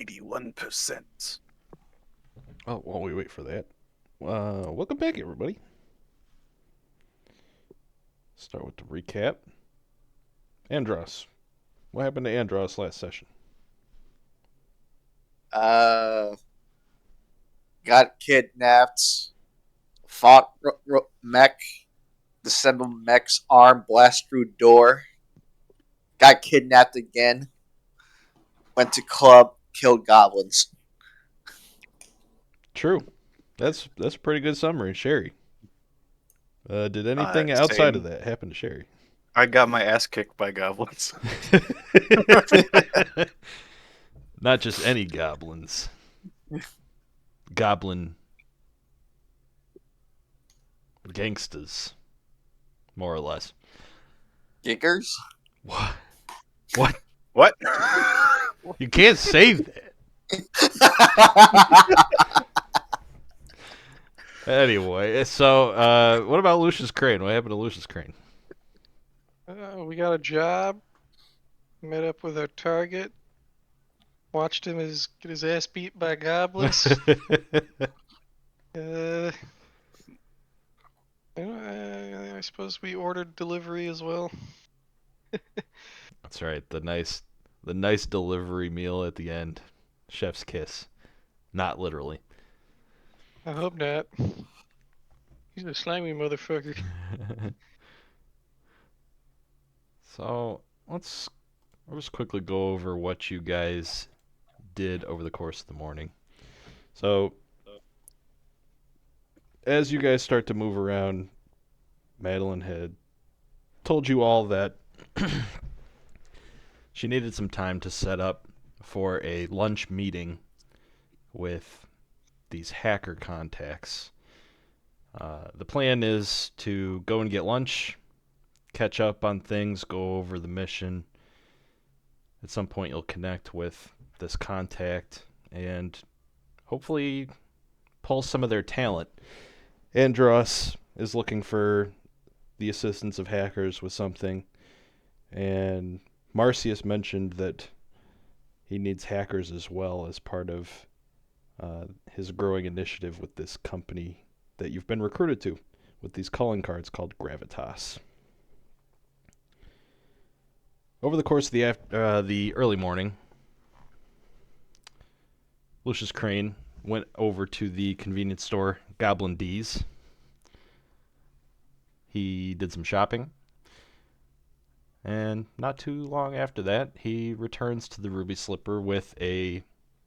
81%. Oh, while we wait for that, welcome back, everybody. Start with the recap. Andros. What happened to Andros last session? Uh, got kidnapped, fought mech, disassembled mech's arm, blast through door, got kidnapped again, went to club, killed goblins. True. That's a pretty good summary, Sherry. Did anything outside of Same. that happen to Sherry? I got my ass kicked by goblins. Not just any goblins. Goblin gangsters, more or less. Giggers? What? What? What? You can't say that. Anyway, so what about Lucius Crane? What happened to Lucius Crane? We got a job. Met up with our target. Watched him get his ass beat by goblins. I suppose we ordered delivery as well. That's right. The nice delivery meal at the end. Chef's kiss. Not literally. I hope not. He's a slimy motherfucker. So let's just quickly go over what you guys did over the course of the morning. So as you guys start to move around, Madeline had told you all that she needed some time to set up for a lunch meeting with these hacker contacts. The plan is to go and get lunch, catch up on things, go over the mission. At some point, you'll connect with this contact and hopefully pull some of their talent. Andros is looking for the assistance of hackers with something, and Marcius mentioned that he needs hackers as well as part of his growing initiative with this company that you've been recruited to with these calling cards called Gravitas. Over the course of the early morning, Lucius Crane went over to the convenience store Goblin D's. He did some shopping, and not too long after that, he returns to the Ruby Slipper with a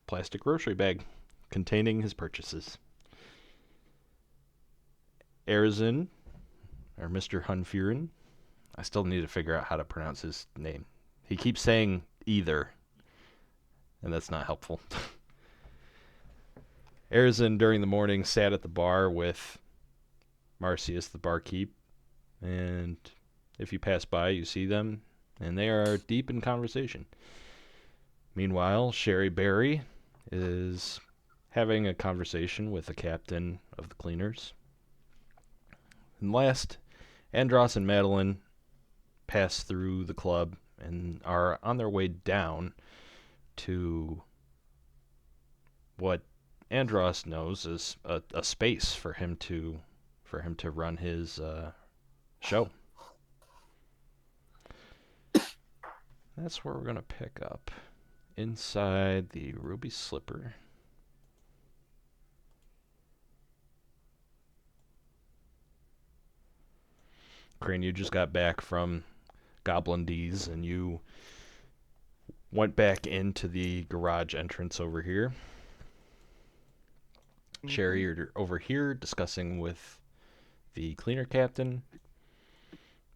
plastic grocery bag containing his purchases. Erzin, or Mr. Hunfuren, I still need to figure out how to pronounce his name. He keeps saying either, and that's not helpful. Erzin, during the morning, sat at the bar with Marcius, the barkeep, and if you pass by, you see them, and they are deep in conversation. Meanwhile, Sherry Berry is having a conversation with the captain of the cleaners. And last, Andros and Madeline pass through the club and are on their way down to what Andros knows is a space for him to run his show. That's where we're gonna pick up inside the Ruby Slipper. Crane, you just got back from Goblin D's, and you went back into the garage entrance over here. Sherry, you're over here discussing with the cleaner captain.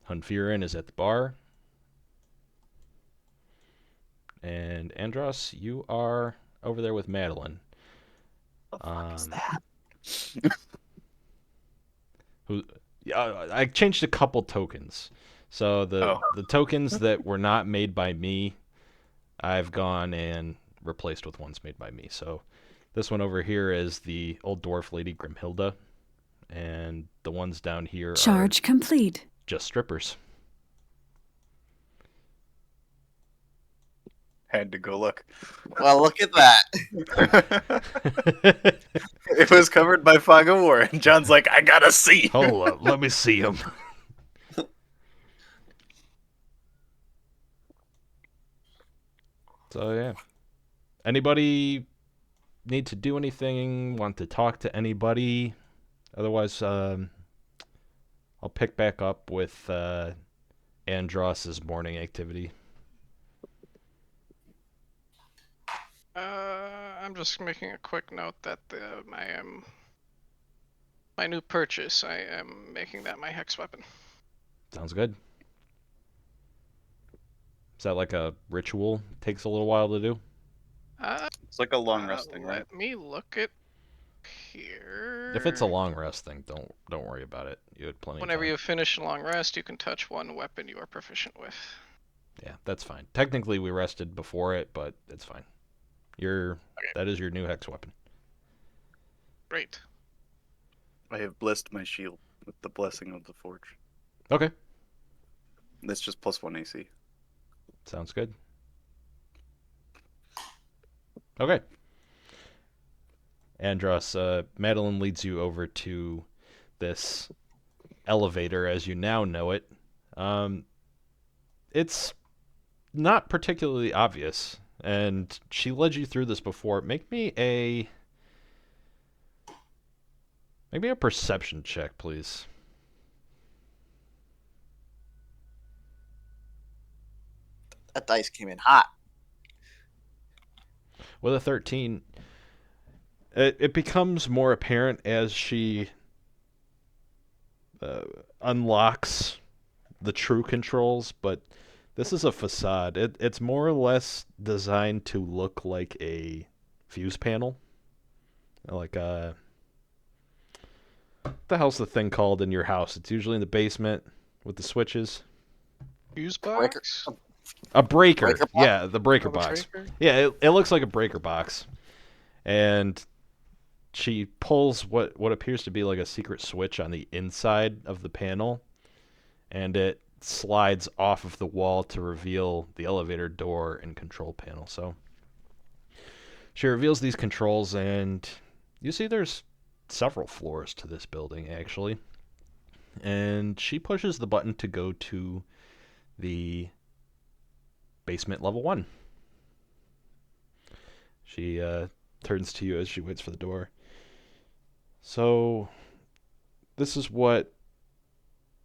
Hunfuren is at the bar. And Andros, you are over there with Madeline. What the fuck is that? I changed a couple tokens. So the tokens that were not made by me, I've gone and replaced with ones made by me. So this one over here is the old dwarf lady Grimhilda, and the ones down here Charge are complete. just strippers. Had to go look. Well, look at that. It was covered by fog of war, and John's like, I gotta see. Hold up, let me see him. So yeah. Anybody need to do anything? Want to talk to anybody? Otherwise, I'll pick back up with Andros's morning activity. I'm just making a quick note that my new purchase. I am making that my hex weapon. Sounds good. Is that like a ritual? Takes a little while to do. It's like a long resting, right? Let me look it here. If it's a long rest thing, don't worry about it. You had plenty Whenever of time. you finish a long rest, you can touch one weapon you are proficient with. Yeah, that's fine. Technically, we rested before it, but it's fine. That is your new hex weapon. Great. I have blessed my shield with the blessing of the forge. Okay, That's just +1 AC. sounds good. Okay. Andros, Madeline leads you over to this elevator as you now know it. It's not particularly obvious, and she led you through this before. Make me a perception check, please. That dice came in hot. With a 13, it becomes more apparent as she unlocks the true controls, but this is a facade. It's more or less designed to look like a fuse panel. Like what the hell's the thing called in your house? It's usually in the basement with the switches. Fuse Breaker. box. A breaker. Breaker box? Yeah, the breaker Oh, the box. breaker? Yeah, it looks like a breaker box. And she pulls what appears to be like a secret switch on the inside of the panel, and it slides off of the wall to reveal the elevator door and control panel. So she reveals these controls, and you see there's several floors to this building, actually. And she pushes the button to go to the basement level 1. She turns to you as she waits for the door. So, this is what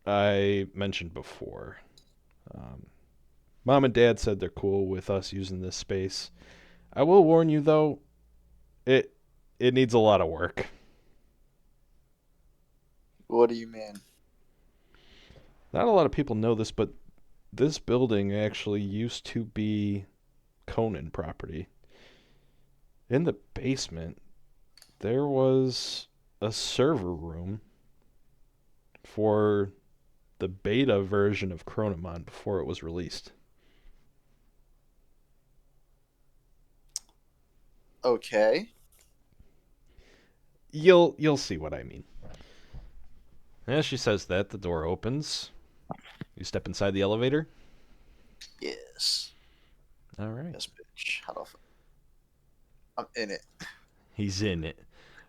I mentioned before. Mom and Dad said they're cool with us using this space. I will warn you, though, it needs a lot of work. What do you mean? Not a lot of people know this, but this building actually used to be Conan property. In the basement, there was a server room for the beta version of Chronomon before it was released. Okay. You'll see what I mean. As she says that, the door opens. You step inside the elevator. Yes. All right. Yes, bitch. How the I'm in it. He's in it.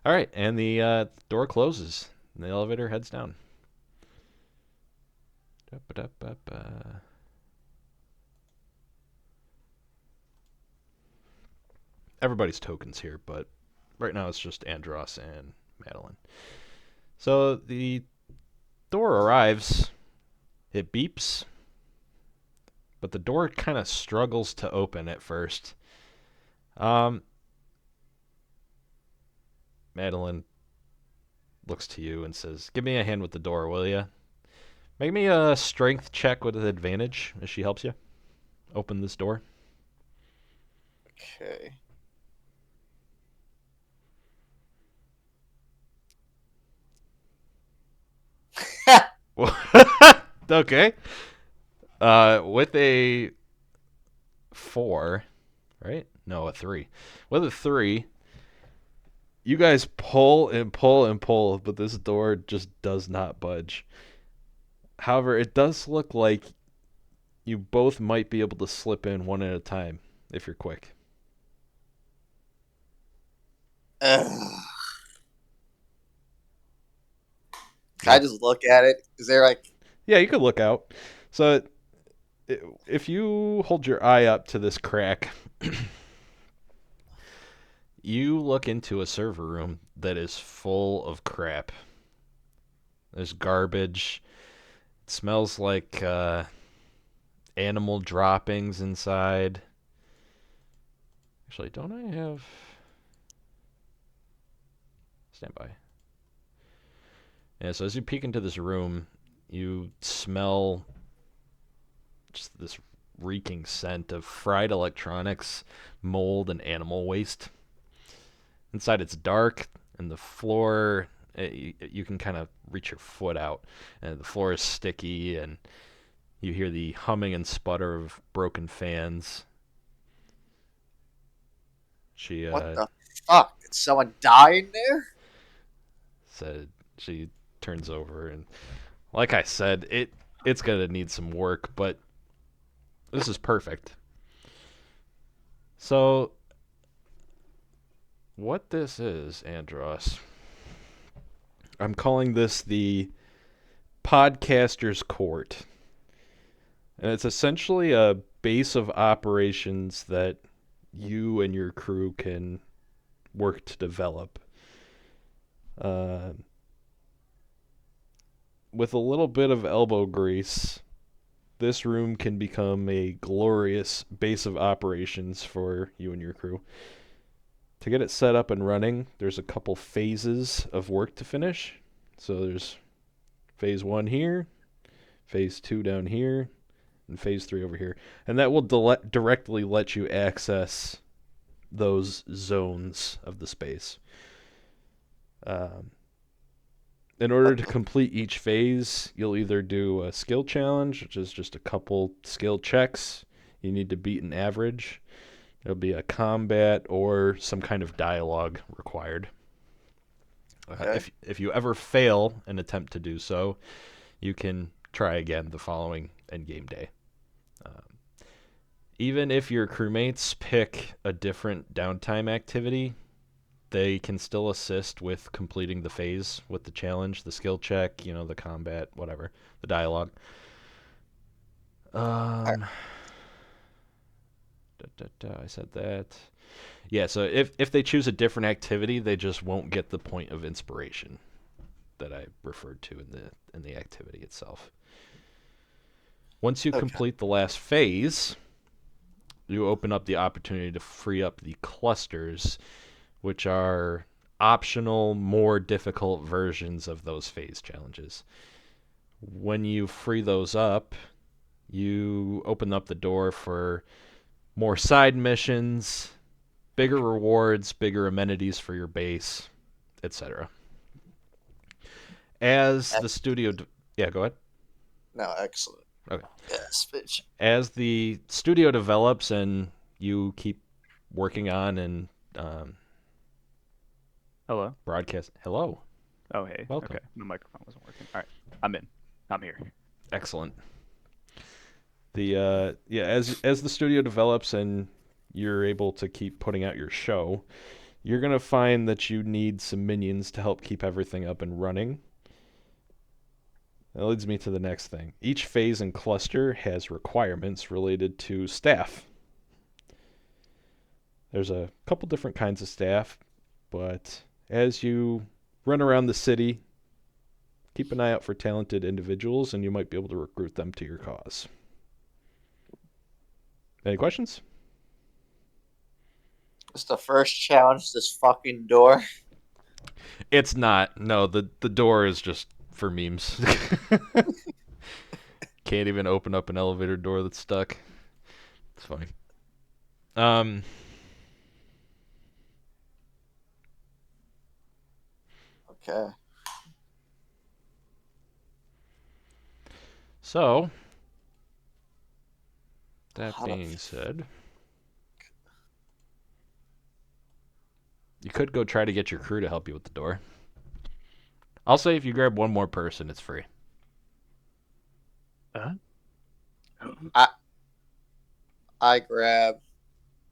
All right, and the door closes, and the elevator heads down. Da-ba-da-ba-ba. Everybody's tokens here, but right now it's just Andros and Madeline. So the door arrives. It beeps, but the door kind of struggles to open at first. Madeline looks to you and says, "Give me a hand with the door, will you? Make me a strength check with an advantage as she helps you open this door." Okay. Okay. With a 4, right? No, a 3. With a 3, you guys pull and pull and pull, but this door just does not budge. However, it does look like you both might be able to slip in one at a time. if you're quick. Can I just look at it? Is there like Yeah, you could look out. So if you hold your eye up to this crack, you look into a server room that is full of crap. There's garbage. It smells like animal droppings inside. Actually, don't I have... Stand by. Yeah, so as you peek into this room, you smell just this reeking scent of fried electronics, mold, and animal waste. Inside it's dark, and the floor, you can kind of reach your foot out, and the floor is sticky, and you hear the humming and sputter of broken fans. what the fuck? Did someone die in there? Said she turns over, and like I said, it's gonna need some work, but this is perfect. So what this is, Andros, I'm calling this the Podcaster's Court. And it's essentially a base of operations that you and your crew can work to develop. With a little bit of elbow grease, this room can become a glorious base of operations for you and your crew. To get it set up and running, there's a couple phases of work to finish. So there's phase 1 here, phase 2 down here, and phase 3 over here. And that will directly let you access those zones of the space. In order to complete each phase, you'll either do a skill challenge, which is just a couple skill checks. You need to beat an average. There'll be a combat or some kind of dialogue required. Okay. If you ever fail an attempt to do so, you can try again the following endgame day. Even if your crewmates pick a different downtime activity, they can still assist with completing the phase with the challenge, the skill check, the combat, whatever, the dialogue. I said that. Yeah, so if they choose a different activity, they just won't get the point of inspiration that I referred to in the activity itself. Once you complete the last phase, you open up the opportunity to free up the clusters, which are optional, more difficult versions of those phase challenges. When you free those up, you open up the door for more side missions, bigger rewards, bigger amenities for your base, etc. As the studio... Yeah, go ahead. No, excellent. Okay. Yes, bitch. As the studio develops and you keep working on and Hello. broadcast... Hello. Oh, hey. Welcome. Okay, my microphone wasn't working. All right, I'm in. I'm here. Excellent. As the studio develops and you're able to keep putting out your show, you're gonna find that you need some minions to help keep everything up and running. That leads me to the next thing. Each phase and cluster has requirements related to staff. There's a couple different kinds of staff, but as you run around the city, keep an eye out for talented individuals, and you might be able to recruit them to your cause. Any questions? It's the first challenge, this fucking door. It's not. No, the door is just for memes. Can't even open up an elevator door that's stuck. It's funny. Okay. So, that being said, you could go try to get your crew to help you with the door. I'll say if you grab one more person, it's free. I grab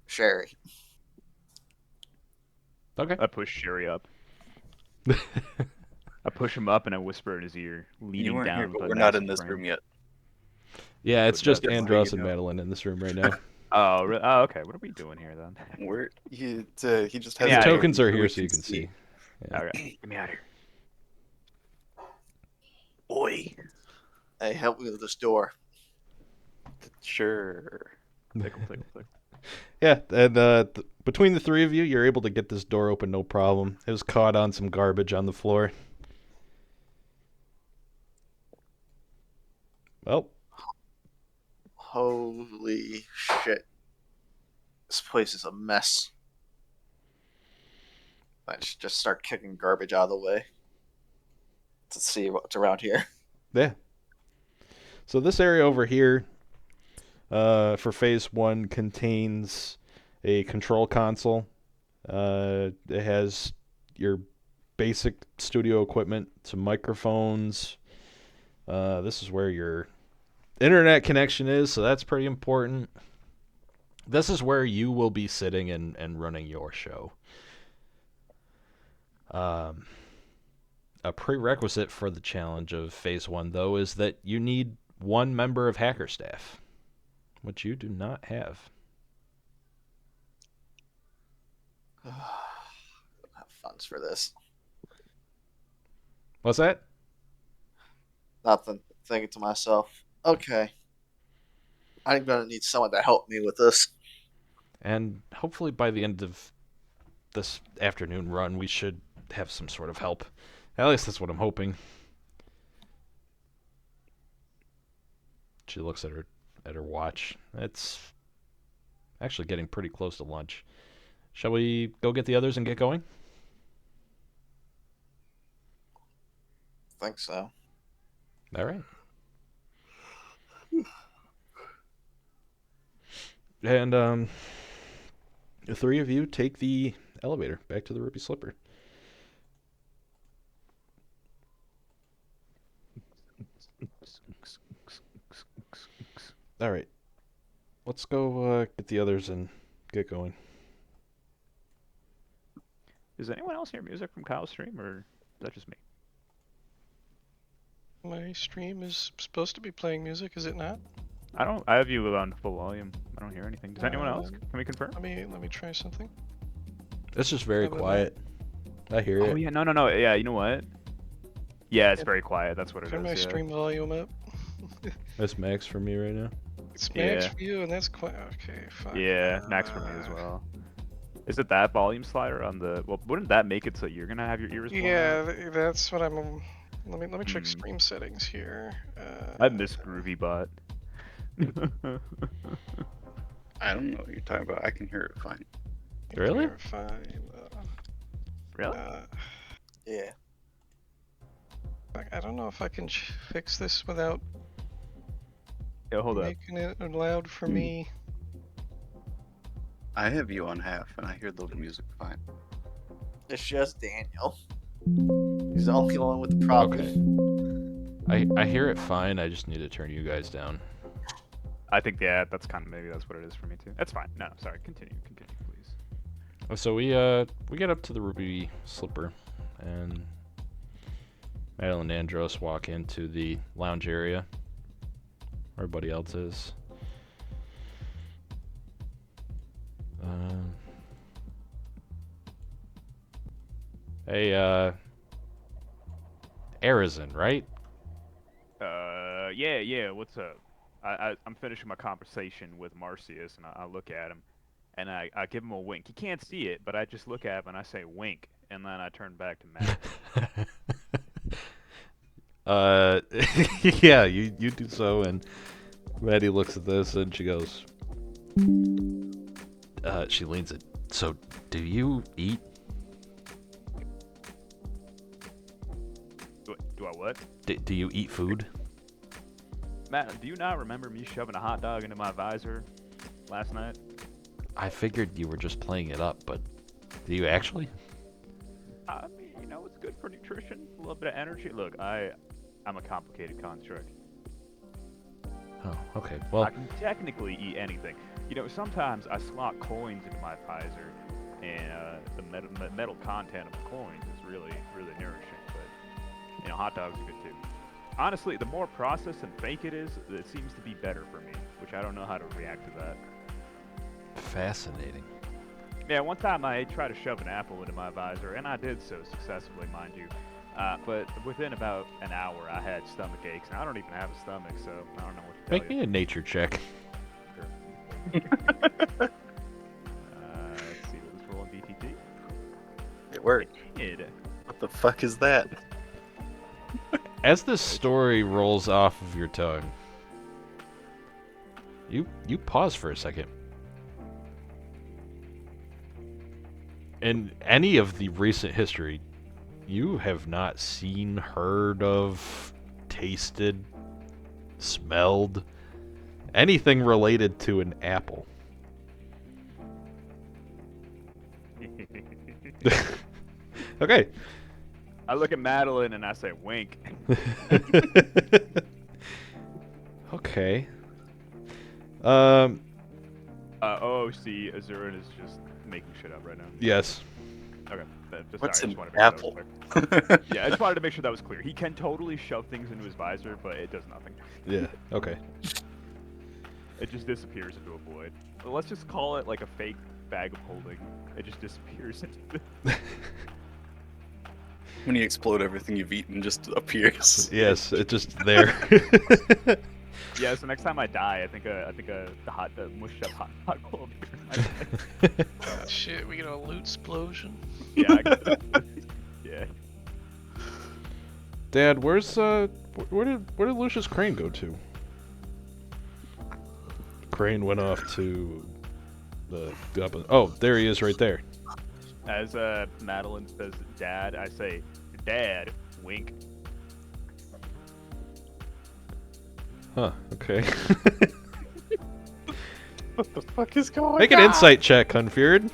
Sherry. Okay. I push Sherry up. I push him up and I whisper in his ear, You leaning weren't down here, with but a we're not in massive this frame. room yet. Yeah, it's But just that's why Andros you and know. Madeline in this room right now. Oh, really? Oh, okay. What are we doing here then? He just has Yeah, The a tokens are so here we so you can see. Yeah. Okay, get me out of here. Boy. Hey, help me with this door. Sure. Tickle, tickle, tickle. Yeah, and between the three of you, you're able to get this door open no problem. It was caught on some garbage on the floor. Well, Holy shit. This place is a mess. I should just start kicking garbage out of the way to see what's around here. yeah. So this area over here, for phase 1, contains a control console. It has your basic studio equipment, some microphones. This is where your internet connection is, so that's pretty important. This is where you will be sitting and running your show. A prerequisite for the challenge of phase 1, though, is that you need one member of hacker staff, which you do not have. I don't have funds for this. What's that? Nothing. Thinking to myself, okay, I'm gonna need someone to help me with this. And hopefully by the end of this afternoon run, we should have some sort of help. At least that's what I'm hoping. She looks at her watch. It's actually getting pretty close to lunch. Shall we go get the others and get going? Think so. All right. And the three of you take the elevator back to the Ruby Slipper. All right. Let's go get the others and get going. Does anyone else hear music from Kyle's stream, or is that just me? My stream is supposed to be playing music, is it not? I have you on full volume. I don't hear anything. Does anyone else? Can we confirm? Let me try something. It's just very How about quiet. I hear Oh it. yeah, no. Yeah, you know what? Yeah, it's very quiet. That's what it Turn is. my Yeah. stream volume up. That's max for me right now. It's max Yeah. for you, and that's quite okay. Fine. Yeah, max for me as well. Is it that volume slider on the? Well, wouldn't that make it so you're gonna have your ears blown Yeah, out? that's what I'm. Let me check Hmm. stream settings here. I miss Groovy Bot. I don't know what you're talking about. I can hear it fine. Really? Fine. Really? Yeah. I don't know if I can fix this without Yeah, hold up. making it loud for me. I have you on half, and I hear the music fine. It's just Daniel. He's the only one with the problem. Okay. I hear it fine. I just need to turn you guys down. I think that's kind of maybe that's what it is for me too. That's fine. No, sorry. Continue, please. So we get up to the Ruby Slipper, and Madeline and Andros walk into the lounge area where everybody else is. Hey, Arizin, right? Yeah. What's up? I'm finishing my conversation with Marcius, and I look at him, and I give him a wink. He can't see it, but I just look at him and I say wink, and then I turn back to Matt. Yeah, you do so, and Maddie looks at this and she goes, she leans it. So, do you eat? Do I what? Do you eat food? Matt, do you not remember me shoving a hot dog into my visor last night? I figured you were just playing it up, but do you actually? I mean, it's good for nutrition, a little bit of energy. Look, I'm a complicated construct. Oh, okay. Well, I can technically eat anything. You know, sometimes I slot coins into my visor, and the metal content of the coins is really, really nourishing. But you know, hot dogs are good too. Honestly, the more processed and fake it is, it seems to be better for me, which I don't know how to react to that. Fascinating. Yeah, one time I tried to shove an apple into my visor, and I did so successfully, mind you. But within about an hour, I had stomach aches, and I don't even have a stomach, so I don't know what to tell Make you. me a nature check. Let's see, what was rolling BTT? It worked. Did. What the fuck is that? As this story rolls off of your tongue, you pause for a second. In any of the recent history, you have not seen, heard of, tasted, smelled anything related to an apple. Okay. I look at Madeline and I say, wink. Okay. OOC, Azurin is just making shit up right now. Yes. Okay. What's sorry, an I just wanted to make sure apple? that was clear. Yeah, I just wanted to make sure that was clear. He can totally shove things into his visor, but it does nothing. Yeah. Okay. It just disappears into a void. Well, let's just call it like a fake bag of holding. It just disappears into the... When you explode, everything you've eaten just appears. Yes, it's just there. Yeah, so next time I die, I think the mushed up hot dog will appear in my face. Shit, we get a loot explosion. Yeah. Yeah. Dad, where did Lucius Crane go to? Crane went off to the Goblin. Oh, there he is, right there. As Madeline says, "Dad," I say, "Dad," wink. Huh. Okay. What the fuck is going on? Make an insight check, Hunfjord.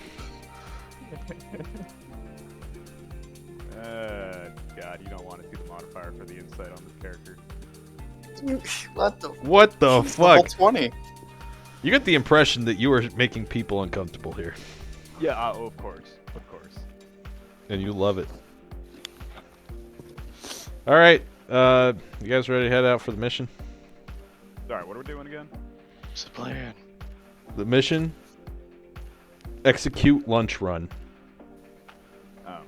God, you don't want to see the modifier for the insight on this character. What the? What the Level fuck? 20. You get the impression that you are making people uncomfortable here, Yeah, of course. and you love it. All right, you guys ready to head out for the mission? Sorry, what are we doing again? What's the plan? The mission: execute lunch run. Oh.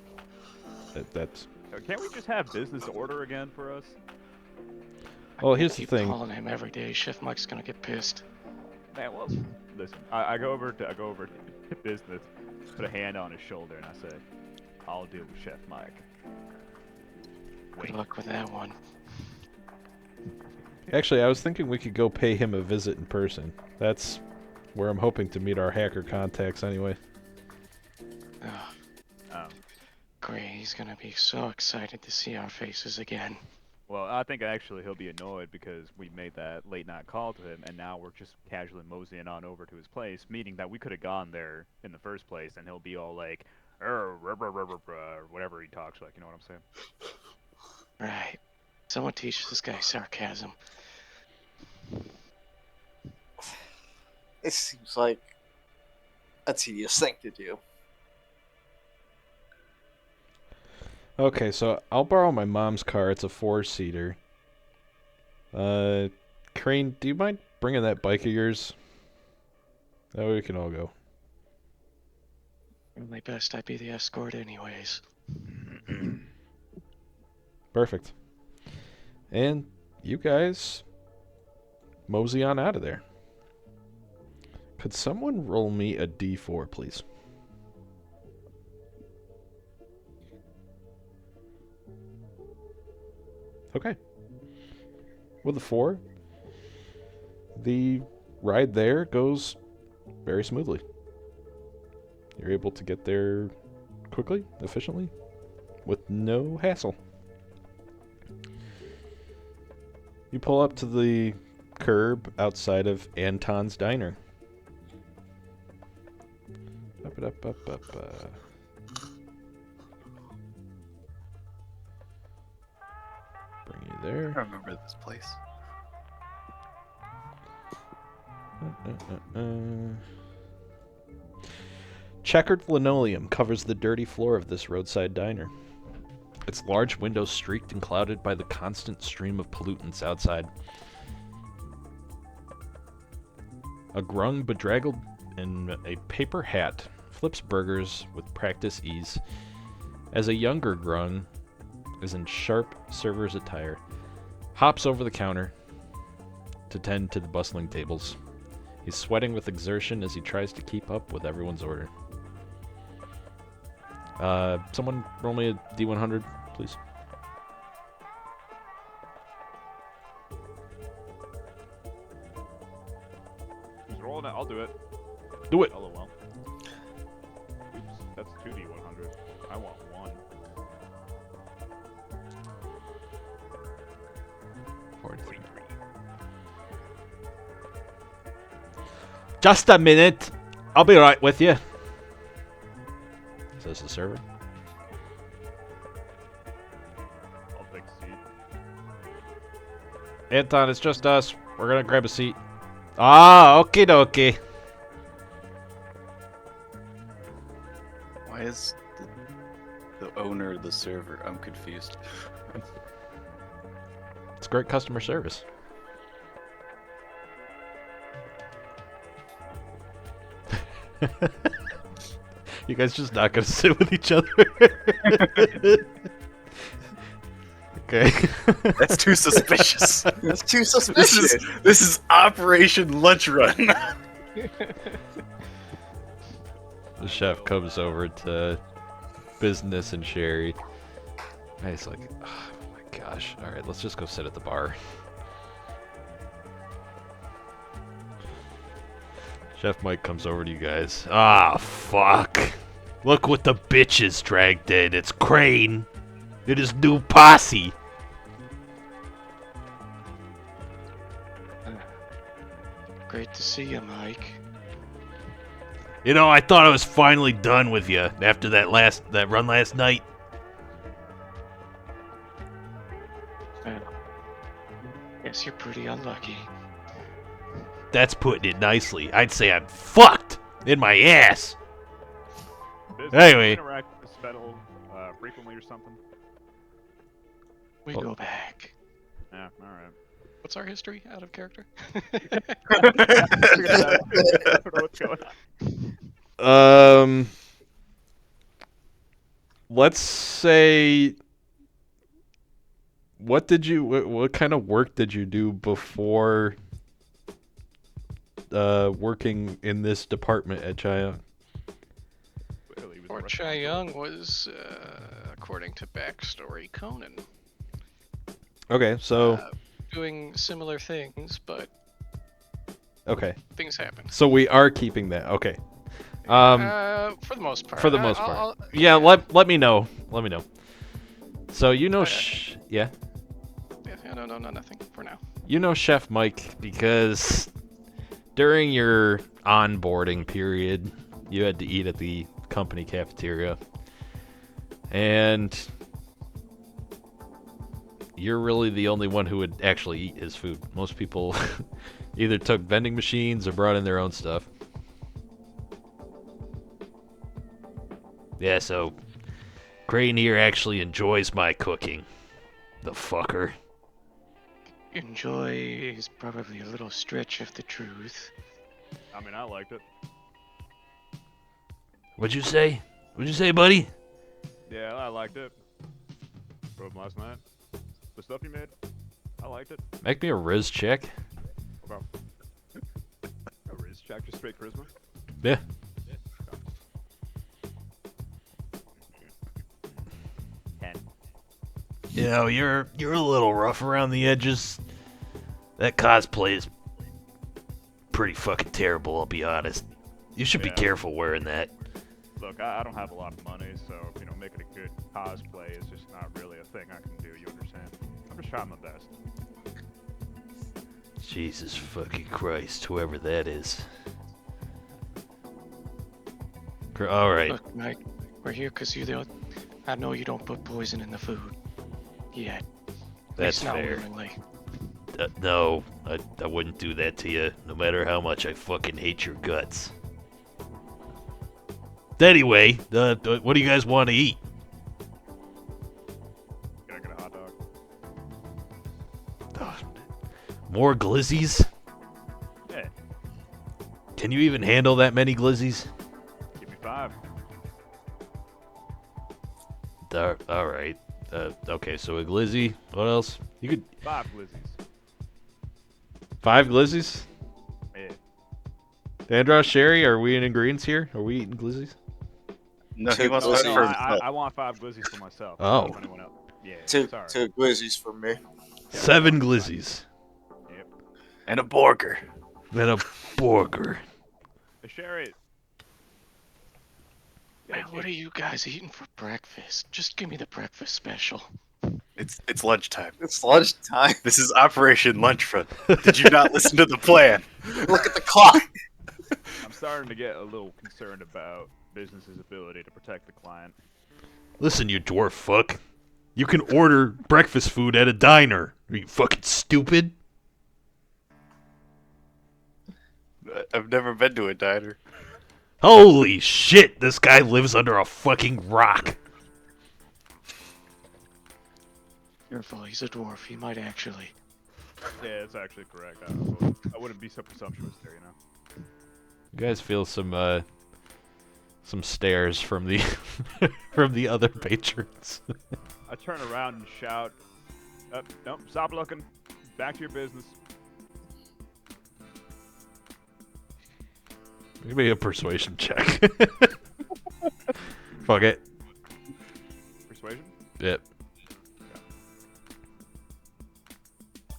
That's. Can't we just have business order again for us? Well, here's the Keep thing. calling him every day. Chef Mike's gonna get pissed. Man, well, listen. I go over to business, put a hand on his shoulder, and I say, "I'll deal with Chef Mike." Good luck with that one. Actually, I was thinking we could go pay him a visit in person. That's where I'm hoping to meet our hacker contacts anyway. Ugh, Oh. great, he's gonna be so excited to see our faces again. Well, I think actually he'll be annoyed because we made that late night call to him, and now we're just casually moseying on over to his place, meaning that we could have gone there in the first place, and he'll be all like, or whatever he talks like. You know what I'm saying? Right. Someone teach this guy sarcasm. It seems like a tedious thing to do. Okay, so I'll borrow my mom's car. It's a 4-seater. Crane, do you mind bringing that bike of yours? That way we can all go. Really best I be the escort anyways. Perfect. And you guys mosey on out of there. Could someone roll me a D4, please? Okay. With a 4, the ride there goes very smoothly. You're able to get there quickly, efficiently, with no hassle. You pull up to the curb outside of Anton's Diner. Up. Bring you I there. remember this place. Checkered linoleum covers the dirty floor of this roadside diner. Its large windows streaked and clouded by the constant stream of pollutants outside. A grung bedraggled in a paper hat flips burgers with practice ease, as a younger grung is in sharp server's attire, hops over the counter to tend to the bustling tables. He's sweating with exertion as he tries to keep up with everyone's order. Someone roll me a D100, please. Who's rolling it? I'll do it. Do it. LOL. Oops, that's 2D100. I want 1. 43. Just a minute. I'll be right with you. Says the server. I'll take a seat. Anton, it's just us. We're gonna grab a seat. Ah, okie dokie. Why is the owner of the server? I'm confused. It's great customer service. You guys just not gonna sit with each other? Okay. That's too suspicious. That's too suspicious. This is Operation Lunch Run. The chef comes over to business and Sherry. And he's like, oh my gosh, alright, let's just go sit at the bar. Chef Mike comes over to you guys. Ah, fuck. Look what the bitches dragged in. It's Crane. It is new posse. Great to see you, Mike. You know, I thought I was finally done with you after that run last night. Well, guess you're pretty unlucky. That's putting it nicely. I'd say I'm fucked in my ass. Business Anyway. interact with Spettle frequently or something? We go back. Yeah, alright. What's our history out of character? I don't know what's going on. Let's say, what kind of work did you do before working in this department at Chaeyoung? Well, he was a Or restaurant Chaeyoung was, according to backstory, Conan. Okay, so Doing similar things, but okay, things happen. so we are keeping that. Okay, For the most part. for the most part. I'll- Yeah, let me know. Let me know. So you know, Yeah, no, nothing for now. you know Chef Mike because during your onboarding period, you had to eat at the company cafeteria, and you're really the only one who would actually eat his food. Most people either took vending machines or brought in their own stuff. Yeah, so Crane here actually enjoys my cooking. The fucker. Enjoy is probably a little stretch of the truth. I mean, I liked it. What'd you say? What'd you say, buddy? Yeah, I liked it. From last night. The stuff you made, I liked it. Make me a Riz check. About a Riz check, just straight charisma. Yeah. 10. You know, you're a little rough around the edges. That cosplay is pretty fucking terrible, I'll be honest. You should be Yeah. careful wearing that. Look, I don't have a lot of money, so, you know, making a good cosplay is just not really a thing I can do, you understand? I'm just trying my best. Jesus fucking Christ, whoever that is. Alright. Look, Mike, we're here because I know you don't put poison in the food. Yet. At That's least not fair. willingly. No, I wouldn't do that to you, no matter how much I fucking hate your guts. Anyway, what do you guys want to eat? Can I get a hot dog? More glizzies? Yeah, Can you even handle that many glizzies? give me 5. All right. Okay, so a glizzy. What else? You could 5 glizzies. 5 glizzies. Yeah. Andros, Sherry, are we in agreement here? Are we eating glizzies? No, he Two wants glizzies. to No, for I himself. want 5 glizzies for myself. Oh. If anyone else. Yeah, Two sorry. glizzies for me. 7 glizzies. Yep. And a burger. Then a burger. Share it. Man, what are you guys eating for breakfast? Just give me the breakfast special. It's lunchtime. It's lunchtime. This is Operation Lunchfront. Did you not listen to the plan? Look at the clock. I'm starting to get a little concerned about business's ability to protect the client. Listen, you dwarf fuck. You can order breakfast food at a diner. Are you fucking stupid? I've never been to a diner. Holy shit, this guy lives under a fucking rock. Careful, he's a dwarf. He might actually. Yeah, that's actually correct. I wouldn't be so presumptuous there, you know. You guys feel some stares from the from the other patrons. I turn around and shout, nope, stop looking. Back to your business. Give me a persuasion check. Fuck it. Persuasion? Yep.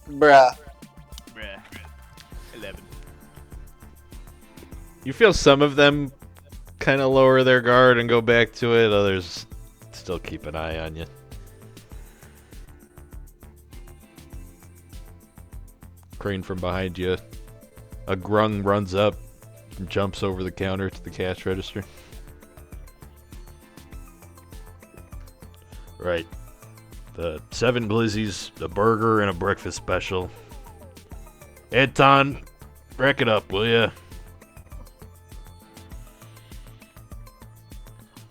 Bruh. Bruh. 11. You feel some of them kind of lower their guard and go back to it. Others still keep an eye on you. Crane from behind you. A grung runs up and jumps over the counter to the cash register. Right. The 7 glizzies, a burger, and a breakfast special. Anton, rack it up, will ya?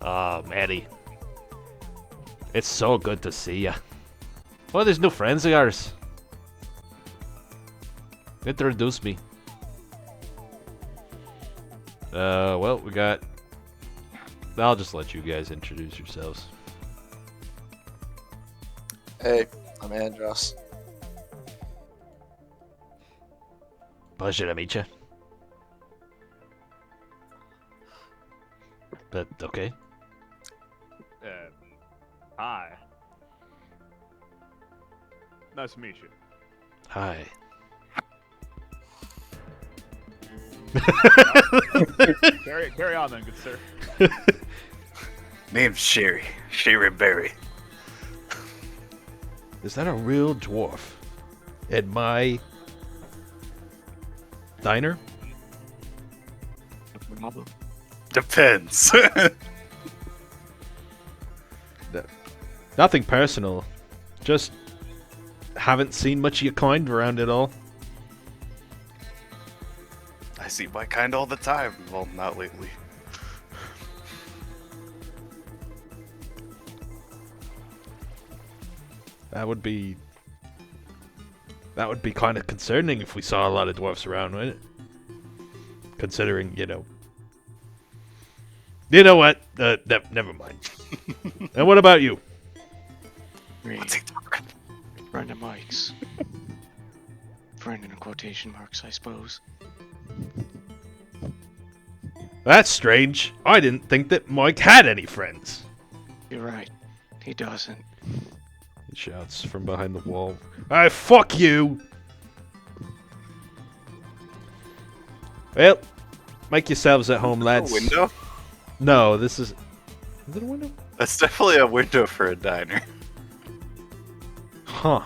Oh, Maddie. It's so good to see ya. Oh, there's new friends of yours. Introduce me. Well, we got... I'll just let you guys introduce yourselves. Hey, I'm Andros. Pleasure to meet you. But, okay. Hi. Nice to meet you. Hi. Carry on then, good sir. Name's Sherry. Sherry Berry. Is that a real dwarf? At my... diner? Depends. Nothing personal. Just haven't seen much of your kind around at all. I see my kind all the time. Well, not lately. That would be kind of concerning if we saw a lot of dwarfs around, wouldn't it? Considering, you know. You know what? Never mind. And what about you? What's he talking? Friend of Mike's. Friend in quotation marks, I suppose. That's strange. I didn't think that Mike had any friends. You're right. He doesn't. He shouts from behind the wall. Hey, fuck you! Well, make yourselves at home, lads. A window? No, this is... Is it a window? That's definitely a window for a diner. Huh.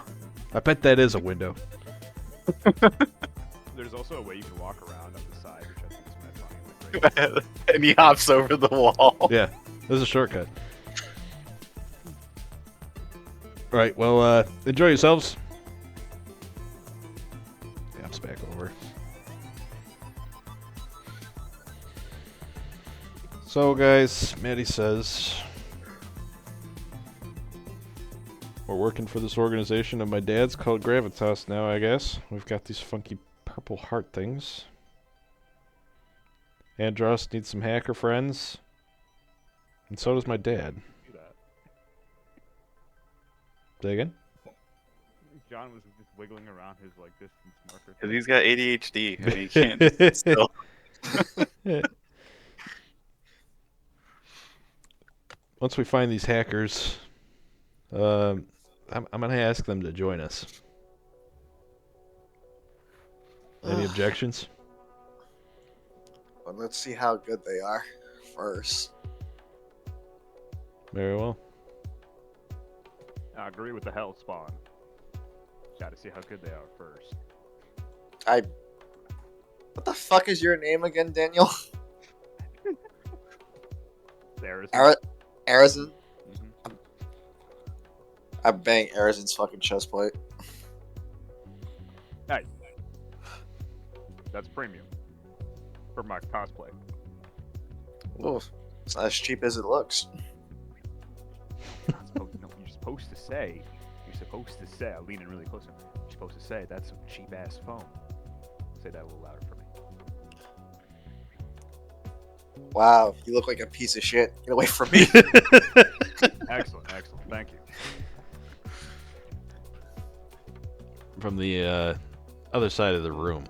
I bet that is a window. There's also a way you can walk around up the side, which I think is mad funny. And he hops over the wall. Yeah, there's a shortcut. Right, well, enjoy yourselves. So, guys, Maddie says we're working for this organization of my dad's called Gravitas now, I guess. We've got these funky purple heart things. Andros needs some hacker friends. And so does my dad. Do that. Say again? John was just wiggling around his like distance marker. Because he's got ADHD. I mean, he can't just sit still. Once we find these hackers, I'm going to ask them to join us. Any objections? But let's see how good they are first. Very well. I agree with the hell spawn. Gotta see how good they are first. What the fuck is your name again, Daniel? There is. Arizon? Mm-hmm. I bang Arizon's fucking chest plate. Hey, that's premium for my cosplay. Ooh, it's not as cheap as it looks. No, you're supposed to say. I'm leaning really close. You're supposed to say that's some cheap ass phone. Say that a little louder for me. Wow, you look like a piece of shit. Get away from me. Excellent. Thank you. From the other side of the room,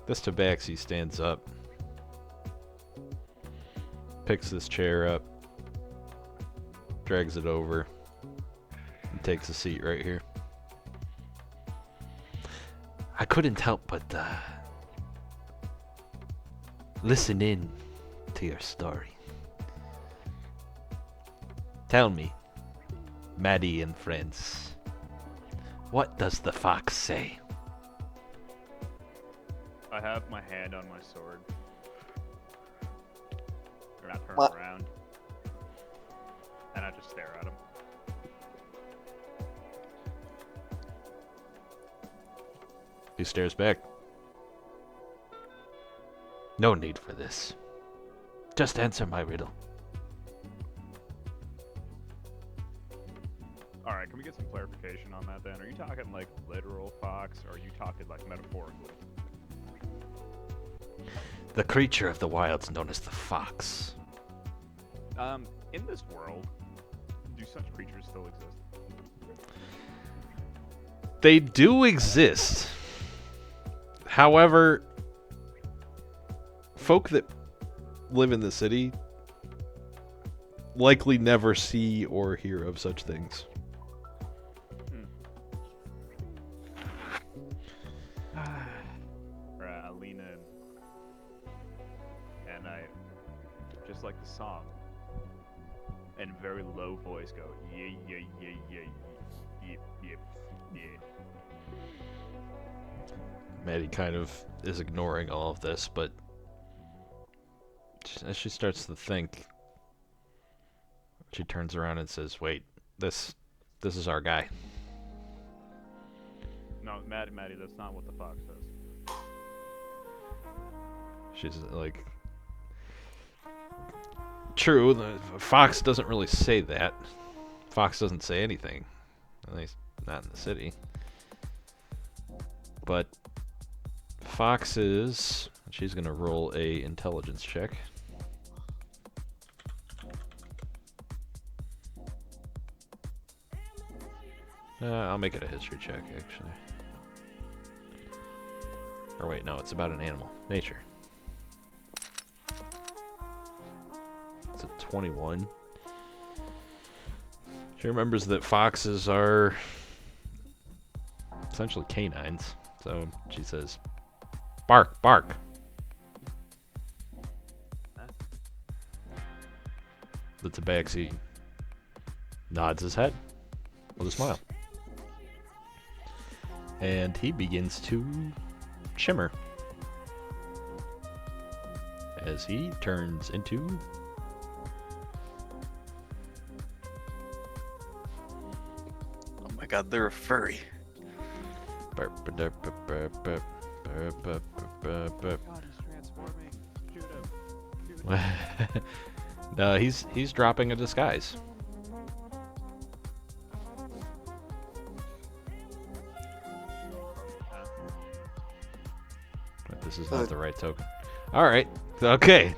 this tabaxi stands up, picks this chair up, drags it over, and takes a seat right here. I couldn't help but listen in to your story. Tell me, Maddie and friends, what does the fox say? I have my hand on my sword. And I turn What? around. And I just stare at him. He stares back. No need for this. Just answer my riddle. Alright, can we get some clarification on that then? Are you talking like literal fox, or are you talking like metaphorically? The creature of the wilds known as the fox. In this world, do such creatures still exist? They do exist. However, folk that live in the city likely never see or hear of such things. Right, I lean in. And I, just like the song, in very low voice go, yeah, yeah, yeah, yeah, yeah, yeah, yeah. Maddie kind of is ignoring all of this, but as she starts to think, she turns around and says, "Wait, this is our guy." No, Maddie, that's not what the fox says. She's like, true, the fox doesn't really say that. Fox doesn't say anything, at least not in the city. But Fox is, she's gonna roll a intelligence check. I'll make it a history check, actually. Or wait, no, it's about an animal. Nature. It's a 21. She remembers that foxes are essentially canines. So she says, "Bark, bark." The tabaxi nods his head with a smile. And he begins to shimmer as he turns into Oh my god, they're a furry. God, he's transforming. Shoot him. No, he's dropping a disguise. But this is not the right token. All right. Okay.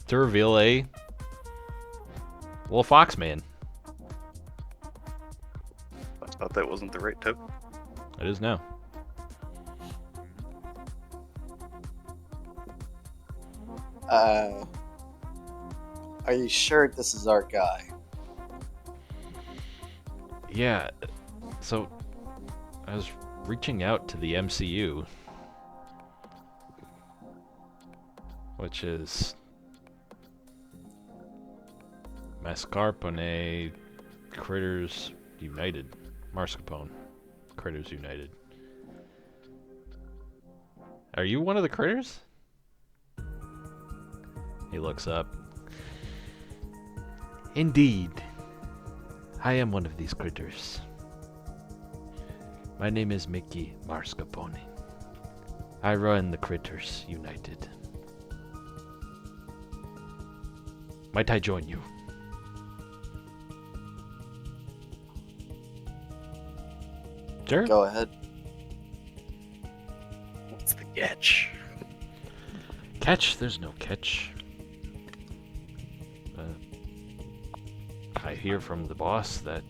To reveal a little fox man. I thought that wasn't the right token. It is now. Are you sure this is our guy? Yeah. So I was reaching out to the M.C.U, which is Mascarpone Critters United. Mascarpone Critters United. Are you one of the critters? He looks up. Indeed. I am one of these critters. My name is Mickey Mascarpone. I run the Critters United. Might I join you? Sure. Go ahead. What's the catch? Catch? There's no catch. I hear from the boss that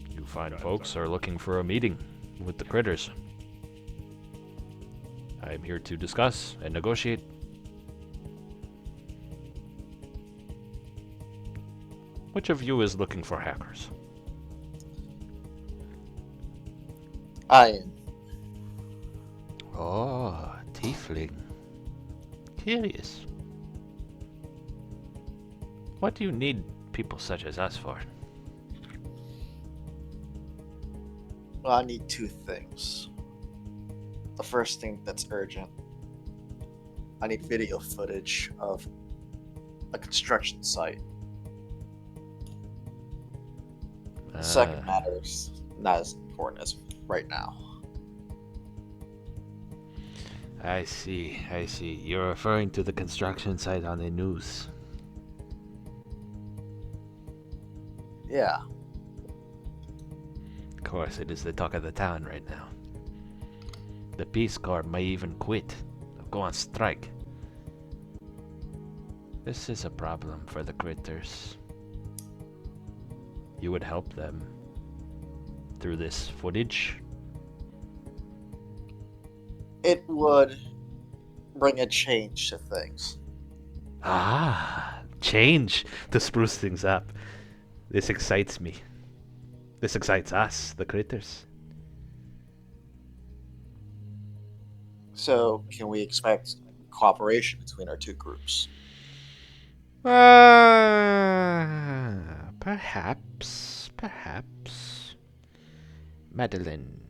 you fine folks are looking for a meeting with the critters. I am here to discuss and negotiate. Which of you is looking for hackers? I am. Oh, tiefling. Curious. What do you need people such as us for? Well, I need two things. The first thing that's urgent. I need video footage of a construction site. The second matter is not as important as right now. I see, I see. You're referring to the construction site on the news. Yeah. Of course, it is the talk of the town right now. The Peace Corps may even quit or go on strike. This is a problem for the critters. You would help them through this footage? It would bring a change to things. Ah, change to spruce things up. This excites me. This excites us, the critters. So, can we expect cooperation between our two groups? Perhaps. Madeline,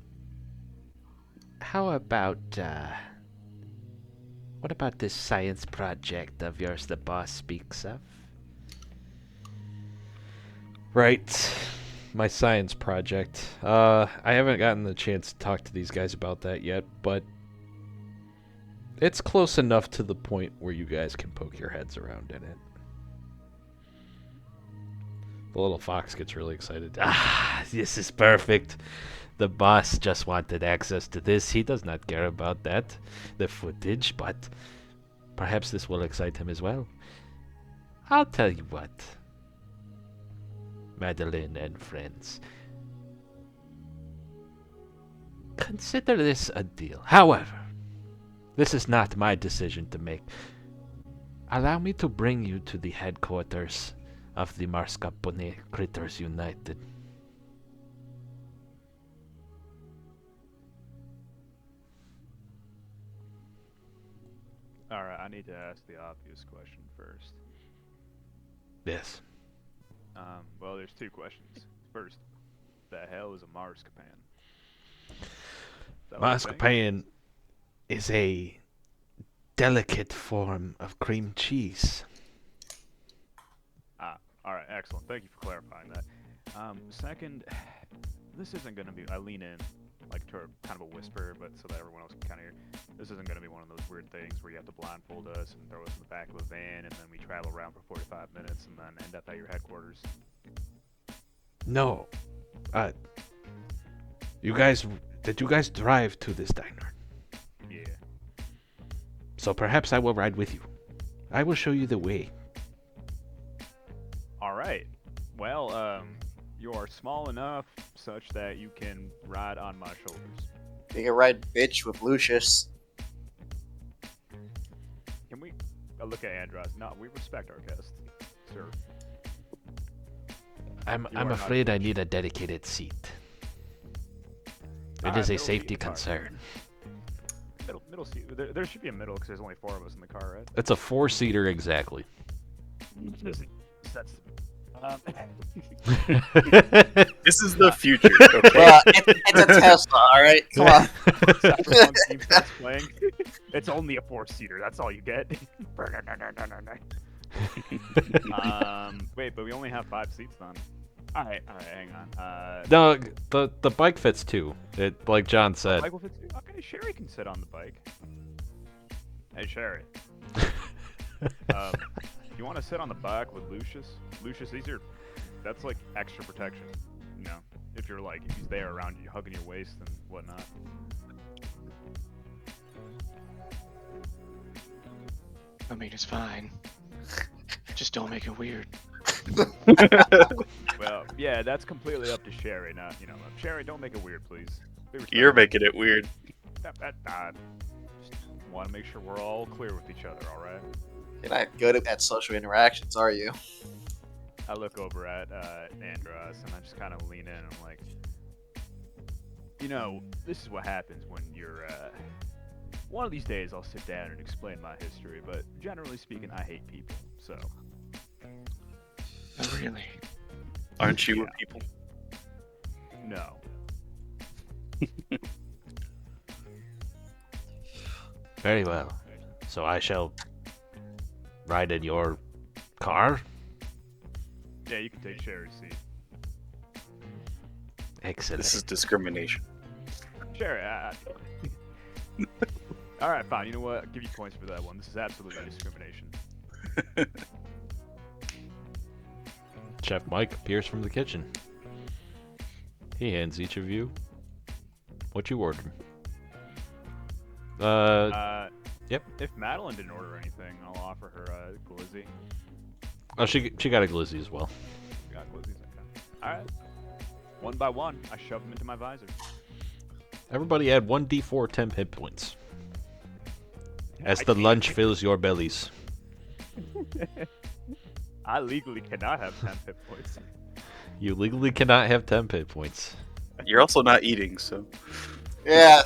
how about, what about this science project of yours the boss speaks of? Right. My science project. I haven't gotten the chance to talk to these guys about that yet, but it's close enough to the point where you guys can poke your heads around in it. The little fox gets really excited. Ah, this is perfect. The boss just wanted access to this. He does not care about that, the footage, but perhaps this will excite him as well. I'll tell you what, Madeline and friends. Consider this a deal. However, this is not my decision to make. Allow me to bring you to the headquarters of the Mascarpone Critters United. Alright, I need to ask the obvious question first. Yes. Well, there's two questions. First, the hell is a Mascarpone? Mascarpone is a delicate form of cream cheese. Alright, excellent. Thank you for clarifying that. Second, this isn't going to be... I lean in. like to kind of a whisper, but so that everyone else can kind of hear. This isn't going to be one of those weird things where you have to blindfold us and throw us in the back of a van, and then we travel around for 45 minutes and then end up at your headquarters. No. Did you guys drive to this diner? Yeah. So perhaps I will ride with you. I will show you the way. All right. Well, you are small enough such that you can ride on my shoulders. You can ride bitch with Lucius. Can we look at Andros? No, we respect our guests, sir. I'm You are afraid not I need a dedicated seat. It is a middle seat safety is fine. concern. Middle seat. There should be a middle because there's only 4 of us in the car, right? It's a 4-seater exactly. That's, This is the future. Okay. It's a Tesla, alright? Come on. Cyberpunk team starts playing. It's only a 4-seater. That's all you get. Wait, but we only have 5 seats then. All right, hang on. No, the bike fits too. It, like John said. Michael fits too? Okay, Sherry can sit on the bike. Hey, Sherry. You want to sit on the back with Lucius? Lucius, that's like extra protection. You know, if he's there around you, hugging your waist and whatnot. I mean, it's fine. Just don't make it weird. Well, yeah, that's completely up to Sherry. Not, Sherry, don't make it weird, please. You're making it weird. Just want to make sure we're all clear with each other, all right? You're not good at social interactions, are you? I look over at Andros and I just kind of lean in and I'm like, this is what happens when you're, one of these days I'll sit down and explain my history, but generally speaking, I hate people, so. Oh, really? Aren't you Yeah. with people? No. Very well. So I shall ride in your car? Yeah, you can take Sherry's seat. Excellent. This is discrimination. Sherry, all right, fine. You know what? I'll give you points for that one. This is absolutely discrimination. Chef Mike appears from the kitchen. He hands each of you what you ordered. Yep. If Madeline didn't order anything, I'll offer her a glizzy. Oh, she got a glizzy as well. You got glizzies? Okay. All right. One by one, I shove them into my visor. Everybody add 1d4 temp hit points. As I the can't. lunch fills your bellies. I legally cannot have 10 hit points. You legally cannot have temp hit points. You're also not eating, so. Yeah.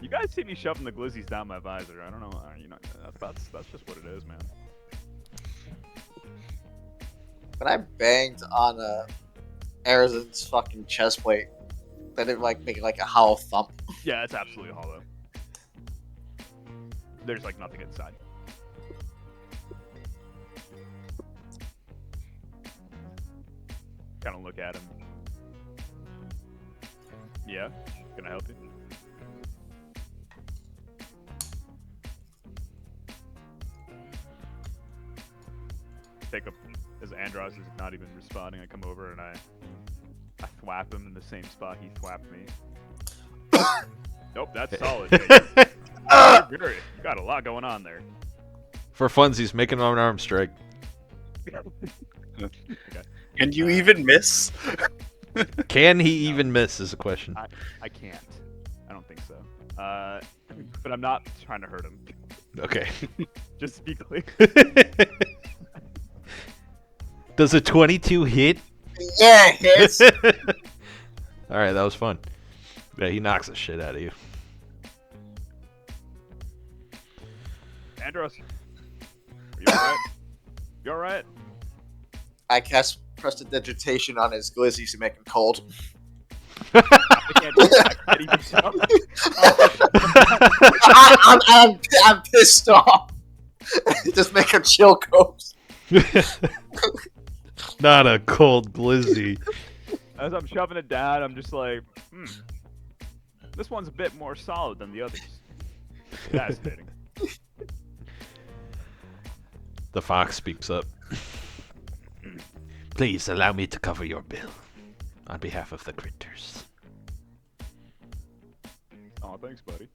You guys see me shoving the glizzies down my visor. I don't know. That's just what it is, man. When I banged on Arizon's fucking chest plate, then it make a hollow thump. Yeah, it's absolutely hollow. There's nothing inside. Kind of look at him. Yeah, can I help you? As Andros is not even responding, I come over and I thwap him in the same spot he thwapped me. Nope, that's solid. You got a lot going on there. For funsies, make an unarmed strike. Okay. Can you even miss? Can he even miss is the question. I can't. I don't think so. But I'm not trying to hurt him. Okay. Just to be clear. Does a 22 hit? Yeah, it hits. Alright, that was fun. Yeah, he knocks the shit out of you. Andros, are you alright? You alright? I cast prestidigitation on his glizzies to make him cold. I can't even tell. I'm pissed off. Just make him chill coast. Not a cold glizzy. As I'm shoving it down, I'm just like, this one's a bit more solid than the others. Fascinating. The fox speaks up. Please allow me to cover your bill on behalf of the critters. Oh, thanks, buddy.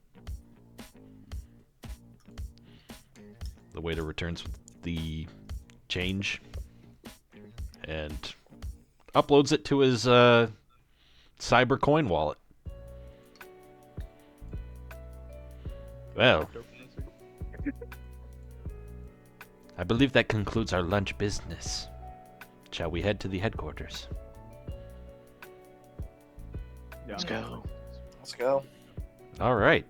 The waiter returns with the change and uploads it to his cyber coin wallet. Well, I believe that concludes our lunch business. Shall we head to the headquarters? Yeah, Let's go. Let's go. All right.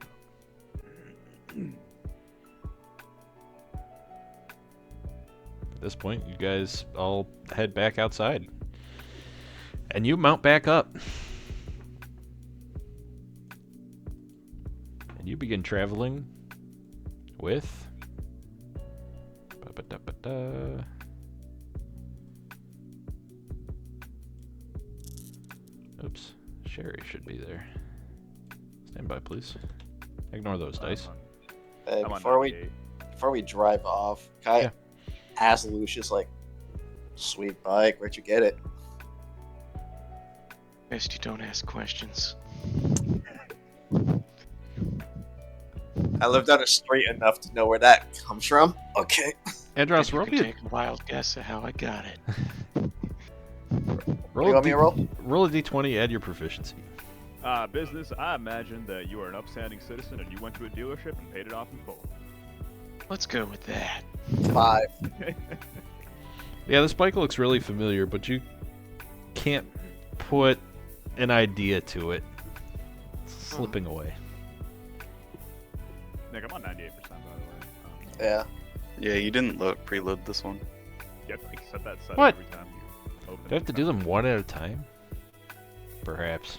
At this point, you guys all head back outside. And you mount back up. And you begin traveling with... Ba-ba-da-ba-da. Oops. Sherry should be there. Stand by, please. Ignore those dice. Hey, I'm on before we drive off, can I ask Lucius, like, sweet bike, where'd you get it? Best you don't ask questions. I lived on a street enough to know where that comes from. Okay. Andros, You roll can me take a wild guess at how I got it. You want me to roll? roll a d20, add your proficiency. Business, I imagine that you are an upstanding citizen and you went to a dealership and paid it off in full. Let's go with that. 5. Yeah, this bike looks really familiar, but you can't put an idea to it. It's slipping away. Nick, I'm on 98%, by the way. Yeah. Yeah, you didn't preload this one. You have to like, set that setting What? every time you open Do I have to do them one at a time? Perhaps.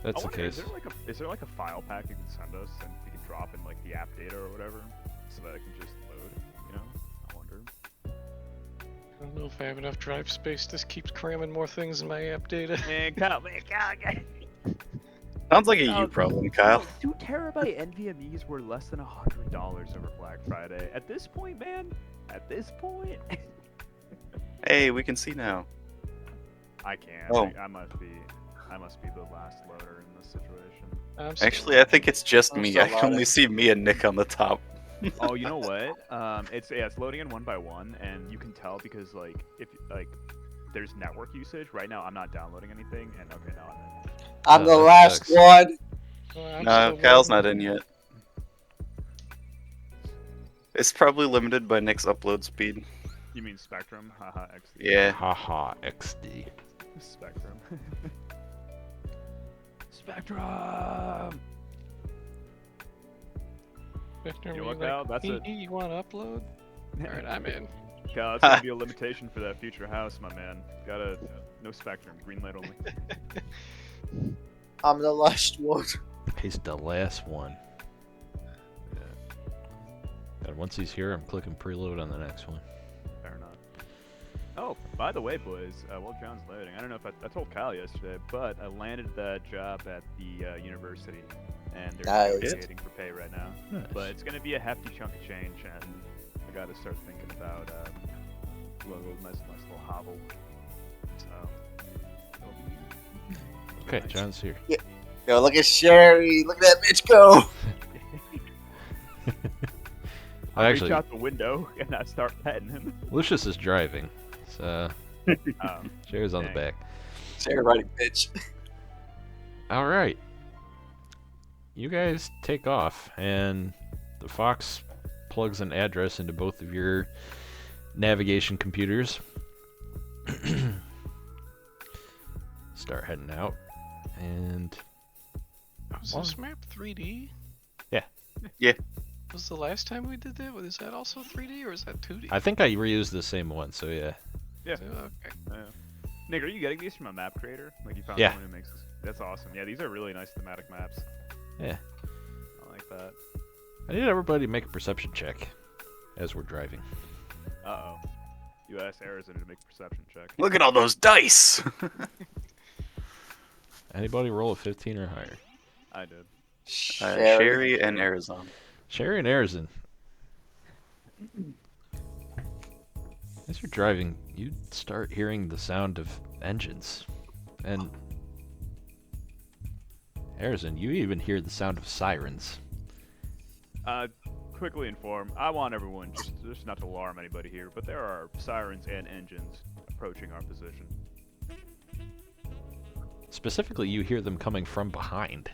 That's the case. Is there like a file pack you can send us and we can drop in like the app data or whatever so that it can just load, you know? I wonder. I don't know if I have enough drive space. This keeps cramming more things in my app data. Man, Kyle. Sounds like a you problem, Kyle. 2 terabyte NVMEs were less than $100 over Black Friday. At this point, man, Hey, we can see now. I can't. Oh. I must be the last loader in this situation. I'm still Actually, I think it's just I'm me. still I can only loading. see me and Nick on the top. Oh, you know what? It's loading in one by one, and you can tell because like if like there's network usage right now. I'm not downloading anything, and okay, now I'm in. I'm the that last sucks. one. I'm No, still Kyle's loading. not in yet. It's probably limited by Nick's upload speed. You mean Spectrum? Haha, XD. Yeah. Haha, XD. Spectrum. Spectrum. Victor, You know were what, like, Kyle? That's it. You want to upload? Alright, I'm in. Kyle, that's gonna be a limitation for that future house, my man. Gotta no Spectrum, green light only. I'm the last one. He's the last one. And once he's here, I'm clicking preload on the next one. Fair enough. Oh, by the way, boys, while John's loading, I don't know if I told Kyle yesterday, but I landed that job at the university, and they're Nice. negotiating for pay right now. Nice. But it's gonna be a hefty chunk of change, and I gotta start thinking about a nice little hovel. So. Okay, John's here. Yo, look at Sherry. Look at that bitch go. I Actually, reach out the window and I start petting him. Lucius is driving, so Sherry's on the Dang. back. Sherry riding bitch. All right. You guys take off, and the Fox plugs an address into both of your navigation computers. Start heading out, and Was this map 3D? Yeah. Yeah. Was the last time we did that? Was that also 3D or is that 2D? I think I reused the same one, so yeah. Yeah. Okay. Nick, are you getting these from a map creator? Like you found Yeah. someone who makes this? That's awesome. Yeah, these are really nice thematic maps. Yeah. I like that. I need everybody to make a perception check as we're driving. Uh-oh. You ask Arizona to make a perception check. Look at all those dice. Anybody roll a 15 or higher? I did. Sherry and Arizona. Sherry and Arizon. As you're driving, you start hearing the sound of engines. And Arizon, you even hear the sound of sirens. Quickly inform. I want everyone just not to alarm anybody here, but there are sirens and engines approaching our position. Specifically, you hear them coming from behind.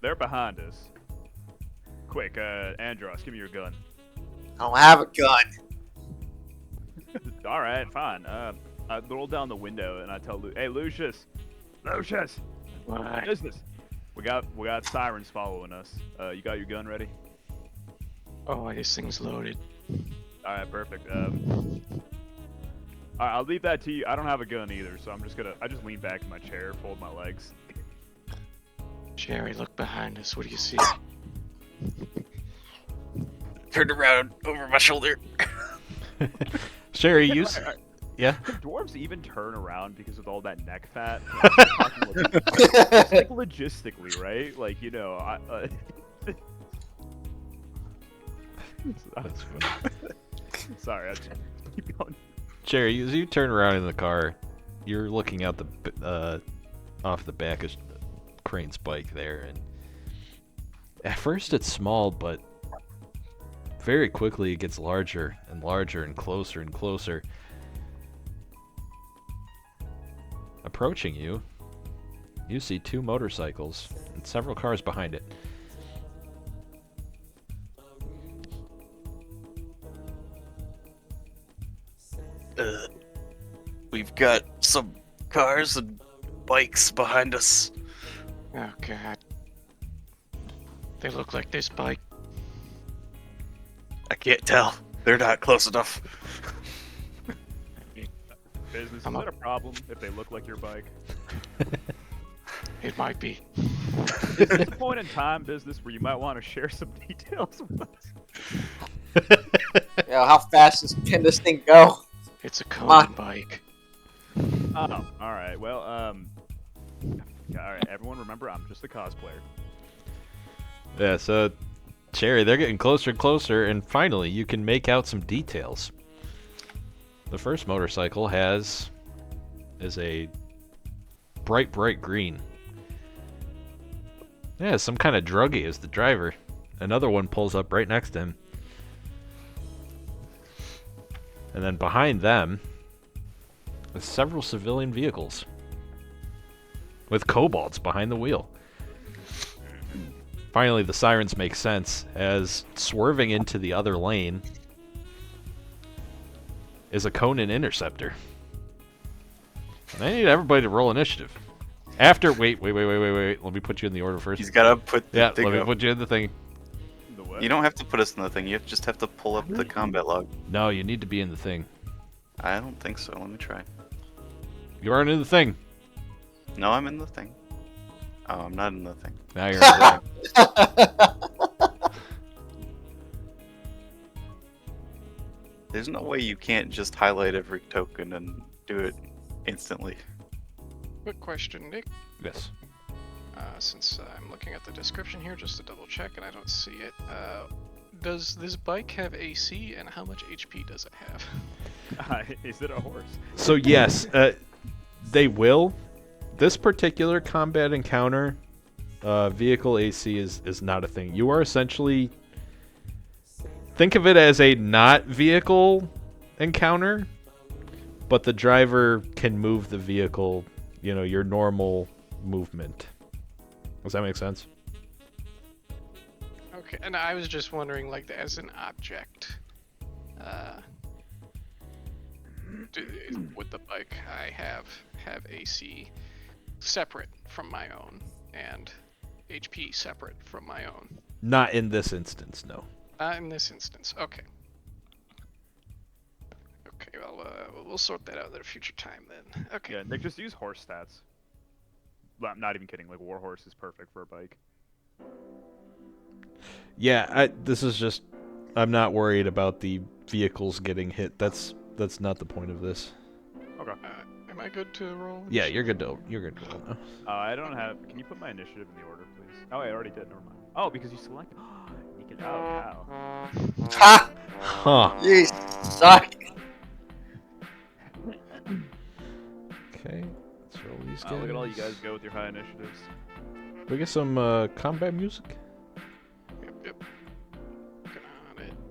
They're behind us. Quick, Andros, give me your gun. I don't have a gun. All right, fine. I roll down the window and I tell hey, Lucius, What? business. We got sirens following us. You got your gun ready? Oh, this thing's loaded. All right, perfect. All right, I'll leave that to you. I don't have a gun either, so I just lean back in my chair, fold my legs. Jerry, look behind us. What do you see? Turned around over my shoulder. Sherry, yeah? Can dwarves even turn around because of all that neck fat? It's like logistically, right? Like, you know, That's funny. Sorry, I just keep going. Sherry, as you turn around in the car, you're looking out the off the back of Crane's bike there, and at first it's small, but very quickly it gets larger and larger and closer and closer. Approaching you, you see two motorcycles and several cars behind it. We've got some cars and bikes behind us. Oh, God. They look like this bike. I can't tell. They're not close enough. Business, is I'm that a problem if they look like your bike? It might be. Is this a point in time, business, where you might want to share some details with us? Yo, how fast can this thing go? It's a Come on. Conan bike. Oh, all right. Well, yeah, all right. Everyone, remember, I'm just a cosplayer. Yeah, so Cherry, they're getting closer and closer, and finally you can make out some details. The first motorcycle is a bright green. Yeah, some kind of druggie is the driver. Another one pulls up right next to him. And then behind them is several civilian vehicles with kobolds behind the wheel. Finally, the sirens make sense, as swerving into the other lane is a Conan interceptor. And I need everybody to roll initiative. After, wait. Let me put you in the order first. He's gotta put the thing let me up. put you in the thing. The what? You don't have to put us in the thing. You just have to pull up the combat log. No, you need to be in the thing. I don't think so. Let me try. You aren't in the thing. No, I'm in the thing. Oh, I'm not in the thing. Now you're in the thing. There's no way you can't just highlight every token and do it instantly. Quick question, Nick. Yes. Since I'm looking at the description here just to double check and I don't see it, does this bike have AC and how much HP does it have? Is it a horse? So yes, they will. This particular combat encounter, vehicle AC is not a thing. You are essentially, think of it as a not vehicle encounter, but the driver can move the vehicle, your normal movement. Does that make sense? Okay, and I was just wondering, like, as an object, would the bike I have AC separate from my own and HP separate from my own? Not in this instance, no. In this instance, okay. Okay, well, we'll sort that out at a future time then. Okay. Yeah, Nick, just use horse stats. Well, I'm not even kidding. Like, warhorse is perfect for a bike. Yeah, this is just, I'm not worried about the vehicles getting hit. That's that's not the point of this. Okay. Am I good to roll? Yeah, you're good to roll now. I don't have. Can you put my initiative in the order, please? Oh, I already did. Never mind. Oh, because you select. Oh, cow. Ha! Huh. You suck! Okay, let's roll these guys. Look at all you guys go with your high initiatives. We get some combat music. Yep.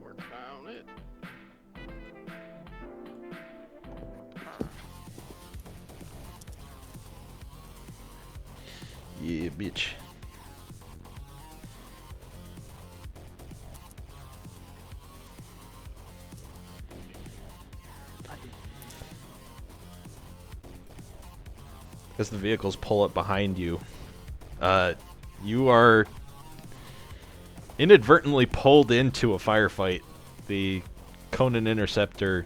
Working on it. Yeah, bitch. As the vehicles pull up behind you, you are inadvertently pulled into a firefight. The Conan Interceptor,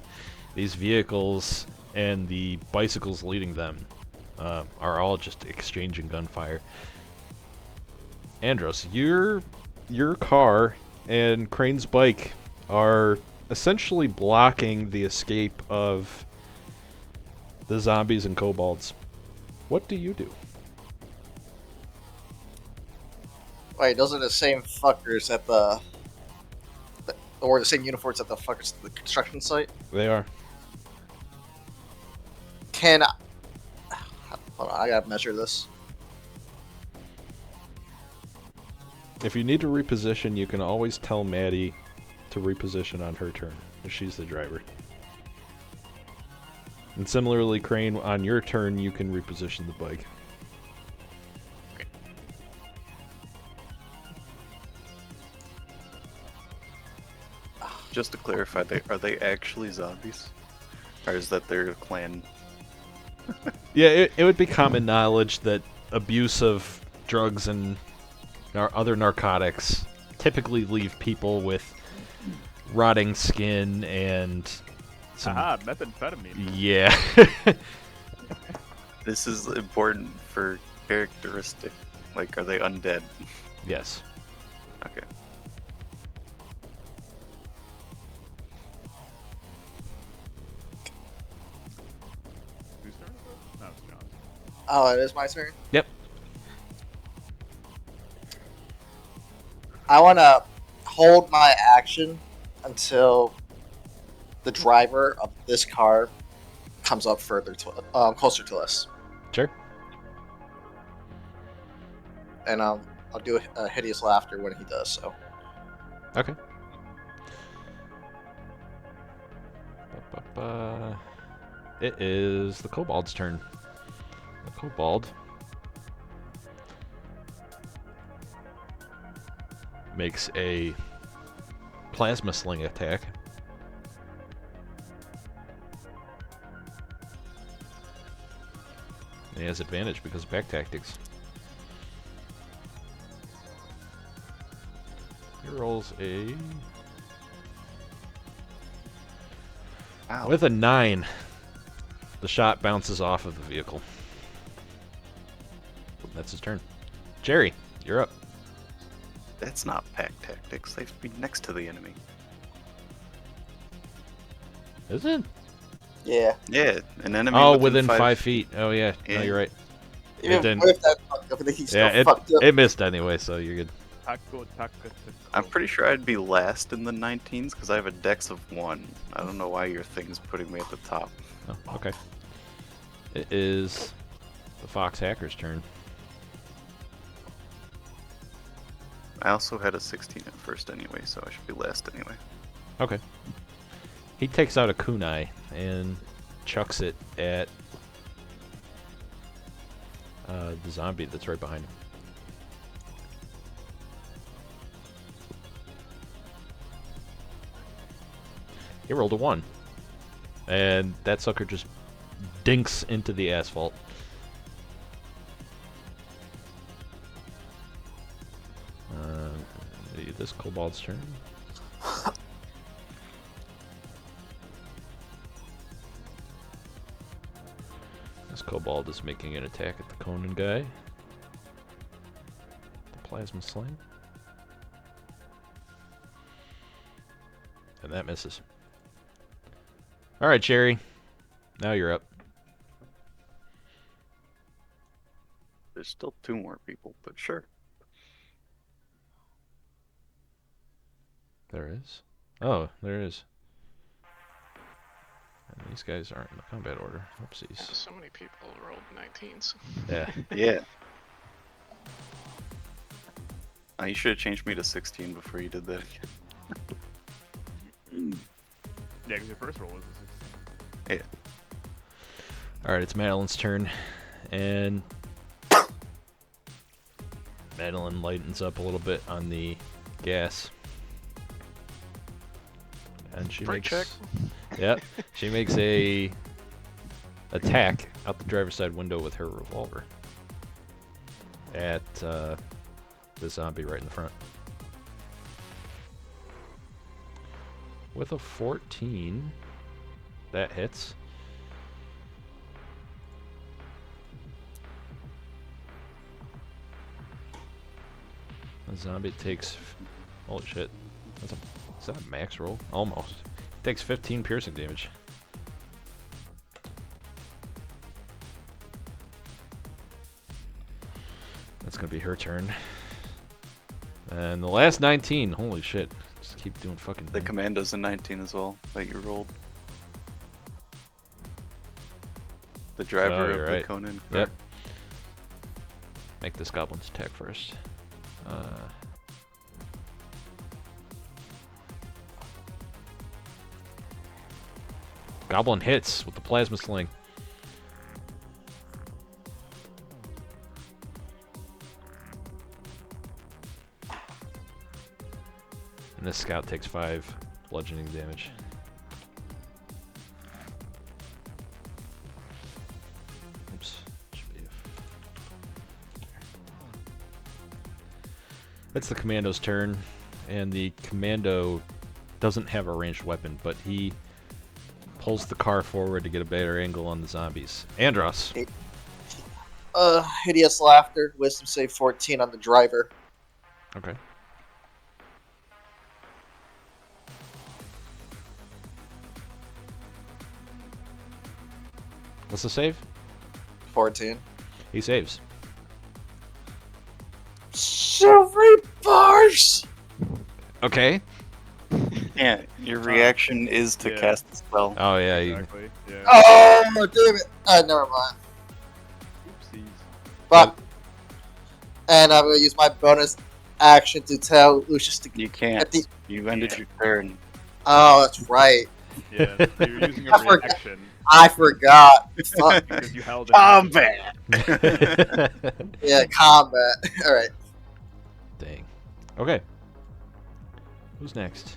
these vehicles, and the bicycles leading them are all just exchanging gunfire. Andros, your car and Crane's bike are essentially blocking the escape of the zombies and kobolds. What do you do? Wait, those are the same fuckers at or the same uniforms at the fuckers at the construction site? They are. Can I... Hold on, I gotta measure this. If you need to reposition, you can always tell Maddie to reposition on her turn, if she's the driver. And similarly, Crane, on your turn, you can reposition the bike. Just to clarify, are they actually zombies? Or is that their clan? Yeah, it would be common knowledge that abuse of drugs and other narcotics typically leave people with rotting skin and some... Aha, methamphetamine. Yeah. This is important for characteristic. Like, are they undead? Yes. Okay. Whose turn is it? No, it's John's. Oh, it is my turn? Yep. I want to hold my action until the driver of this car comes up further to closer to us, Sure. and I'll do a hideous laughter when he does so. Okay. Ba-ba-ba. It is the kobold's turn. The kobold makes a plasma sling attack. And he has advantage because of back tactics. He rolls a... Ow. With a 9, the shot bounces off of the vehicle. That's his turn. Jerry, you're up. That's not pack tactics. They have to be next to the enemy. Is it? Yeah. Yeah, an enemy. Oh, within 5 feet. Oh, yeah. No, Yeah. you're right. Even didn't- what if that fucked up and he's still Yeah, fucked up? it missed anyway, so you're good. Taco. I'm pretty sure I'd be last in the 19s because I have a dex of 1. I don't know why your thing's putting me at the top. Oh, okay. It is the Fox Hacker's turn. I also had a 16 at first anyway, so I should be last anyway. Okay. He takes out a kunai and chucks it at the zombie that's right behind him. He rolled a 1. And that sucker just dinks into the asphalt. This kobold's turn. This kobold is making an attack at the Conan guy. The plasma sling. And that misses. All right, Jerry. Now you're up. There's still 2 more people, but sure. There is. Oh, there is. And these guys aren't in the combat order. Yeah, Oopsies. so many people rolled 19s. Yeah. Yeah. You should have changed me to 16 before you did that. Yeah, because your first roll was a 16. All right, it's Madeline's turn, and Madeline lightens up a little bit on the gas, and she Brake makes. check. Yep, she makes a attack out the driver's side window with her revolver at the zombie right in the front. With a 14, that hits. The zombie takes. Holy shit. Is that a max roll? Almost. Takes 15 piercing damage. That's gonna be her turn. And the last 19. Holy shit. Just keep doing fucking. The commando's a 19 as well that you rolled. The driver you're of right. the Conan. Yep. Make this goblin's attack first. Goblin hits with the plasma sling. And this scout takes 5 bludgeoning damage. Oops. Should be That's the commando's turn, and the commando doesn't have a ranged weapon, but he pulls the car forward to get a better angle on the zombies. Andros. Hideous laughter. Wisdom save 14 on the driver. Okay. What's the save? 14. He saves. Silvery bars. Okay. Yeah, your reaction is to yeah. cast the spell. Oh yeah, Exactly. Yeah. Oh, damn it. Never mind. Oopsies. But, and I'm going to use my bonus action to tell Lucius to... You can't. At the- You ended Yeah. your turn. Oh, that's right. Yeah, so you're using a I forgot. reaction I forgot. Fuck. because you held it. Combat! Yeah, combat. Alright. Dang. Okay. Who's next?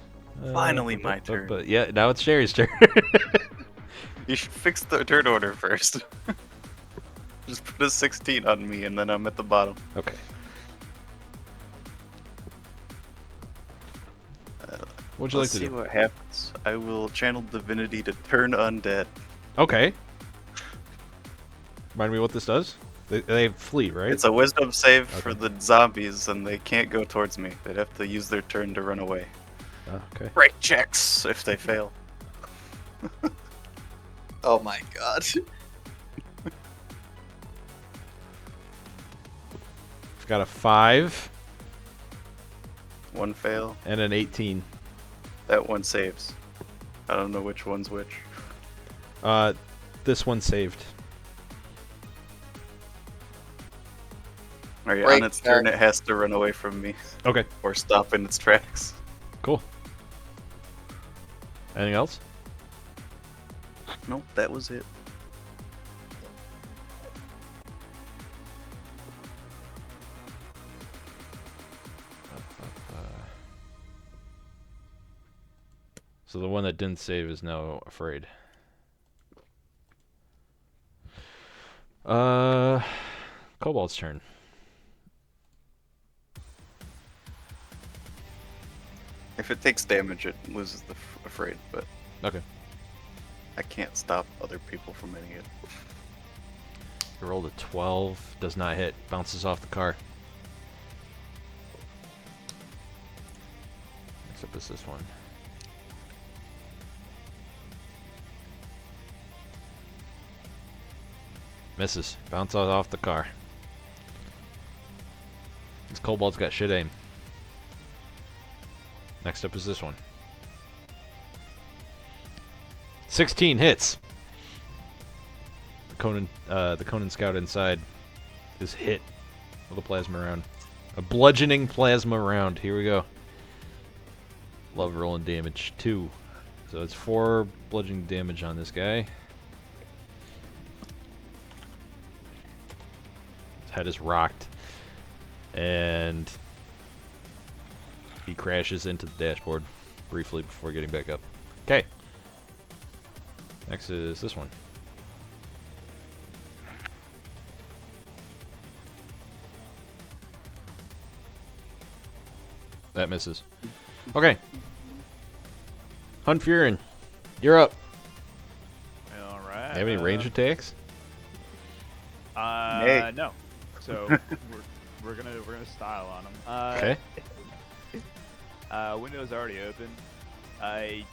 Finally my turn. But yeah, now it's Sherry's turn. You should fix the turn order first. Just put a 16 on me and then I'm at the bottom. Okay. What'd you like Let's to see do? what happens. I will channel divinity to turn undead. Okay. Remind me what this does? They flee, right? It's a wisdom save for Okay. the zombies and they can't go towards me. They'd have to use their turn to run away. Oh, okay. Break checks if they fail. Oh my god. I've got a 5 One fail. and an 18. That one saves. I don't know which one's which. This one saved. Alright, Break on its turn check. it has to run away from me. Okay. Or stop in its tracks. Cool. Anything else? Nope, that was it. So the one that didn't save is now afraid. Kobold's turn. If it takes damage, it loses the afraid, but Okay. I can't stop other people from hitting it. He rolled a 12. Does not hit. Bounces off the car. Next up is this one. Misses. Bounces off the car. This kobold's got shit aim. Next up is this one. 16 hits. The Conan scout inside is hit with a plasma round. A bludgeoning plasma round. Here we go. Love rolling damage. 2. So it's 4 bludgeoning damage on this guy. His head is rocked. And he crashes into the dashboard briefly before getting back up. Okay. Next is this one. That misses. Okay. Hunfurin, you're up. All right. Have any range attacks? Nay. No. So we're gonna style on them. Okay. Window's already open. I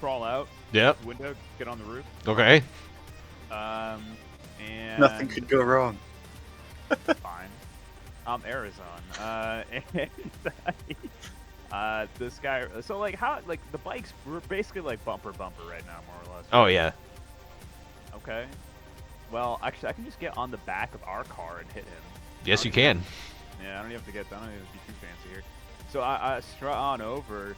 crawl out. Yep. Window, get on the roof. Okay. And Nothing could go wrong. fine. Arizon. And this guy. So like how like the bikes we're basically like bumper right now, more or less. Oh yeah. Okay. Well, actually, I can just get on the back of our car and hit him. Yes, you can. Yeah, I don't even have to get done. I don't even have to be too fancy here. So I strut on over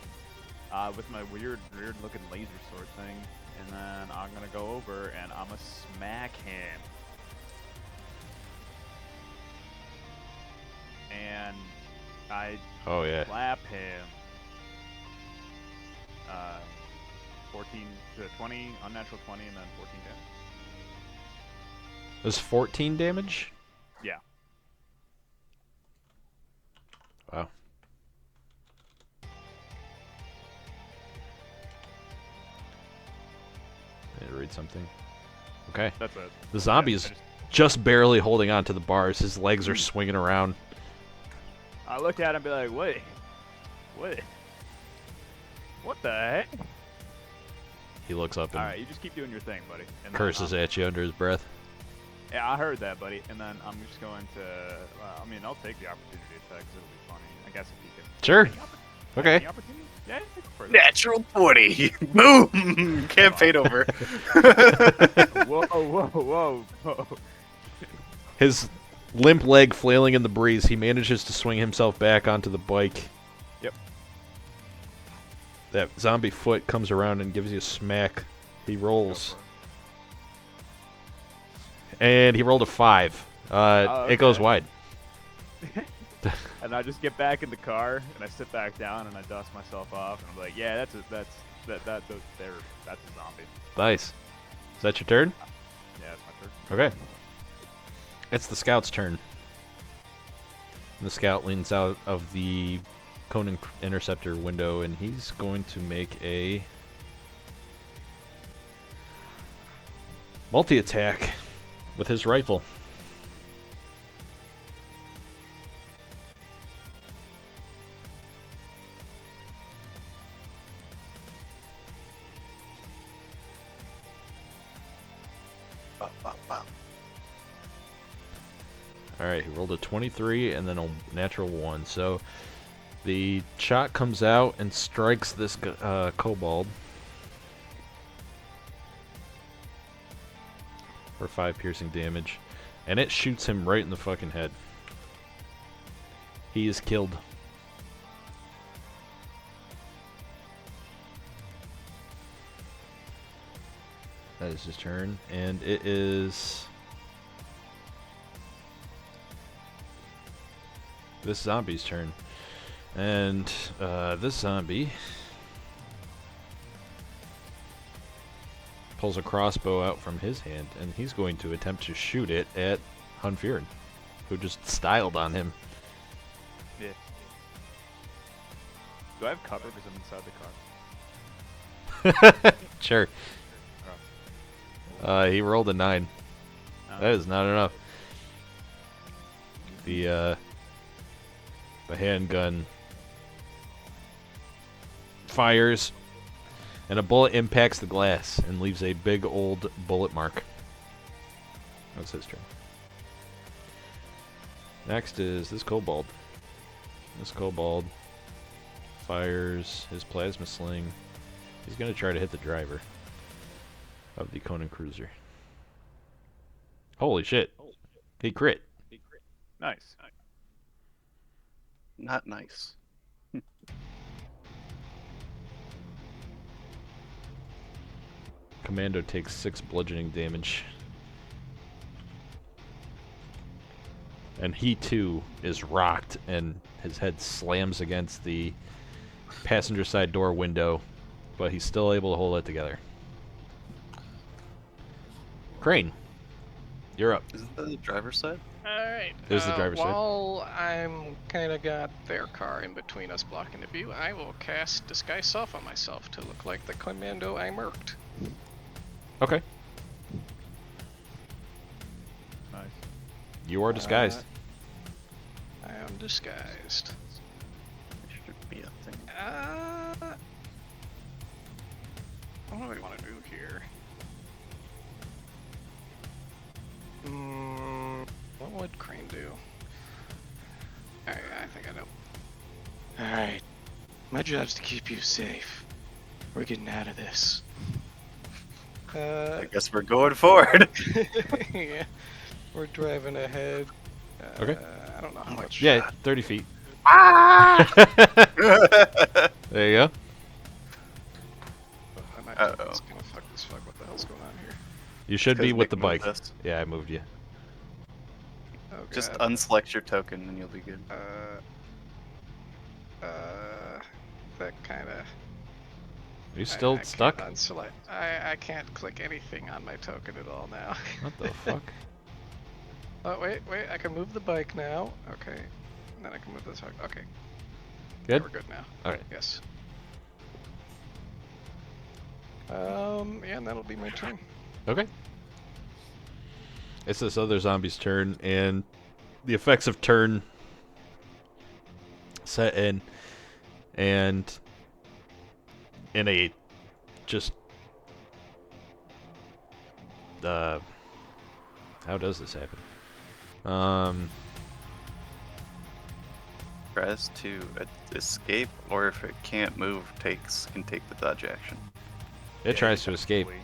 with my weird looking laser sword thing, and then I'm gonna go over and I'm gonna smack him. And I Oh yeah. slap him. 14 to 20, unnatural 20, and then 14 damage. It was 14 damage? Yeah. Wow. I need to read something. Okay. That's it. The zombie is just barely holding on to the bars. His legs are swinging around. I look at him and be like, what the heck? He looks up and Alright, you just keep doing your thing, buddy. And then curses at you under his breath. Yeah, I heard that, buddy. And then I'm just going to, I mean, I'll take the opportunity attack because it'll be funny. I guess if you can. Sure. Any Okay. Any opportunity? Yeah, go for it. Natural 20. Boom. Campaign over. Whoa. His limp leg flailing in the breeze, he manages to swing himself back onto the bike. Yep. That zombie foot comes around and gives you a smack. He rolls. And he rolled a 5. Okay. It goes wide. And I just get back in the car and I sit back down and I dust myself off and I'm like, yeah, that's a zombie. Nice. Is that your turn? Yeah, that's my turn. Okay. It's the scout's turn. And the scout leans out of the Conan interceptor window and he's going to make a multi-attack with his rifle. Alright, he rolled a 23 and then a natural 1. So the shot comes out and strikes this kobold for 5 piercing damage. And it shoots him right in the fucking head. He is killed. That is his turn. And it is this zombie's turn. And this zombie pulls a crossbow out from his hand, and he's going to attempt to shoot it at Hunfurin, who just styled on him. Yeah. Do I have cover because I'm inside the car? Sure. He rolled a 9. That is not enough. The handgun fires, and a bullet impacts the glass and leaves a big old bullet mark. That's his turn. Next is this kobold. This kobold fires his plasma sling. He's going to try to hit the driver of the Conan Cruiser. Holy shit. He crit. Nice. Not nice. Commando takes 6 bludgeoning damage. And he too is rocked, and his head slams against the passenger side door window, but he's still able to hold it together. Crane, you're up. Isn't that the driver's side? Alright. There's the driver's side. While I'm kind of got their car in between us blocking the view, I will cast Disguise Self on myself to look like the commando I murked. Okay. Nice. You are disguised. I am disguised. There should be a thing. What do we want to do here? What would Crane do? Alright, I think I know. Alright. My job's to keep you safe. We're getting out of this. I guess we're going forward. Yeah. We're driving ahead. Okay. I don't know how much. Yeah, 30 feet. There you go. I might Uh-oh. just gonna fuck this fuck. What the hell's going on here? You should be 'Cause with the Nick moved bike. us. Yeah, I moved you. Oh, Just God. unselect your token and you'll be good. That kind of. Are you still stuck? I can't click anything on my token at all now. What the fuck? Oh wait, I can move the bike now. Okay, and then I can move this. Okay, yeah, Good? we're good now. Alright. Yes. Yeah, and that'll be my turn. Okay. It's this other zombie's turn, and the effects of turn set in, and in a just how does this happen? Press to escape, or if it can't move, can take the dodge action. It tries to escape. Flee.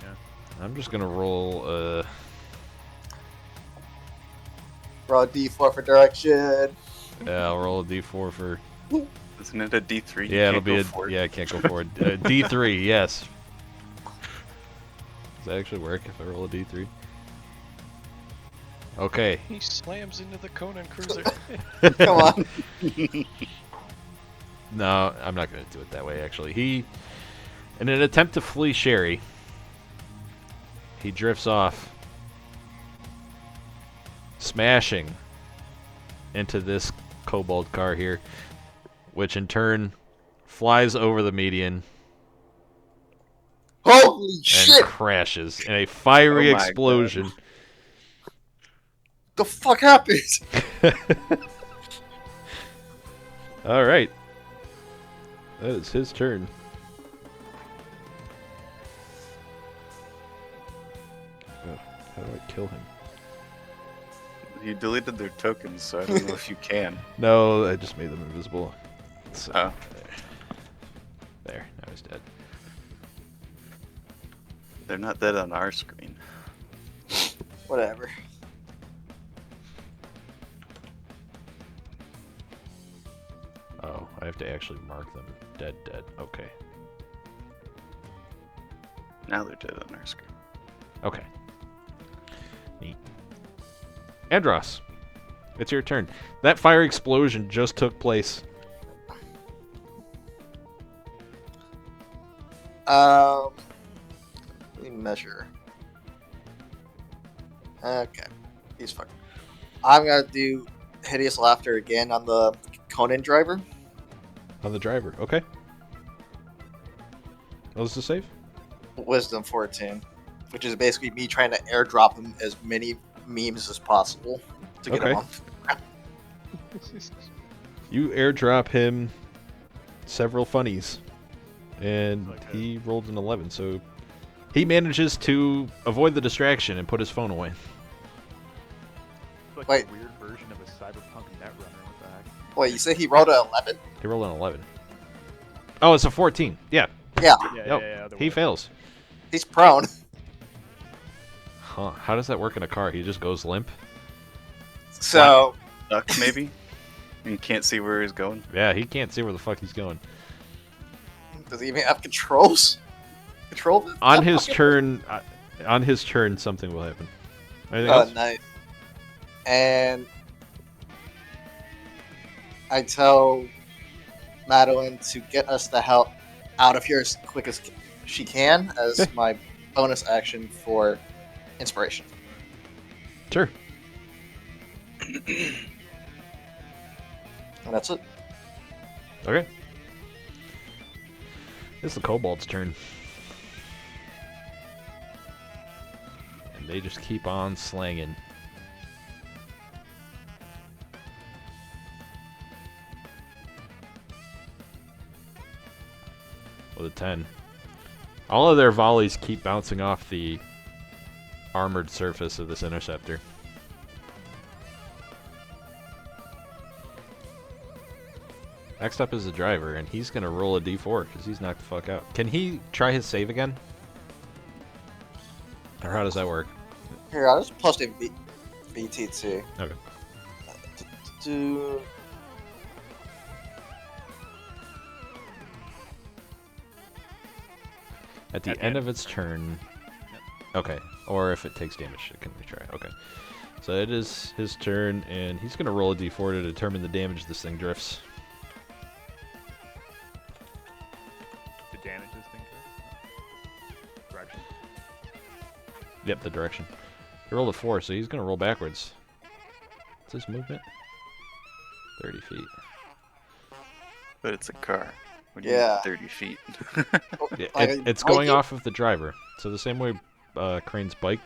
Yeah. I'm just gonna roll Roll D4 for direction. I'll roll a d4 for Isn't it a D3? You yeah, it'll can't be go a forward. yeah, I can't go forward. D3, yes. Does that actually work if I roll a D3? Okay. He slams into the Conan Cruiser. Come on. No, I'm not going to do it that way, actually. He, in an attempt to flee Sherry, he drifts off, smashing into this kobold car here, which in turn flies over the median Holy and shit! crashes in a fiery Oh my explosion. The fuck happened? All right. That is his turn. Oh, how do I kill him? You deleted their tokens, so I don't know if you can. No, I just made them invisible. So, Oh. there. Now he's dead. They're not dead on our screen. Whatever. Oh, I have to actually mark them dead. Okay. Now they're dead on our screen. Okay. Neat. Andros, it's your turn. That fire explosion just took place. Let me measure. Okay. He's fucking. I'm gonna do hideous laughter again on the Conan driver. On the driver. Okay. Oh, this is safe? Wisdom 14, which is basically me trying to airdrop him as many memes as possible to get Okay. him off. You airdrop him several funnies, and Okay. he rolled an 11, so he manages to avoid the distraction and put his phone away. Wait. A weird version of a cyberpunk netrunner. What the heck? Wait, you say he rolled an 11? He rolled an 11. Oh, it's a 14. Yeah. Yeah, Nope. Other He way. fails. he's prone. Huh. How does that work in a car? He just goes limp? So, Duck, maybe? And you can't see where he's going. Yeah, he can't see where the fuck he's going. does he even have controls? Control? On his turn, something will happen. Anything Oh, else? nice. And I tell Madeline to get us the hell out of here as quick as she can as my bonus action for inspiration. Sure. And that's it. Okay. It's the kobold's turn. And they just keep on slanging. With a 10. All of their volleys keep bouncing off the armored surface of this interceptor. Next up is the driver, and he's going to roll a d4 because he's knocked the fuck out. Can he try his save again? Or how does that work? Here, I'll just post a BT2. Okay. Do At the end of its turn. Okay. Or if it takes damage, it can retry. Okay. So it is his turn, and he's going to roll a d4 to determine the damage this thing drifts. The damage this thing does? Direction. Yep, the direction. He rolled a 4, so he's going to roll backwards. What's his movement? 30 feet. But it's a car. What do Yeah. you mean 30 feet? Yeah, Like, it's I going get- off of the driver. So the same way Crane's bike,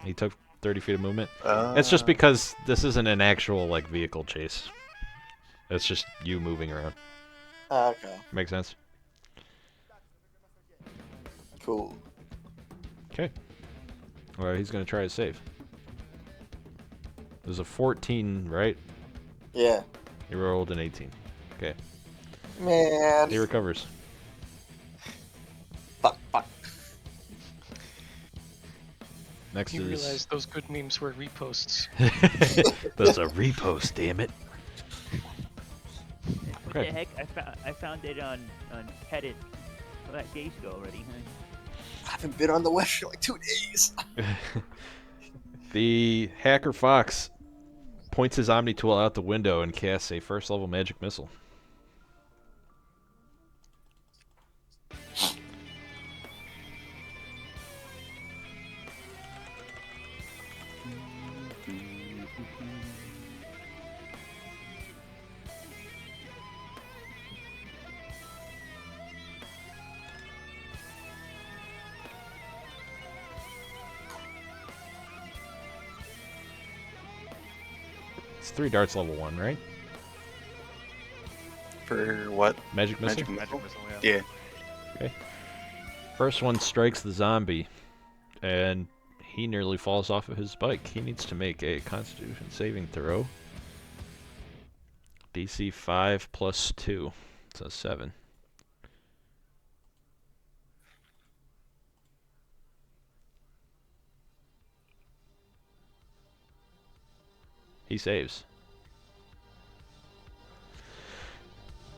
he took 30 feet of movement. It's just because this isn't an actual like vehicle chase. It's just you moving around. okay, Make sense? cool. Okay. Alright, he's going to try to save. There's a 14, right? Yeah, He rolled an 18. Okay. man. He recovers. Fuck. Next You is... realize those good memes were reposts. There's a repost, damn it. What Okay. the heck? I found it on Reddit. Well, that days ago already. I haven't been on the web for like 2 days. The hacker fox points his Omni tool out the window and casts a first level magic missile. It's 3 darts level 1, right? For what? Magic missile? Magic Magic missile? missile, yeah. Yeah. First one strikes the zombie, and he nearly falls off of his bike. He needs to make a Constitution saving throw. DC 5 plus 2. It's a 7. He saves.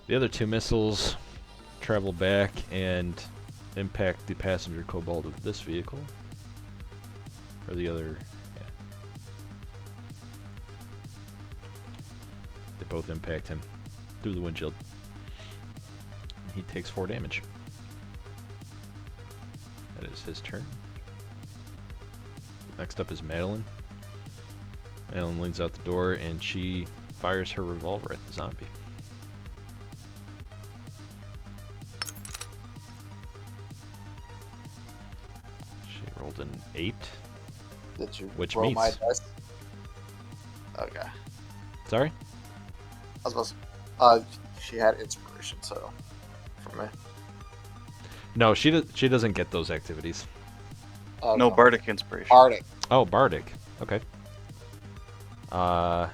The other 2 missiles travel back and impact the passenger kobold of this vehicle. Or the other, yeah. They both impact him through the windshield. He takes 4 damage. That is his turn. Next up is Madeline. Madeline leans out the door and she fires her revolver at the zombie. She rolled an 8. Did you Which roll my means- dice? Okay. Sorry? I was supposed she had inspiration, so for me. No, she doesn't get those activities. Oh, No Bardic inspiration. Bardic. Oh, Bardic. Okay. For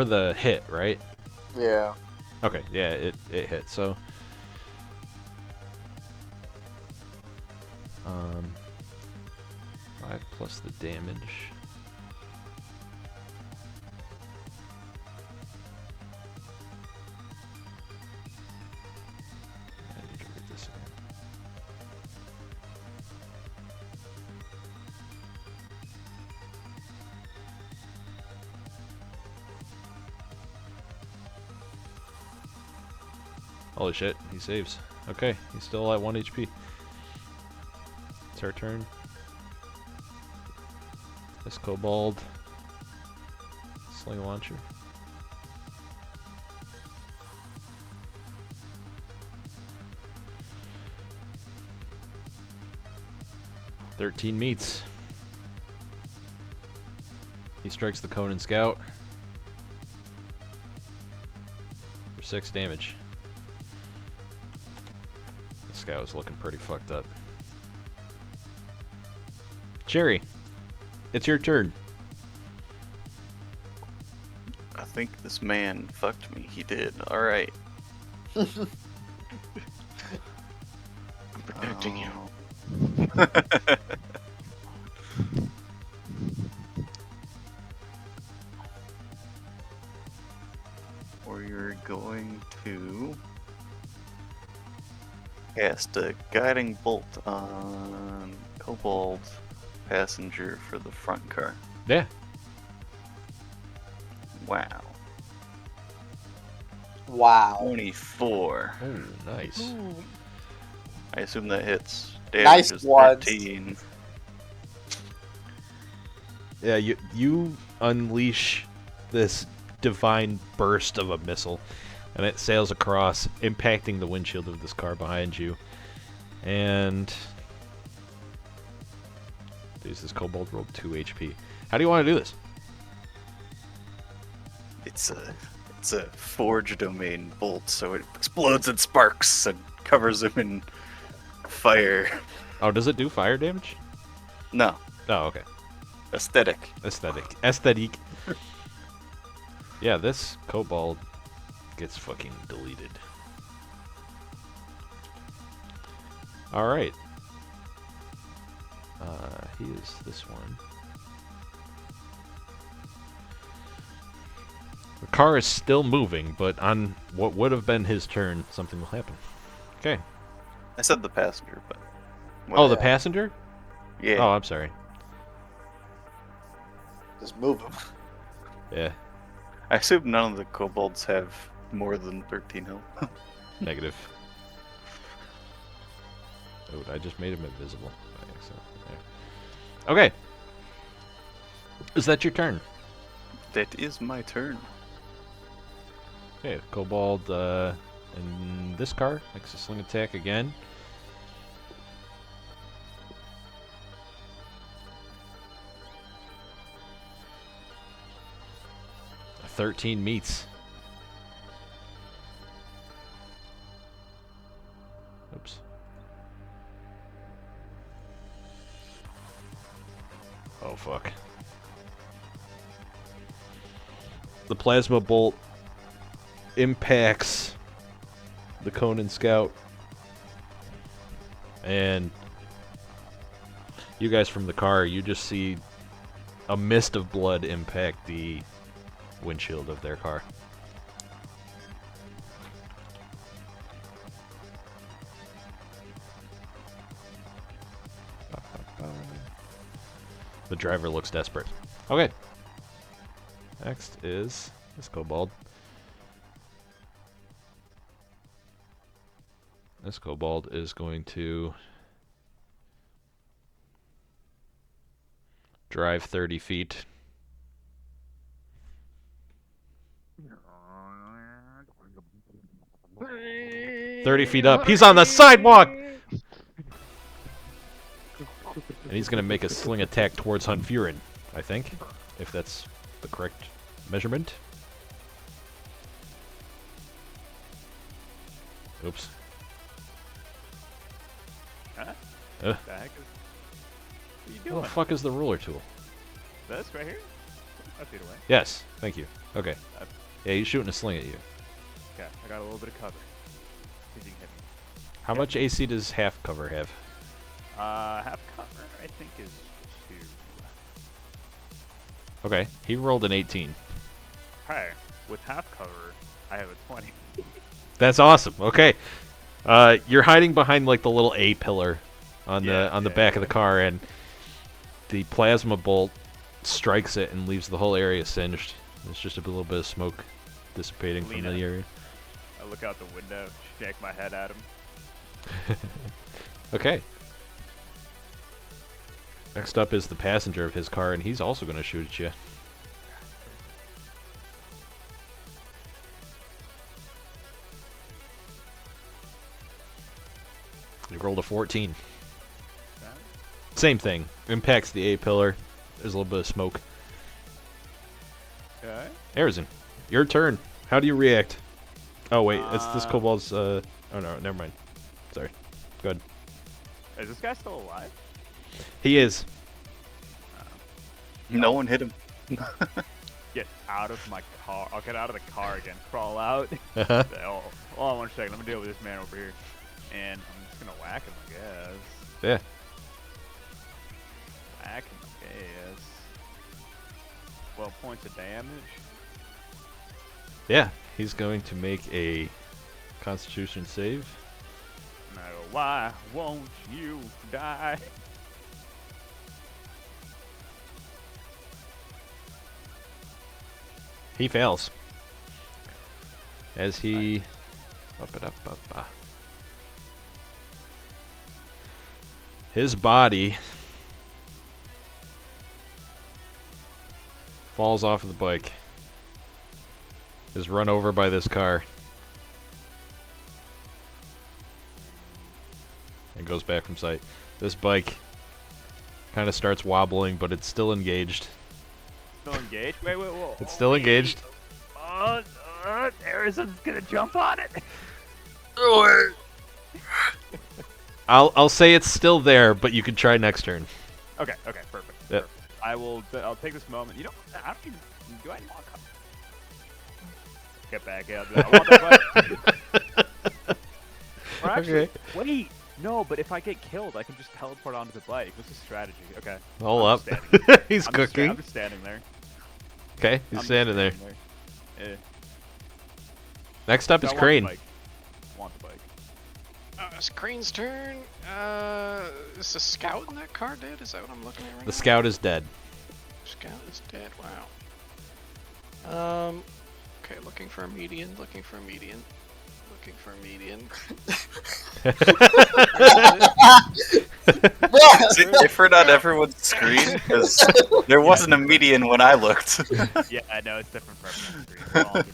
the hit, right? Yeah. Okay, yeah, it hit. So, 5 plus the damage. I need to read this again. Holy shit, he saves. Okay, he's still at 1 HP. It's our turn. This kobold. Sling launcher. "13 meets. He strikes the Conan Scout for 6 damage. The Scout is looking pretty fucked up. Cherry, it's your turn. I think this man fucked me. He did. Alright. I'm protecting you. We're going to cast a guiding bolt on Kobold passenger for the front car. Yeah. Wow. Wow. 24. Oh, nice. I assume that hits. Nice Damage is ones. 13. Yeah, you unleash this divine burst of a missile, and it sails across, impacting the windshield of this car behind you. And this kobold rolled 2 HP. How do you want to do this? It's a forge domain bolt, so it explodes in sparks and covers him in fire. Oh, does it do fire damage? No, Oh, okay. aesthetic. Aesthetic. Yeah, this kobold gets fucking deleted. Alright. He is this one. The car is still moving, but on what would have been his turn, something will happen. Okay. I said the passenger, but Oh, the yeah. passenger? yeah. Oh, I'm sorry. Just move him. Yeah, I assume none of the kobolds have more than 13 health. negative. Oh, I just made him invisible by accident. Yeah. Okay. Is that your turn? That is my turn. Okay, kobold in this car makes a sling attack again. A 13 meets. Oops. Oh fuck. The plasma bolt impacts the Conan Scout, and you guys from the car, you just see a mist of blood impact the windshield of their car. The driver looks desperate. Okay. Next is this kobold. This kobold is going to drive 30 feet. 30 feet up. He's on the sidewalk! And he's going to make a sling attack towards Hunfurin, I think, if that's the correct measurement. Oops. Huh? Uh. The heck What are you Where doing? the fuck is the ruler tool? This right here? 5 feet away. Yes, thank you. Okay. Uh, Yeah, he's shooting a sling at you. Okay, I got a little bit of cover. See if you can hit me. How much AC does half cover have? Half cover, I think, is 2. Okay, he rolled an 18. Okay, with half cover, I have a 20. That's awesome. Okay. You're hiding behind like the little A pillar on the back of the car, and the plasma bolt strikes it and leaves the whole area singed. There's just a little bit of smoke dissipating from the area. I look out the window, shake my head at him. Okay. Next up is the passenger of his car, and he's also going to shoot at you. You rolled a 14. Same thing. Impacts the A pillar. There's a little bit of smoke. Okay. Arizon, your turn. How do you react? Oh wait, it's this kobold's. Oh no, never mind. Sorry. Go ahead. Is this guy still alive? He is. No one hit him. Get out of my car. I'll get out of the car again. Crawl out. Uh-huh. Oh, hold on 1 second. Let me deal with this man over here. And I'm just gonna whack him, I guess. Yeah. Whack him, I guess. 12 points of damage. Yeah. He's going to make a Constitution save. No, why won't you die? He fails. As he. His body falls off of the bike. Is run over by this car. And goes back from sight. This bike kind of starts wobbling, but it's still engaged. Still engaged? Wait, whoa. It's still engaged. Arizon's gonna jump on it. I'll say it's still there, but you can try next turn. Okay, perfect. Yep. Perfect. I'll take this moment. You know, I don't even. Do I even want to come? Get back out. I want that bike. Or actually, Okay. wait. No, but if I get killed, I can just teleport onto the bike. What's the strategy? Okay. Hold I'm up. just standing there. He's I'm cooking. just standing there. Okay, he's I'm just standing there. Yeah. Next up So is I want the Crane. bike. I want the bike. It's Crane's turn. Is the scout in that car dead? Is that what I'm looking at right now? The scout is dead. Scout is dead. Wow. Okay, looking for a median. Looking for a median. If we're not everyone's screen, because there wasn't a median when I looked. Yeah, I know it's different for everyone.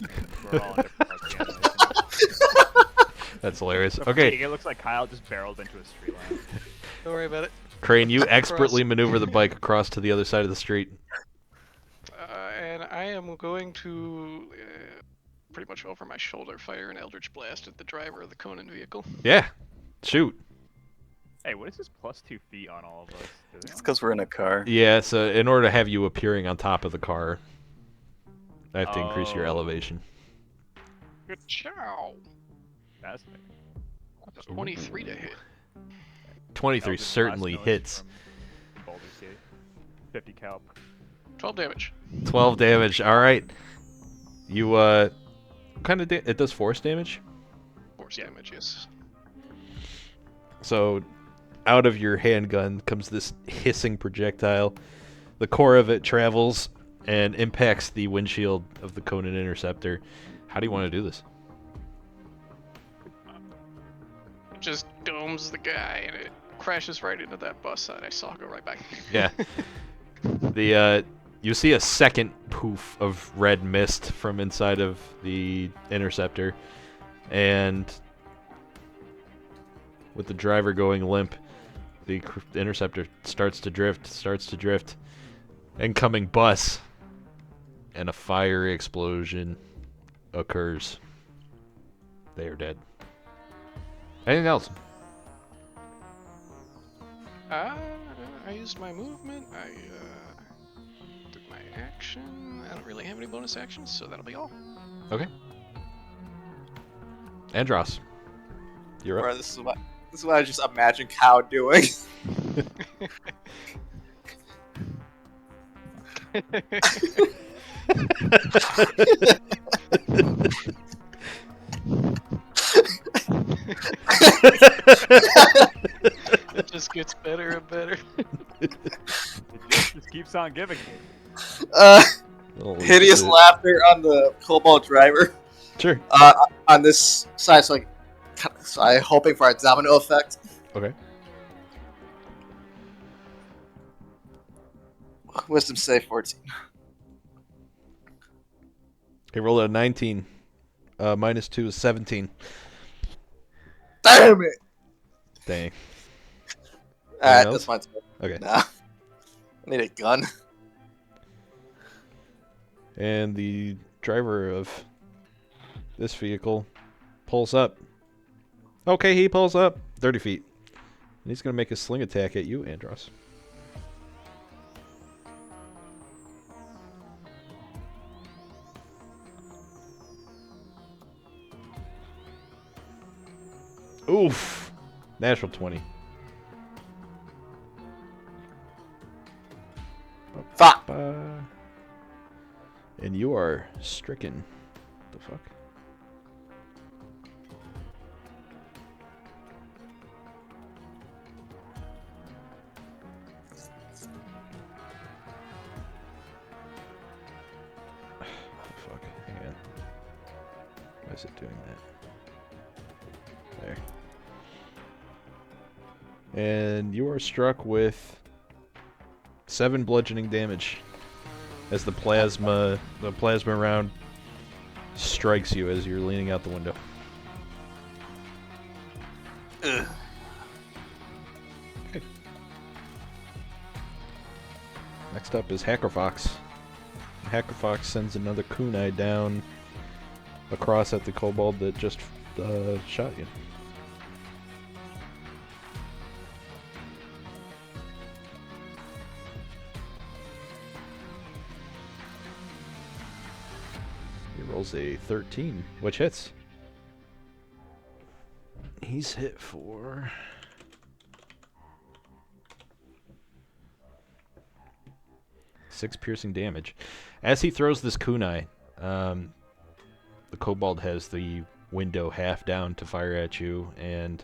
We're all in different parts of the animation. That's hilarious. So for Okay, me, it looks like Kyle just barreled into a street lamp. Don't worry about it. Crane, you expertly maneuver the bike across to the other side of the street. And I am going to pretty much over my shoulder fire an Eldritch Blast at the driver of the Conan vehicle. Yeah, shoot. Hey, what is this plus 2 feet on all of us? It's because we're in a car. Yeah, so in order to have you appearing on top of the car, I have to increase your Oh. elevation. Good chow. Fascinating. 23 to hit. 23 Eldritch certainly Blast noise hits. from Baldur's Gate. 50 cal. 12 damage. 12 damage. All right. You what kind of it does force damage? Force damage, yes. So out of your handgun comes this hissing projectile. The core of it travels and impacts the windshield of the Conan Interceptor. How do you want to do this? It just domes the guy and it crashes right into that bus that I saw go right by. Yeah. You see a second poof of red mist from inside of the Interceptor, and with the driver going limp, the Interceptor starts to drift. Incoming bus, and a fiery explosion occurs. They are dead. Anything else? I used my movement. I did my action. I don't really have any bonus actions, so that'll be all. Okay. Andros, you're up. Bro, this is what I just imagine Cow doing. It just gets better and better. It just keeps on giving. Hideous laughter on the Cobalt driver. Sure. On this side, so I'm hoping for a domino effect. Okay. Wisdom save 14. He rolled a 19. Minus 2 is 17. Damn it! Dang. Alright, else? that's my turn. Okay. Nah. I need a gun. And the driver of this vehicle pulls up. Okay, he pulls up 30 feet. And he's going to make a sling attack at you, Andros. Oof. Natural 20. Fuck! And you are stricken. The fuck? Fuck. Hang on. Why is it doing that? There. And you are struck with 7 bludgeoning damage as the plasma round strikes you as you're leaning out the window. Ugh. Okay. Next up is Hackerfox. Hackerfox sends another kunai down across at the kobold that just shot you. Rolls a 13, which hits. He's hit for 6 piercing damage. As he throws this kunai, the kobold has the window half down to fire at you, and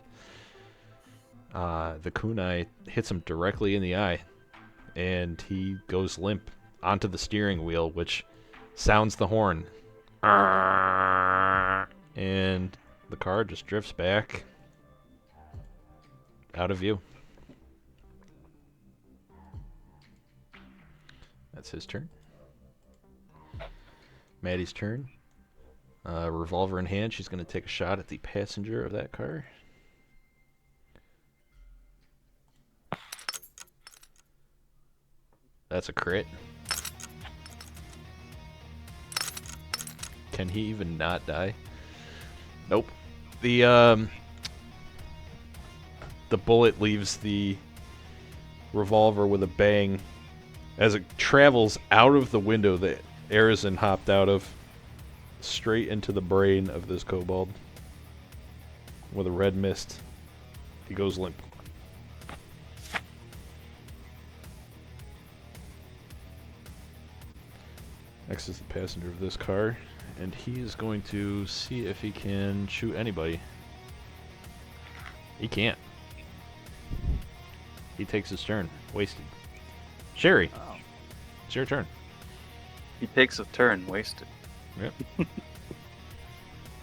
the kunai hits him directly in the eye, and he goes limp onto the steering wheel, which sounds the horn. And the car just drifts back out of view. That's his turn. Maddie's turn. Revolver in hand, she's going to take a shot at the passenger of that car. That's a crit. Can he even not die? Nope. The bullet leaves the revolver with a bang as it travels out of the window that Arizin hopped out of, straight into the brain of this kobold with a red mist. He goes limp. Next is the passenger of this car, and he is going to see if he can shoot anybody. He can't. He takes his turn. Wasted. Sherry, Oh. it's your turn. He takes a turn, wasted. Yep.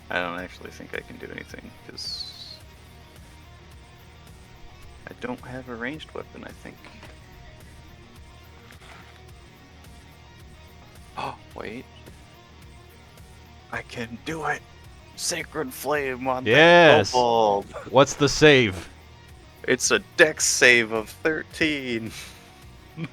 I don't actually think I can do anything, because I don't have a ranged weapon, I think. Oh, wait. I can do it! Sacred Flame on Yes! the kobold! What's the save? It's a dex save of 13. Kablam.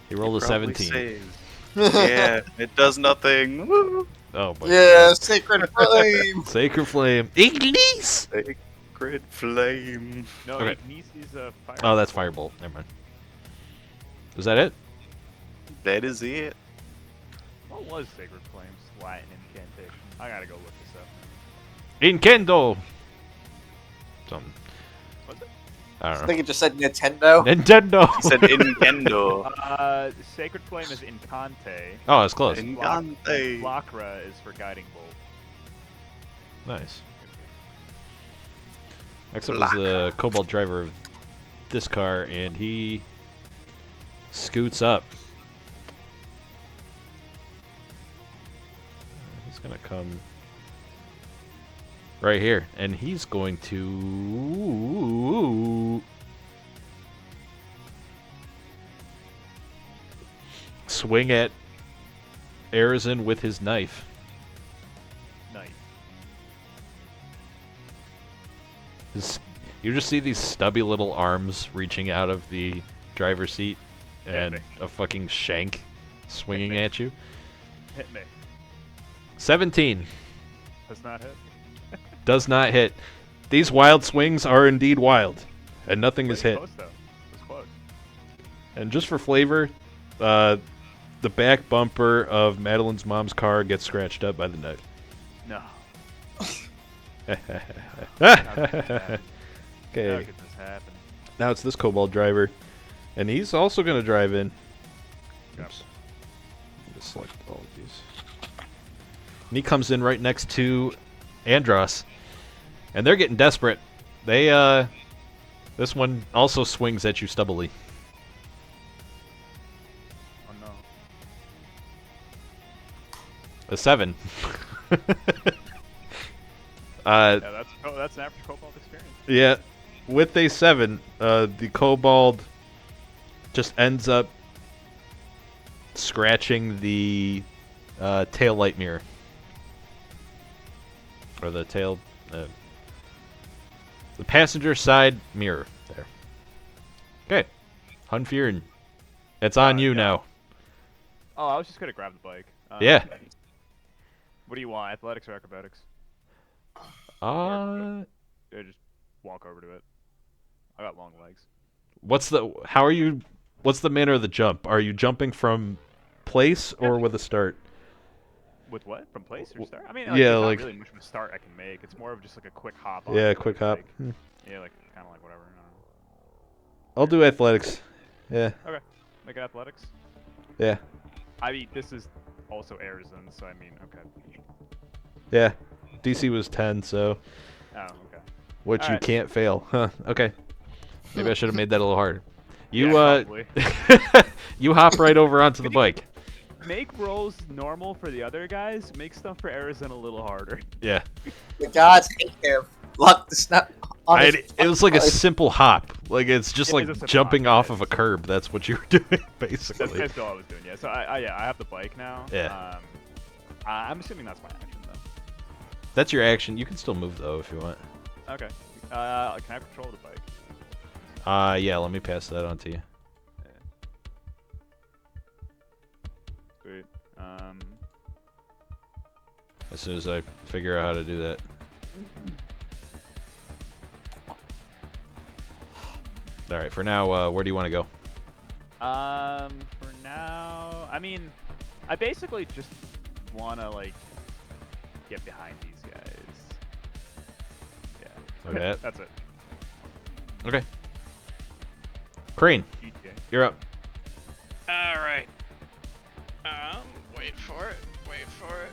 He rolled a Probably 17. saves. Yeah, it does nothing. Woo! Oh my Yeah, sacred flame. god. Sacred flame. Ignis! Sacred flame. No, Okay. Ignis is a fire. Oh, that's firebolt. Never mind. Is that it? That is it. What was Sacred Flame's Latin incantation? I gotta go look this up. Inkendo! Something. Was it? I I don't know. think it just said Nintendo. Nintendo! He said Nintendo. Sacred Flame is Incante. Oh, it's close. Incante. Flacra is for Guiding Bolt. Nice. Next up is the Cobalt driver of this car, and he scoots up. He's gonna come right here, and he's going to swing at Arizin with his knife. Nice. You just see these stubby little arms reaching out of the driver's seat and me. a fucking shank swinging me. at you. Hit me. 17 Does not hit. does not hit. These wild swings are indeed wild, and nothing is hit. Close though. It was close. And just for flavor, the back bumper of Madeline's mom's car gets scratched up by the knife. No. Okay. How could this happen? Now it's this Cobalt driver, and he's also going to drive in. Yep. Oops. Just select all of these. And he comes in right next to Andros, and they're getting desperate. They this one also swings at you stubbily. Oh no. A 7. Yeah, that's an average Cobalt experience. Yeah, with a 7, the Kobold just ends up scratching the tail light mirror. Or the tail... the passenger side mirror there. Okay. Hunfear, it's on you yeah. now. Oh, I was just gonna grab the bike. Yeah. What do you want? Athletics or acrobatics? Uh, Yeah, just walk over to it. I got long legs. what's the manner of the jump? Are you jumping from place or with a start? With what? From place or start? I mean, yeah, there's like- not really much of a start I can make. It's more of just like a quick hop on. Yeah, it, quick like- hop. Yeah, like kind of like whatever. I I'll do athletics. Yeah, don't know. Okay, make it athletics. yeah, I mean, this is also Arizon, so I mean, okay. yeah. DC was 10, so Oh, okay. which you Alright. can't fail. Huh, okay. Maybe I should have made that a little harder. You Yeah, probably. you hop right over onto the bike. Make rolls normal for the other guys. Make stuff for Arizon a little harder. Yeah. The gods hate him. Lock the snap. On his It was like a bike. simple hop. Like it's just It like is a simple jumping hop, off yeah. of a curb. That's what you were doing, That's basically. basically all I was doing. Yeah. So I have the bike now. Yeah. I'm assuming that's my action though. That's your action. You can still move though if you want. Okay. Can I control the bike? Yeah, let me pass that on to you. Sweet. As soon as I figure out how to do that. Alright, for now, where do you want to go? For now, I mean, I basically just wanna like get behind these guys. Yeah. Okay. That's it. Okay. Crane, GTA. you're up. All right. Wait for it. Wait for it.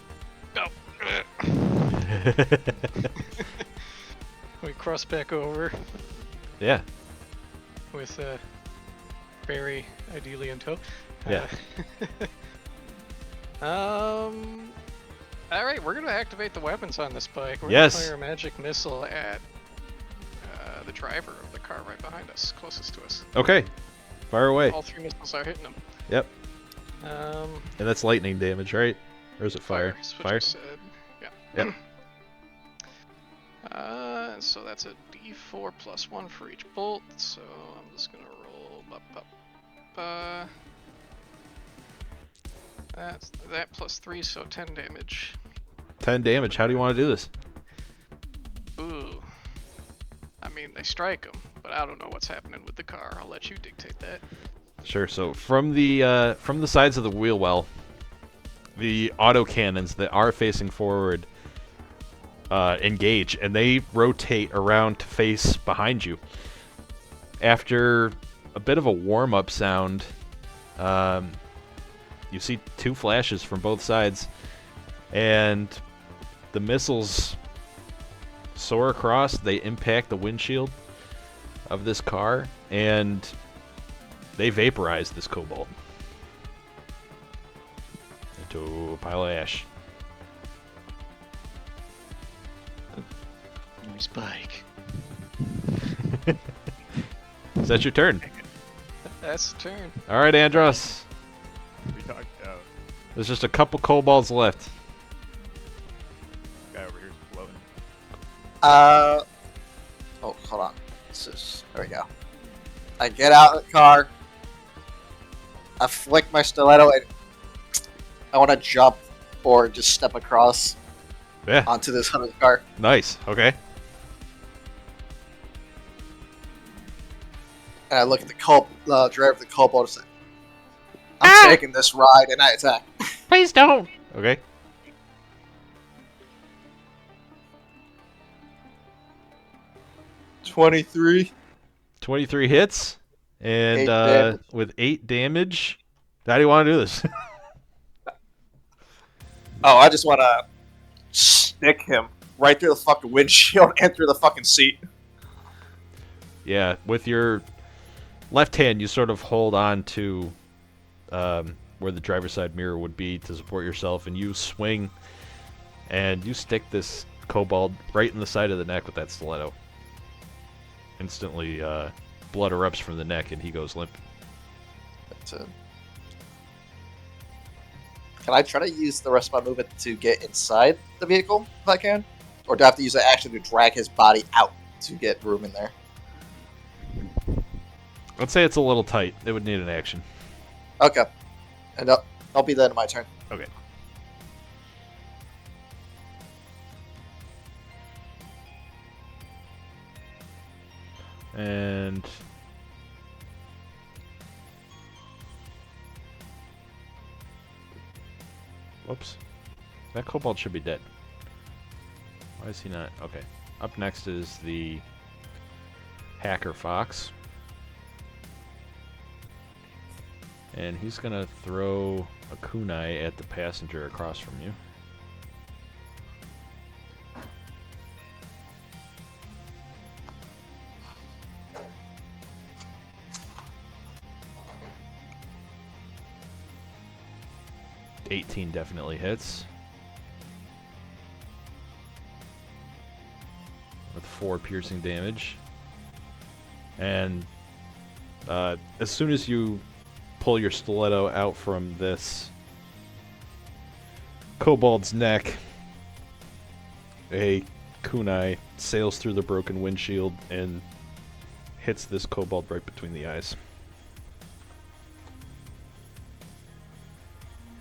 Go. We cross back over Yeah. with Barry ideally in tow. Yeah. All right, we're gonna activate the weapons on this bike. We're Yes. gonna fire a magic missile at the driver of the car right behind us, closest to us. Okay. Fire away. All 3 missiles are hitting him. Yep. Um, And that's lightning damage, right? Or is it fire? is what Fire? you said. Yeah. Yep. So that's a D4 plus 1 for each bolt. So I'm just gonna roll. That's that plus 3, so 10 damage. 10 damage. How do you want to do this? Ooh. I mean, they strike him, but I don't know what's happening with the car. I'll let you dictate that. Sure. So from the sides of the wheel well, the autocannons that are facing forward engage, and they rotate around to face behind you. After a bit of a warm-up sound, you see 2 flashes from both sides, and the missiles soar across. They impact the windshield of this car, and they vaporize this kobold into a pile of ash. Nice bike. Is that your turn? That's the turn. All right, Andros. We talked. Oh, There's just a couple kobolds left. guy over here's floating. Oh, hold on. There we go. I get out of the car. I flick my stiletto and I want to jump or just step across Yeah, onto this other car. nice. Okay. And I look at the driver of the kobold and say, I'm taking this ride, and I attack. Please don't. Okay. $23. 23 hits, and 8 damage. with 8 damage. How do you want to do this? Oh, I just want to stick him right through the fucking windshield and through the fucking seat. Yeah, with your left hand, you sort of hold on to where the driver's side mirror would be to support yourself, and you swing, and you stick this kobold right in the side of the neck with that stiletto. Instantly, blood erupts from the neck, and he goes limp. Can I try to use the rest of my movement to get inside the vehicle if I can? Or do I have to use that action to drag his body out to get room in there? I'd say it's a little tight. It would need an action. Okay. And I'll be there in my turn. Okay. And whoops. That kobold should be dead. Why is he not? Okay. Up next is the hacker fox. And he's going to throw a kunai at the passenger across from you. $18 definitely hits. With 4 piercing damage. And as soon as you pull your stiletto out from this kobold's neck, a kunai sails through the broken windshield and hits this kobold right between the eyes.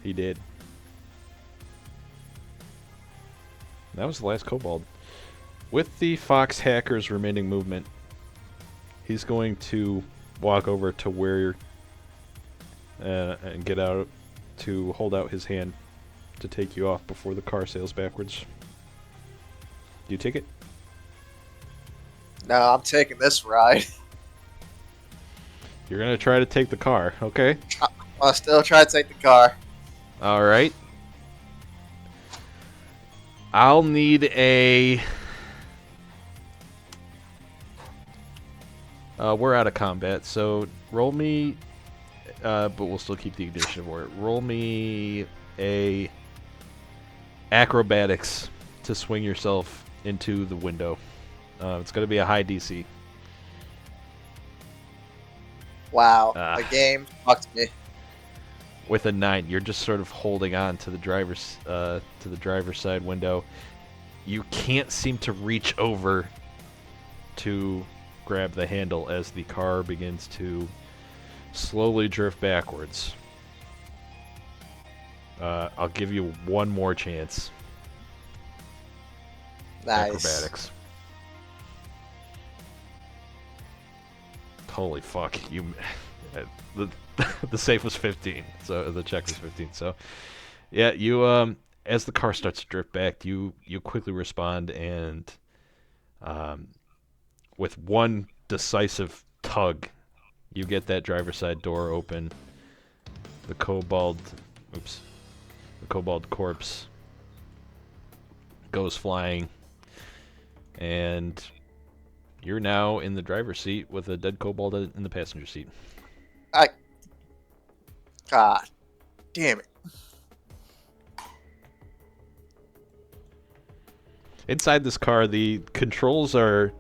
He did. That was the last kobold. With the fox hacker's remaining movement, he's going to walk over to where and get out to hold out his hand to take you off before the car sails backwards. Do you take it? No, I'm taking this ride. You're gonna try to take the car, okay? I'll still try to take the car. Alright. I'll need a... we're out of combat, so roll me... but we'll still keep the initiative order. Roll me a... acrobatics to swing yourself into the window. It's going to be a high DC. Wow, the game fucked me. With a 9, you're just sort of holding on to the driver's side window. You can't seem to reach over to grab the handle as the car begins to slowly drift backwards. I'll give you one more chance. Nice. Acrobatics. Holy fuck! The the save was 15, so the check was 15. So, yeah, you as the car starts to drift back, you quickly respond and with one decisive tug, you get that driver's side door open. The kobold corpse goes flying, and you're now in the driver's seat with a dead kobold in the passenger seat. God damn it. Inside this car, the controls are...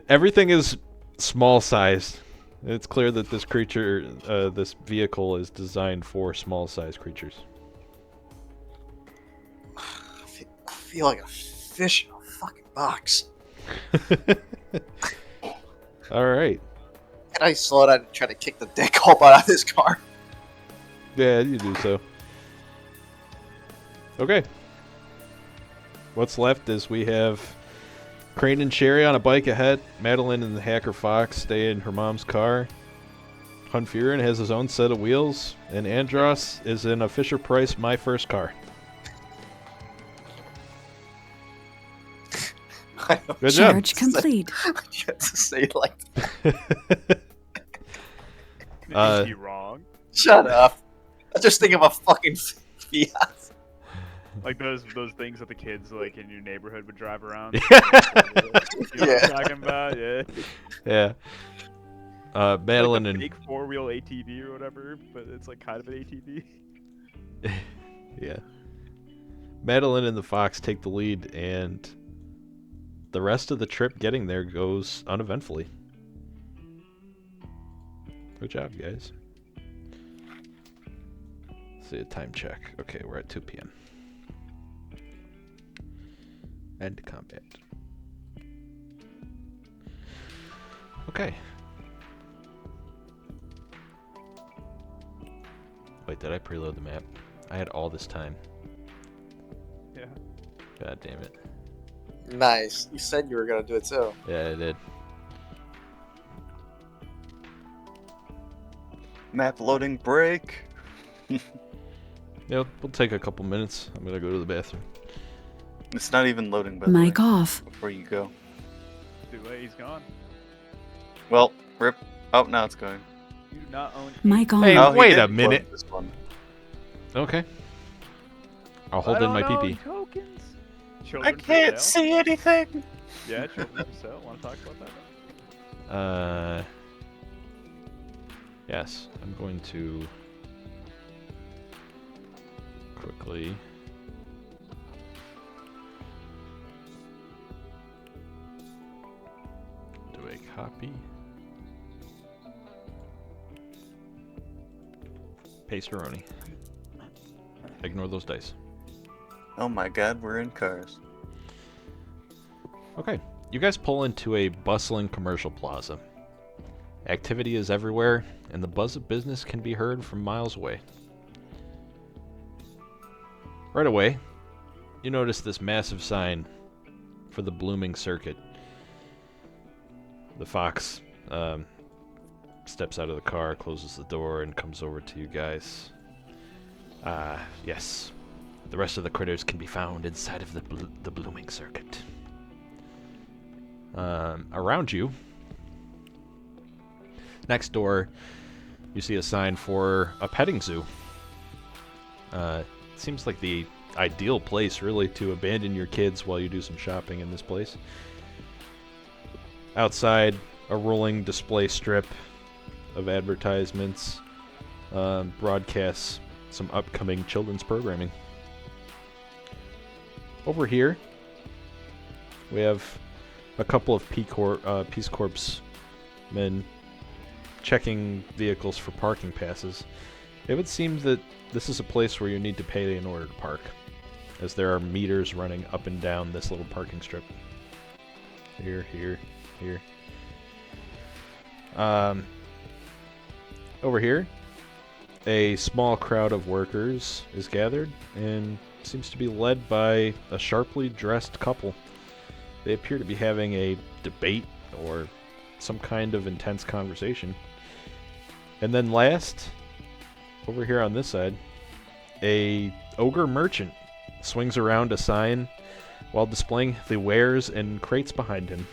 everything is small sized. It's clear that this creature, this vehicle is designed for small sized creatures. I feel like a fish in a fucking box. Alright. Can I slow down and try to kick the dead kobold out of this car? Yeah, you do so. Okay. What's left is we have Crane and Sherry on a bike ahead. Madeline and the Hacker Fox stay in her mom's car. Hunfurin has his own set of wheels. And Andros is in a Fisher-Price My First Car. I don't Good job. Charge complete. you have to say it like that. Uh, you wrong. Shut up. I just think of a fucking Fiat. Like those things that the kids like in your neighborhood would drive around. Yeah. You know what I'm talking about? Yeah. Yeah. Madeline like and... big 4-wheel ATV or whatever, but it's like kind of an ATV. Yeah. Madeline and the Fox take the lead, and the rest of the trip getting there goes uneventfully. Good job, guys. Let's see a time check. Okay, we're at 2 p.m. End combat. Okay. Wait, did I preload the map? I had all this time. Yeah. God damn it. Nice. You said you were gonna do it too. Yeah, I did. Map loading break. Yeah, we'll take a couple minutes. I'm gonna go to the bathroom. It's not even loading, by the Mic way, off. before you go. Too late, he's gone. Well, rip. Oh, now it's going. You do not own. Mic on. Hey, Oh, he wait did a close minute. This one. Okay. I'll hold in my pee-pee. Tokens. I Children for can't sale? see anything. Yeah, children for sale. Want to talk about that? Yes, I'm going to quickly do a copy, paste-a-roni. Ignore those dice. Oh my god, we're in cars. Okay, you guys pull into a bustling commercial plaza. Activity is everywhere, and the buzz of business can be heard from miles away. Right away, you notice this massive sign for the blooming circuit. The fox steps out of the car, closes the door, and comes over to you guys. Yes. The rest of the critters can be found inside of the blooming circuit. Around you, next door, you see a sign for a petting zoo. Seems like the ideal place, really, to abandon your kids while you do some shopping in this place. Outside, a rolling display strip of advertisements broadcasts some upcoming children's programming. Over here, we have a couple of Peace Corps men checking vehicles for parking passes. It would seem that this is a place where you need to pay in order to park, as there are meters running up and down this little parking strip. Here. Over here, A small crowd of workers is gathered and seems to be led by a sharply dressed couple. They appear to be having a debate or some kind of intense conversation. And then last, over here on this side, a ogre merchant swings around a sign while displaying the wares and crates behind him.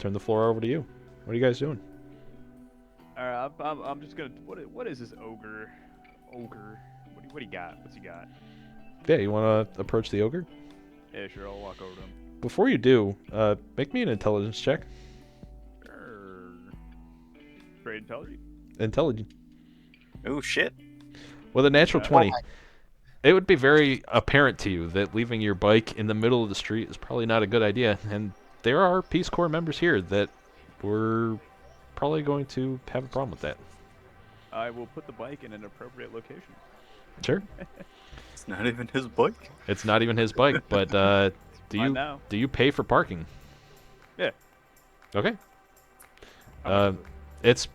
Turn the floor over to you. What are you guys doing? Alright, I'm just gonna. What is this ogre? Ogre. What do you got? What's he got? Yeah, you want to approach the ogre? Yeah, sure. I'll walk over to him. Before you do, make me an intelligence check. Very intelligent. Intelligent. Oh shit. With a natural Yeah. 20, it would be very apparent to you that leaving your bike in the middle of the street is probably not a good idea, and there are Peace Corps members here that were probably going to have a problem with that. I will put the bike in an appropriate location. Sure. It's not even his bike. It's not even his bike, but Mine now. do you pay for parking? Yeah. Okay. How much is It's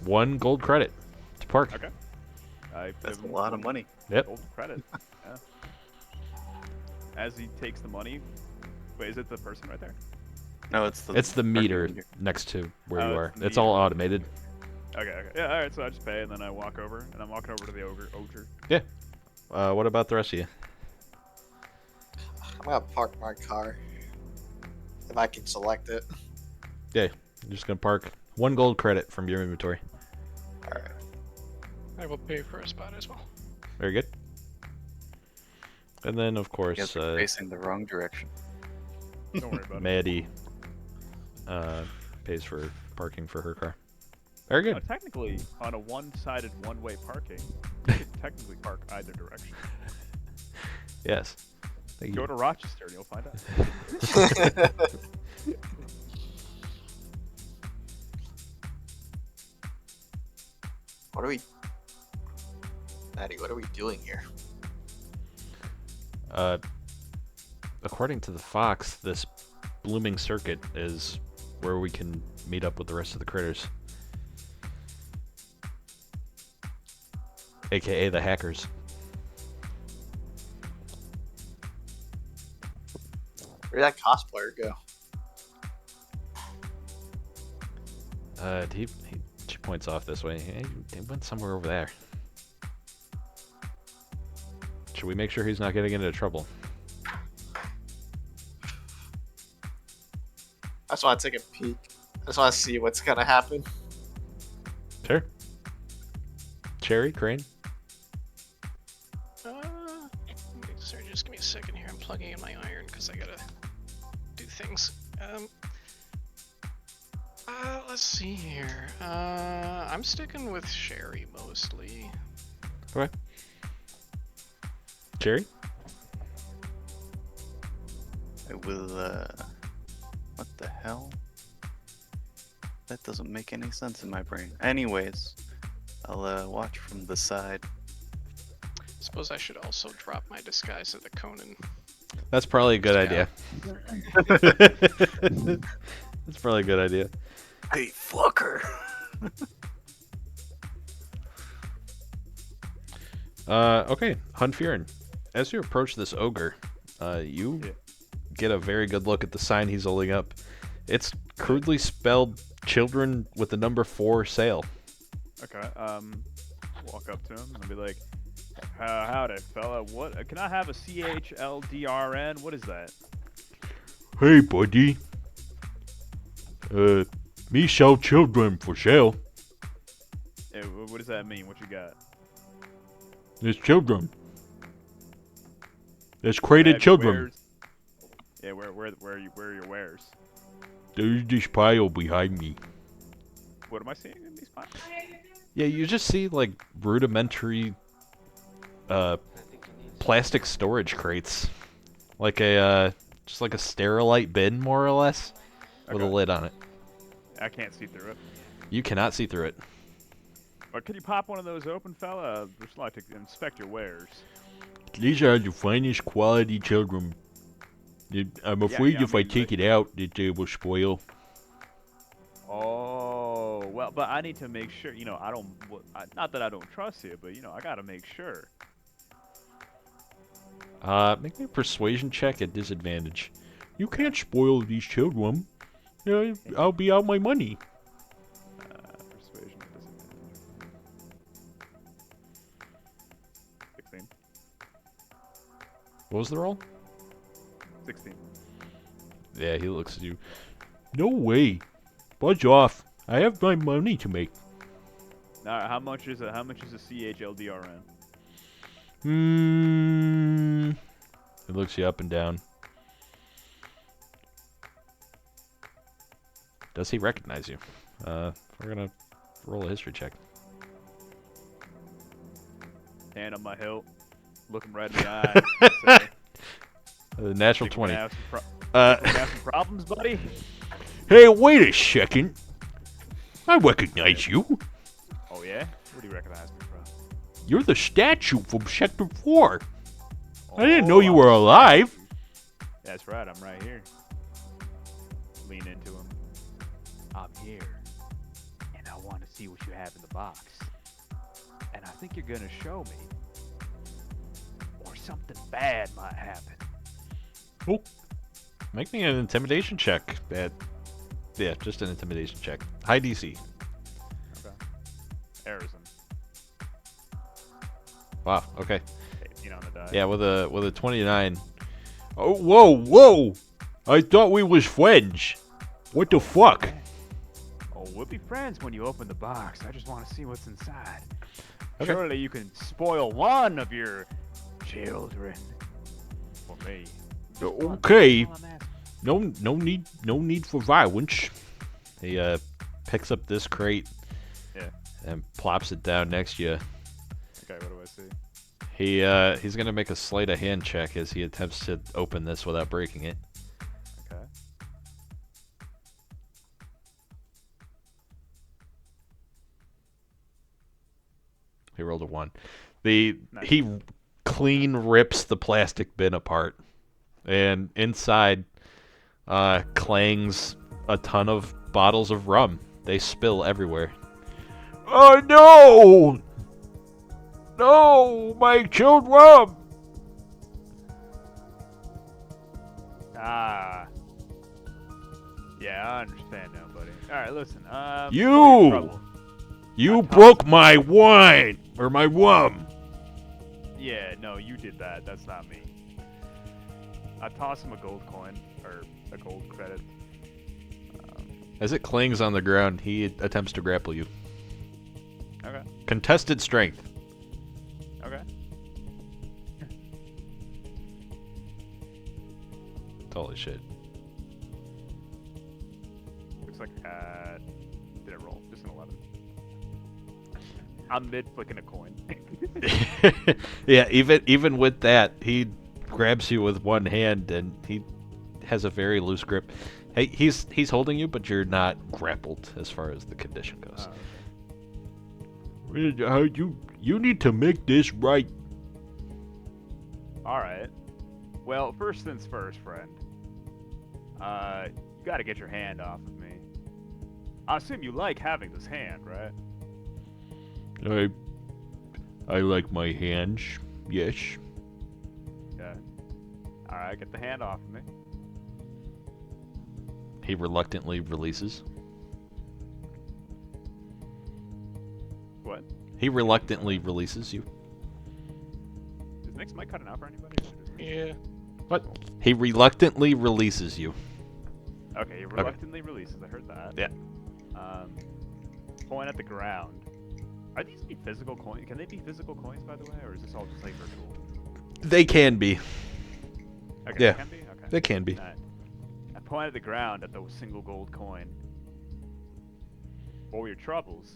1 gold credit to park. it? Okay. I That's give a him lot of money. Yep. gold credit. Yeah. As he takes the money. Wait, is it the person right there? No, it's It's the parking meter meter. next to where Oh, you it's are. the It's all meter. automated. Okay. Yeah. All right. So I just pay and then I walk over and I'm walking over to the ogre. What about the rest of you? I'm gonna park my car. If I can select it. You're just gonna park 1 gold credit from your inventory. Alright. I will pay for a spot as well. Very good. And then, of You course, guys are facing the wrong direction. Don't worry about it. Maddie pays for parking for her car. Very good. Technically, on a one-sided one-way parking, you can technically park either direction. Yes. Thank Go you. to Rochester and you'll find out. What are we... Maddie, what are we doing here? According to the Fox, this blooming circuit is where we can meet up with the rest of the critters. AKA the hackers. Where'd that cosplayer go? She points off this way. He went somewhere over there. Should we make sure he's not getting into trouble? I just want to take a peek. I just want to see what's gonna happen. Sure. Cherry, Crane? Sorry, just give me a second here. I'm plugging in my iron because I gotta do things. Let's see here. I'm sticking with Sherry mostly. Okay. Cherry? I will, what the hell? That doesn't make any sense in my brain. Anyways, I'll, watch from the side. Suppose I should also drop my disguise of the Conan. That's probably a good Yeah. idea. That's probably a good idea. Hey, fucker! Okay, Hunfirin. As you approach this ogre, you get a very good look at the sign he's holding up. It's crudely spelled "Children with the number 4 sale." Okay. Walk up to him and be like, "Howdy, fella. What? Can I have a CHLDRN? What is that?" Hey, buddy. Me sell children for sale. What does that mean? What you got? It's children. It's crated Have children. wares? Yeah, where are your wares? There's this pile behind me. What am I seeing in these piles? Yeah, you just see like rudimentary plastic storage crates. Like a just like a Sterilite bin more or less with a Okay. lid on it. I can't see through it. You cannot see through it. But could you pop one of those open, fella? I'd just like to inspect your wares. These are the finest quality children. I'm afraid yeah, I if I mean, take it out that they will spoil. Oh, Well, but I need to make sure. You know, I don't. Not that I don't trust you, but you know, I gotta make sure. Make me a persuasion check at disadvantage. You can't spoil these children. I'll be out my money. Persuasion at disadvantage. 16. What was the roll? 16. Yeah, he looks at you. No way. Budge off. I have my money to make. All right, how much is a CHLDRN? He looks you up and down. Does he recognize you? We're gonna roll a history check. Hand on my hilt, look him right in the eye. Say, Natural "Think we're 20. gonna have some problems, buddy? Hey, wait a second. I recognize you. Oh yeah? Where do you recognize me from? You're the statue from Sector 4. I didn't Oh, know you I'm were the alive. statue. That's right, I'm right here. Lean into him. I'm here, and I want to see what you have in the box. And I think you're gonna show me, or something bad might happen. Oh. Make me an intimidation check. Yeah, just an intimidation check. High DC. Okay. Harrison. Wow, okay. 18 on the die. Yeah, with a 29. Oh, whoa! I thought we was friends. What the fuck? Oh, we'll be friends when you open the box. I just want to see what's inside. Okay. Surely you can spoil one of your children for me. Okay. That's all I'm asking. No need for violence. He picks up this crate. Yeah. And plops it down next to you. Okay, what do I see? He's gonna make a sleight of hand check as he attempts to open this without breaking it. Okay. He rolled a 1. He Nice. clean rips the plastic bin apart, and inside clangs a ton of bottles of rum. They spill everywhere. Oh no! No, my chilled rum! Ah. Yeah, I understand now, buddy. All right, listen. You! before you're in trouble- You I broke my wine or my rum. Yeah, no, you did that. That's not me. I toss him a gold coin or a gold credit. As it clings on the ground, he attempts to grapple you. Okay. Contested strength. Okay. Holy shit. Looks like did it roll? Just an 11. I'm mid flicking a coin. Yeah, even with that, he grabs you with one hand and he has a very loose grip. Hey, he's holding you, but you're not grappled as far as the condition goes. You need to make this right. All right. Well, first things first, friend. You gotta get your hand off of me. I assume you like having this hand, right? I like my hands. Yes. Okay. All right, get the hand off of me. He reluctantly releases. What? He reluctantly releases you. Is Nick's mic cutting out for anybody? Yeah. What? He reluctantly releases you. Okay, he reluctantly releases. I heard that. Yeah. Point at the ground. Are these be physical coins? Can they be physical coins, by the way, or is this all just like virtual? They can be. Okay, Yeah. they can be. Okay. They can be. Alright. I point at the ground at the single gold coin. For your troubles.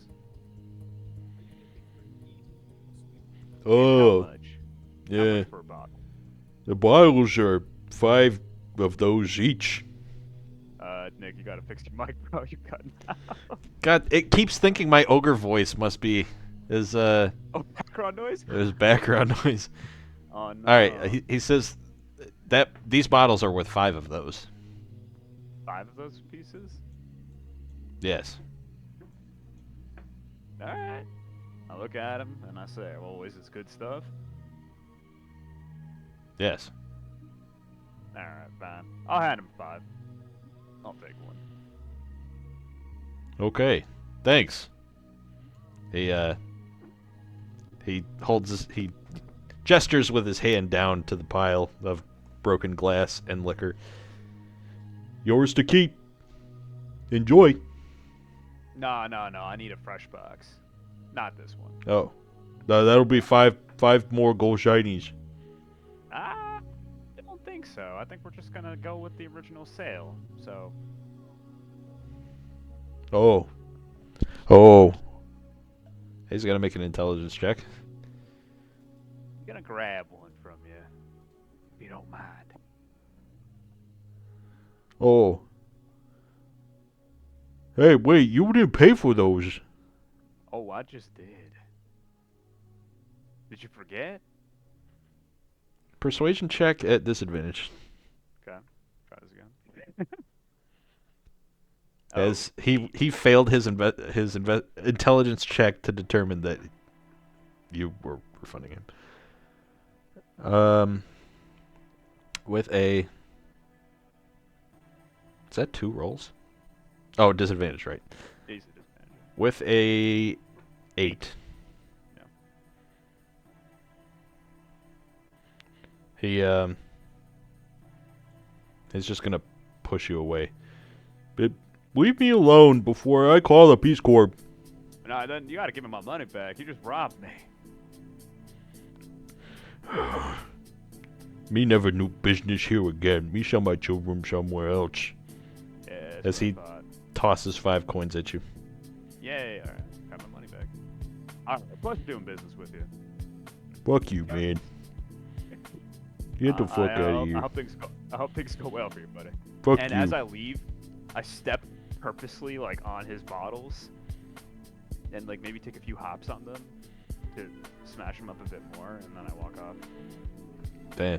How Oh, much? How yeah. much for a bottle? The bottles are 5 of those each. Nick, you gotta fix your mic, bro. You're cutting out. God, it keeps thinking my ogre voice must be his Oh, background noise? background noise. Oh no. All right, he says that these bottles are worth 5 of those. 5 of those pieces? Yes. Alright. I look at him and I say, well, is this good stuff? Yes. Alright, fine. I'll hand him 5. I'll take one. Okay. Thanks. He he gestures with his hand down to the pile of broken glass and liquor. Yours to keep. Enjoy. No, I need a fresh box. Not this one. Oh. That'll be five more gold shinies. I don't think so. I think we're just gonna go with the original sale. So, Oh. Oh. He's gonna make an intelligence check. I'm gonna grab one from you, if you don't mind. Oh. Hey, wait, you didn't pay for those. Oh, I just did. Did you forget? Persuasion check at disadvantage. Okay, try this again. As he failed his intelligence check to determine that you were refunding him. With a... Is that 2 rolls? Oh, disadvantage, right. Easy disadvantage. With a 8. Yeah. He's just gonna push you away. But leave me alone before I call the Peace Corps. No, then you gotta give me my money back. You just robbed me. Me never do business here again. Me sell my children somewhere else. Yeah, As that's he what I thought. tosses 5 coins at you. Yay, alright. Got my money back. Alright, pleasure doing business with you. Fuck you, man. Get the fuck out of here. I hope things go well for you, buddy. Fuck And you. as I leave, I step purposely like on his bottles, and like maybe take a few hops on them to smash them up a bit more, and then I walk off. Damn.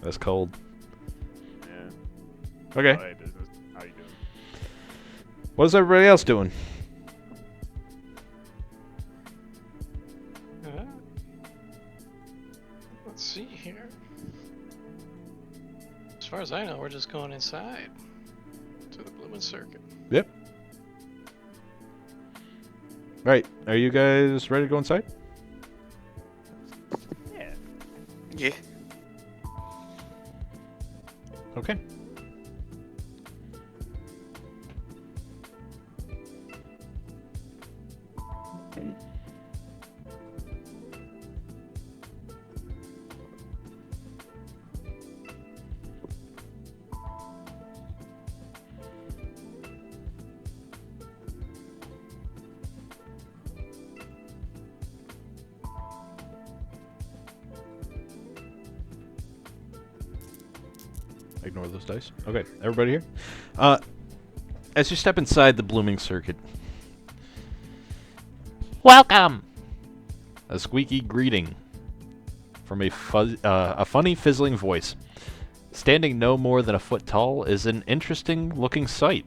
That's cold. Yeah. Okay. Oh, hey, business. How you doing? What's everybody else doing? Let's see here. As far as I know, we're just going inside to the Blooming Circuit. Yep. Right. Are you guys ready to go inside? Yeah. Yeah. Okay. Ignore those dice. Okay, everybody here? As you step inside the Blooming Circuit, welcome! A squeaky greeting from a funny fizzling voice. Standing no more than a foot tall is an interesting looking sight.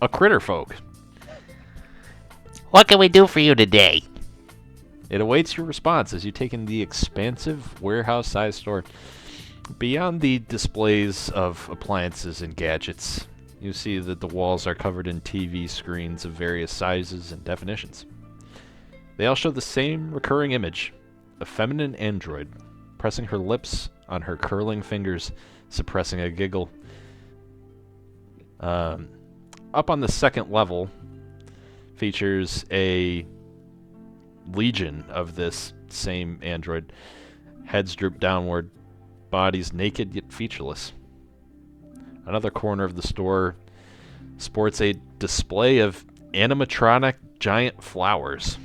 A Critterfolk. What can we do for you today? It awaits your response as you take in the expansive warehouse-sized store. Beyond the displays of appliances and gadgets, you see that the walls are covered in TV screens of various sizes and definitions. They all show the same recurring image, a feminine android, pressing her lips on her curling fingers, suppressing a giggle. Up on the second level features a legion of this same android, heads droop downward, bodies naked yet featureless. Another corner of the store sports a display of animatronic giant flowers.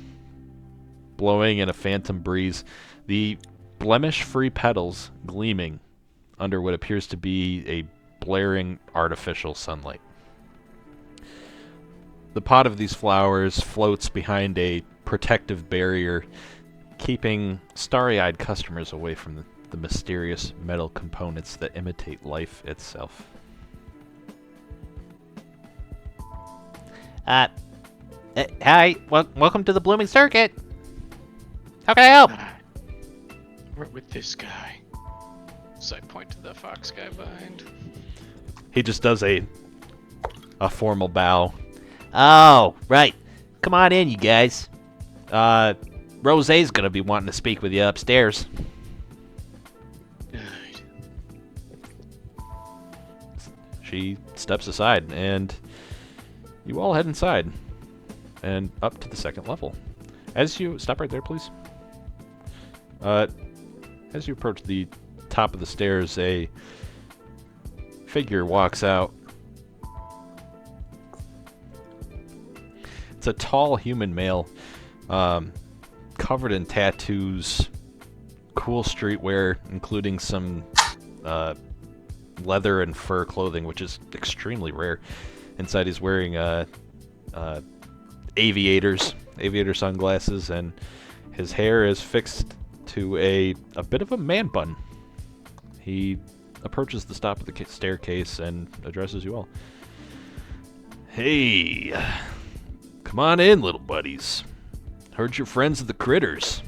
Blowing in a phantom breeze, the blemish-free petals gleaming under what appears to be a blaring artificial sunlight. The pot of these flowers floats behind a protective barrier, keeping starry-eyed customers away from the mysterious metal components that imitate life itself. Hi, welcome to the Blooming Circuit. How can I help? We're with this guy. So I point to the fox guy behind. He just does a formal bow. Oh, right. Come on in, you guys. Rosé's gonna be wanting to speak with you upstairs. Right. She steps aside, and you all head inside and up to the second level. As you stop right there, please. As you approach the top of the stairs, a figure walks out. It's a tall human male, covered in tattoos, cool streetwear, including some leather and fur clothing, which is extremely rare. Inside, he's wearing aviator sunglasses, and his hair is fixed to a bit of a man bun. He approaches the top of the staircase and addresses you all. Hey, come on in, little buddies. Heard you're friends of the critters.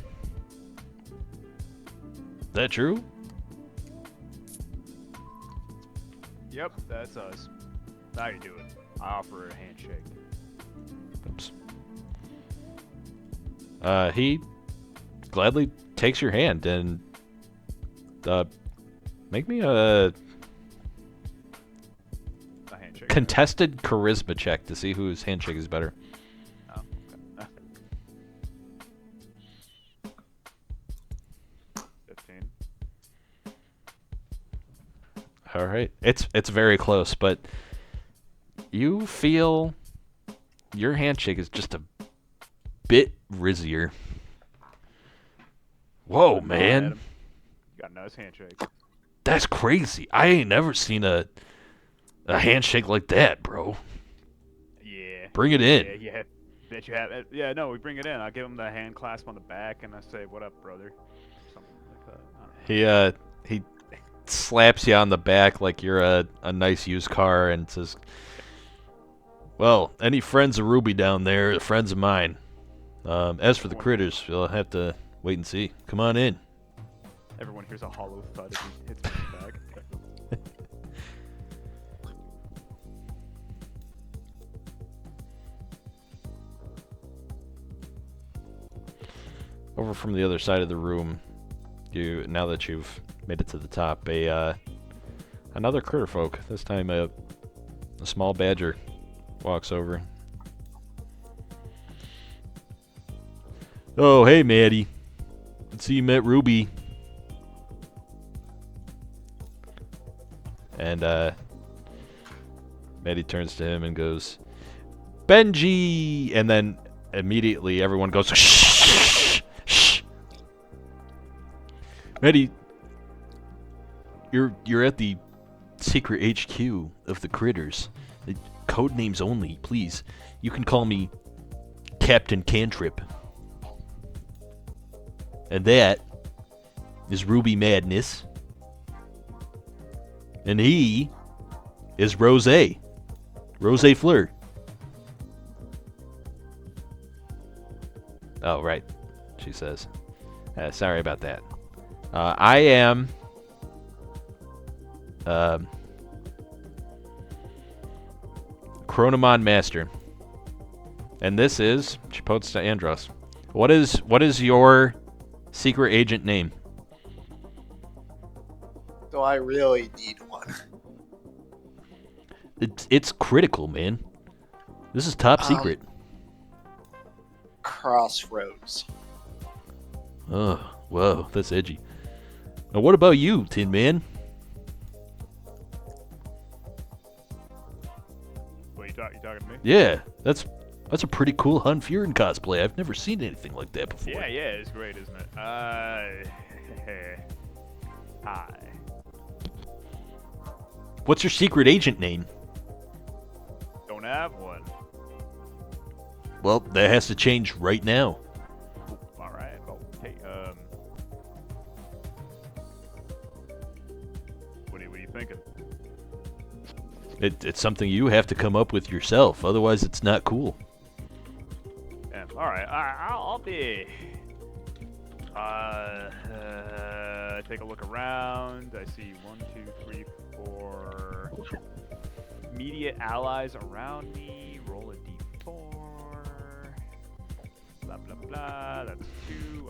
That true? Yep, that's us. How you doing? I offer a handshake. Oops. He gladly takes your hand and make me a handshake. contested charisma check to see whose handshake is better. Oh, okay. 15. All right, it's very close, but you feel your handshake is just a bit rizzier. Whoa, man. Adam, you got a nice handshake. That's crazy. I ain't never seen a handshake like that, bro. Yeah. Bring it in. Yeah. Bet you have. Yeah, no, we bring it in. I'll give him the hand clasp on the back, and I say, "What up, brother?" Something like that. I don't know. He slaps you on the back like you're a nice used car and says, "Well, any friends of Ruby down there are friends of mine. As for the critters, you'll have to wait and see. Come on in." Everyone hears a hollow thud as he hits me in the back. Over from the other side of the room, now that you've made it to the top, another Critterfolk. This time a small badger walks over. Oh, hey, Maddie. Let's see you met Ruby. And Maddie turns to him and goes, Benji! And then immediately everyone goes, shh! Shh! Maddie, you're at the secret HQ of the critters. Code names only, please. You can call me Captain Cantrip. And that is Ruby Madness. And he is Rosé. Rosé Fleur. Oh, right, she says. Sorry about that. I am... Chronomon Master. And this is... She points to Andros. What is your secret agent name? Do I really need one? It's critical, man. This is top secret. Crossroads. Oh, whoa, that's edgy. Now, what about you, Tin Man? What, you talking to me? Yeah, that's a pretty cool Hun Furin cosplay. I've never seen anything like that before. Yeah, it's great, isn't it? Hi. What's your secret agent name? Don't have one. Well, that has to change right now. All right. Okay. What are you thinking? It's something you have to come up with yourself. Otherwise, it's not cool. All right, I'll be. Take a look around. I see 1, 2, 3, 4 immediate allies around me. Roll a d4. Blah blah blah. That's 2.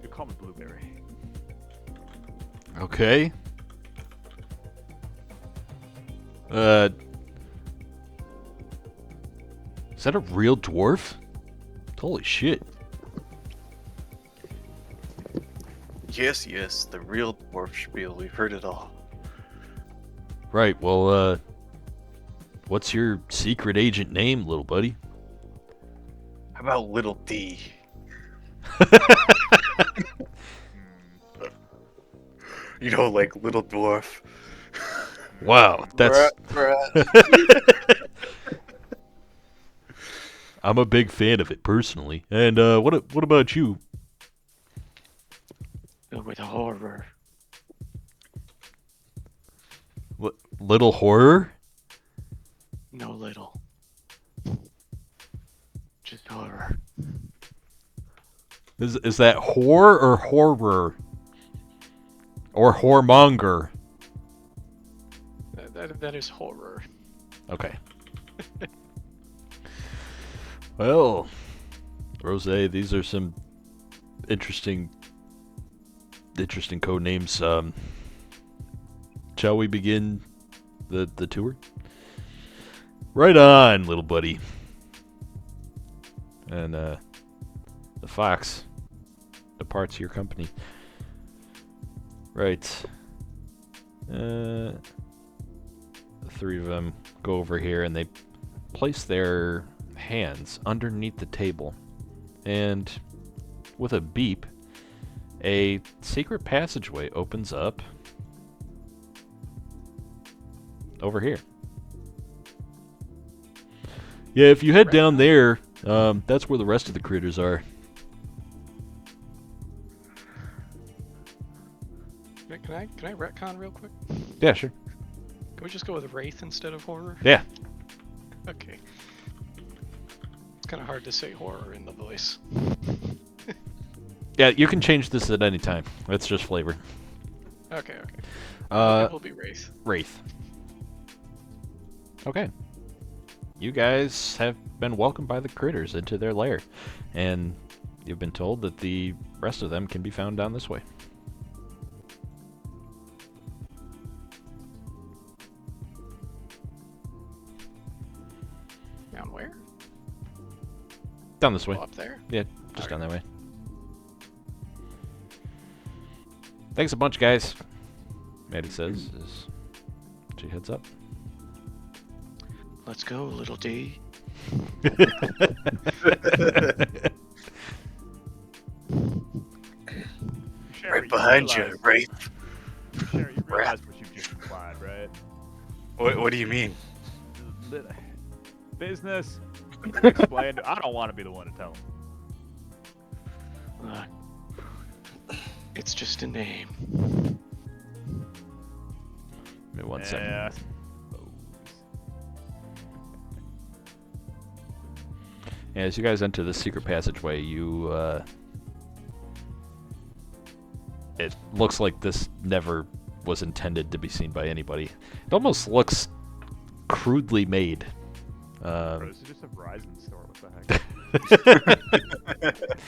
You call me Blueberry. Okay. Is that a real dwarf? Holy shit. Yes, yes, the real dwarf spiel. We've heard it all. Right, well, what's your secret agent name, little buddy? How about Little D? You know, like Little Dwarf. Wow, that's... I'm a big fan of it, personally. And, what about you? With horror. Little Horror? No little. Just horror. Is that whore or horror? Or whoremonger? That is horror. Okay. Well, Rose, these are some interesting code names. Shall we begin the tour? Right on, little buddy. And the fox departs your company. Right. The three of them go over here and they place their hands underneath the table. And with a beep, a secret passageway opens up over here. Yeah, if you head down there, that's where the rest of the critters are. Can I retcon real quick? Yeah, sure. Can we just go with Wraith instead of horror? Yeah. Okay. It's kind of hard to say horror in the voice. Yeah, you can change this at any time. It's just flavor. Okay. Uh, We'll be Wraith. Wraith. Okay. You guys have been welcomed by the critters into their lair, and you've been told that the rest of them can be found down this way. Down where? Down this way. Oh, up there? Yeah, just Okay. down that way. Thanks a bunch, guys. Maddie says as she heads up. Let's go, Little D. Sherry, Right behind you, realize- Wraith. Sherry, you realize what you just implied, right? What do you mean? Business. Explain. I don't want to be the one to tell him. It's just a name. Give me 1 second. Yeah. As you guys enter the secret passageway, you, it looks like this never was intended to be seen by anybody. It almost looks crudely made. Bro, this is just a Verizon store. What the heck?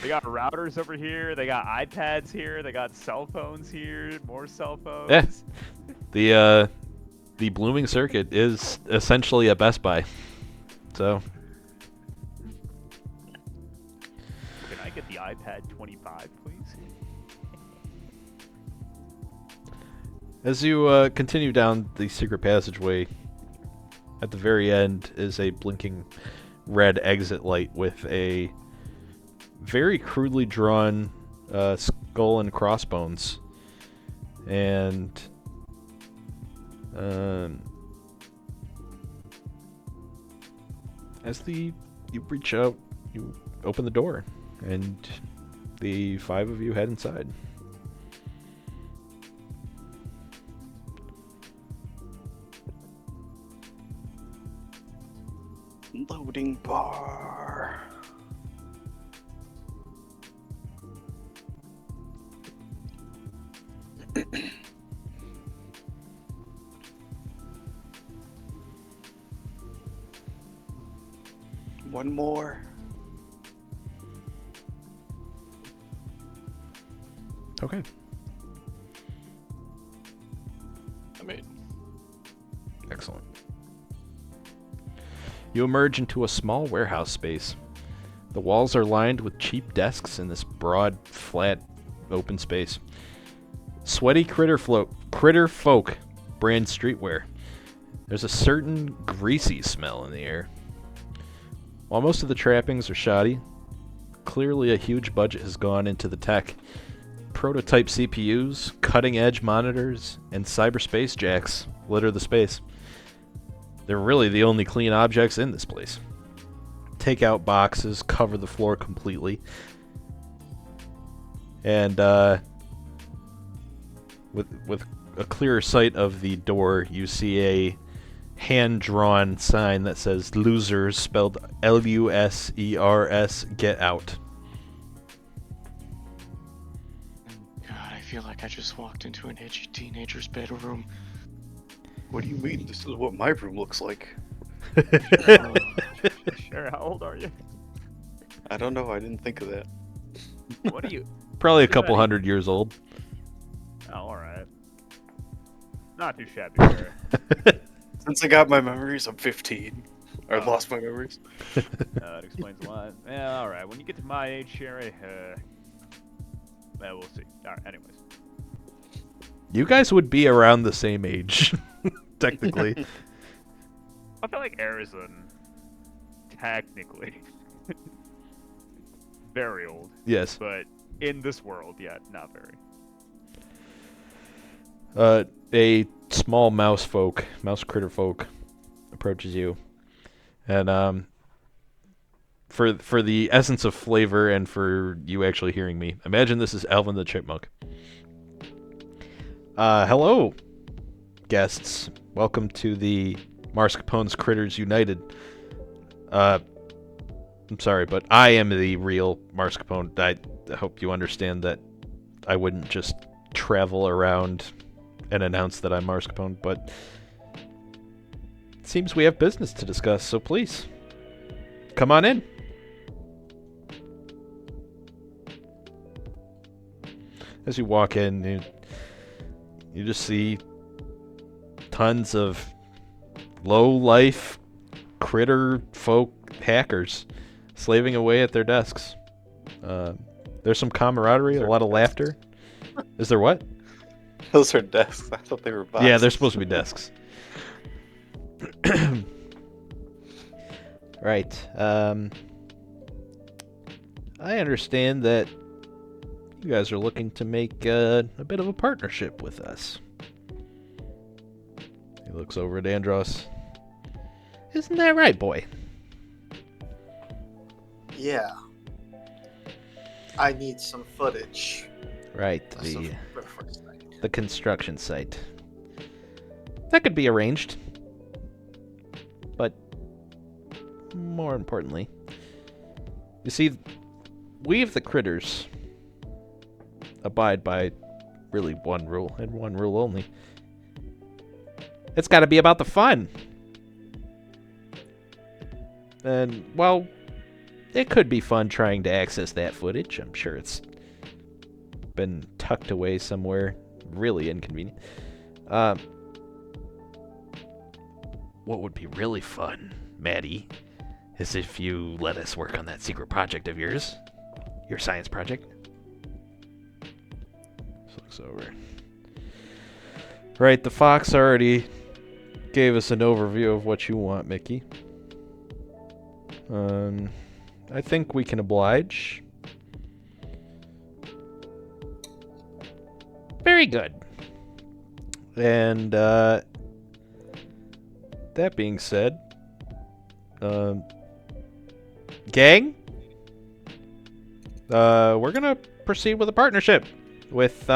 They got routers over here. They got iPads here. They got cell phones here. More cell phones. Yeah. The Blooming Circuit is essentially a Best Buy. So, Can I get the iPad 25, please? as you continue down the secret passageway, at the very end is a blinking red exit light with a very crudely drawn skull and crossbones. And as you reach out, you open the door, and the 5 of you head inside. Loading bar. One more. Okay. I mean, Excellent. You emerge into a small warehouse space. The walls are lined with cheap desks in this broad, flat, open space. Sweaty Critterfolk brand streetwear. There's a certain greasy smell in the air. While most of the trappings are shoddy, clearly a huge budget has gone into the tech. Prototype CPUs, cutting-edge monitors, and cyberspace jacks litter the space. They're really the only clean objects in this place. Takeout boxes cover the floor completely. And with a clearer sight of the door, you see a hand-drawn sign that says "Losers," spelled L-U-S-E-R-S, get out. God, I feel like I just walked into an edgy teenager's bedroom. What do you mean? This is what my room looks like. Sure, how old are you? I don't know. I didn't think of that. What are you? Probably a couple hundred years old. Oh, alright. Not too shabby, sir. Since I got my memories, I'm 15. I Oh. lost my memories. That explains a lot. Yeah, alright. When you get to my age, Sherry, well, we'll see. Alright, anyways. You guys would be around the same age, technically. I feel like Arizon, technically, very old. Yes. But in this world, yeah, not very. A small mouse critter folk, approaches you, and for the essence of flavor and for you actually hearing me, imagine this is Alvin the Chipmunk. Hello, guests. Welcome to the Mascarpone's Critters United. I'm sorry, but I am the real Mascarpone. I hope you understand that I wouldn't just travel around and announce that I'm Mascarpone, but it seems we have business to discuss, so please, come on in. As you walk in, you just see tons of low-life critter folk hackers slaving away at their desks. There's some camaraderie, a lot of laughter. Is there what? Those are desks. I thought they were boxes. Yeah, they're supposed to be desks. Right. I understand that you guys are looking to make a bit of a partnership with us. He looks over at Andros. Isn't that right, boy? Yeah. I need some footage. Right, of some Critterfolk site. the construction site. That could be arranged. But more importantly, you see, we of the critters abide by really one rule, and one rule only. It's got to be about the fun. And, well, it could be fun trying to access that footage. I'm sure it's been tucked away somewhere really inconvenient. What would be really fun, Maddie, is if you let us work on that secret project of yours. Your science project. This looks over. Right, the fox already gave us an overview of what you want, Mickey. I think we can oblige. Very good. And, that being said, gang, we're gonna proceed with a partnership with,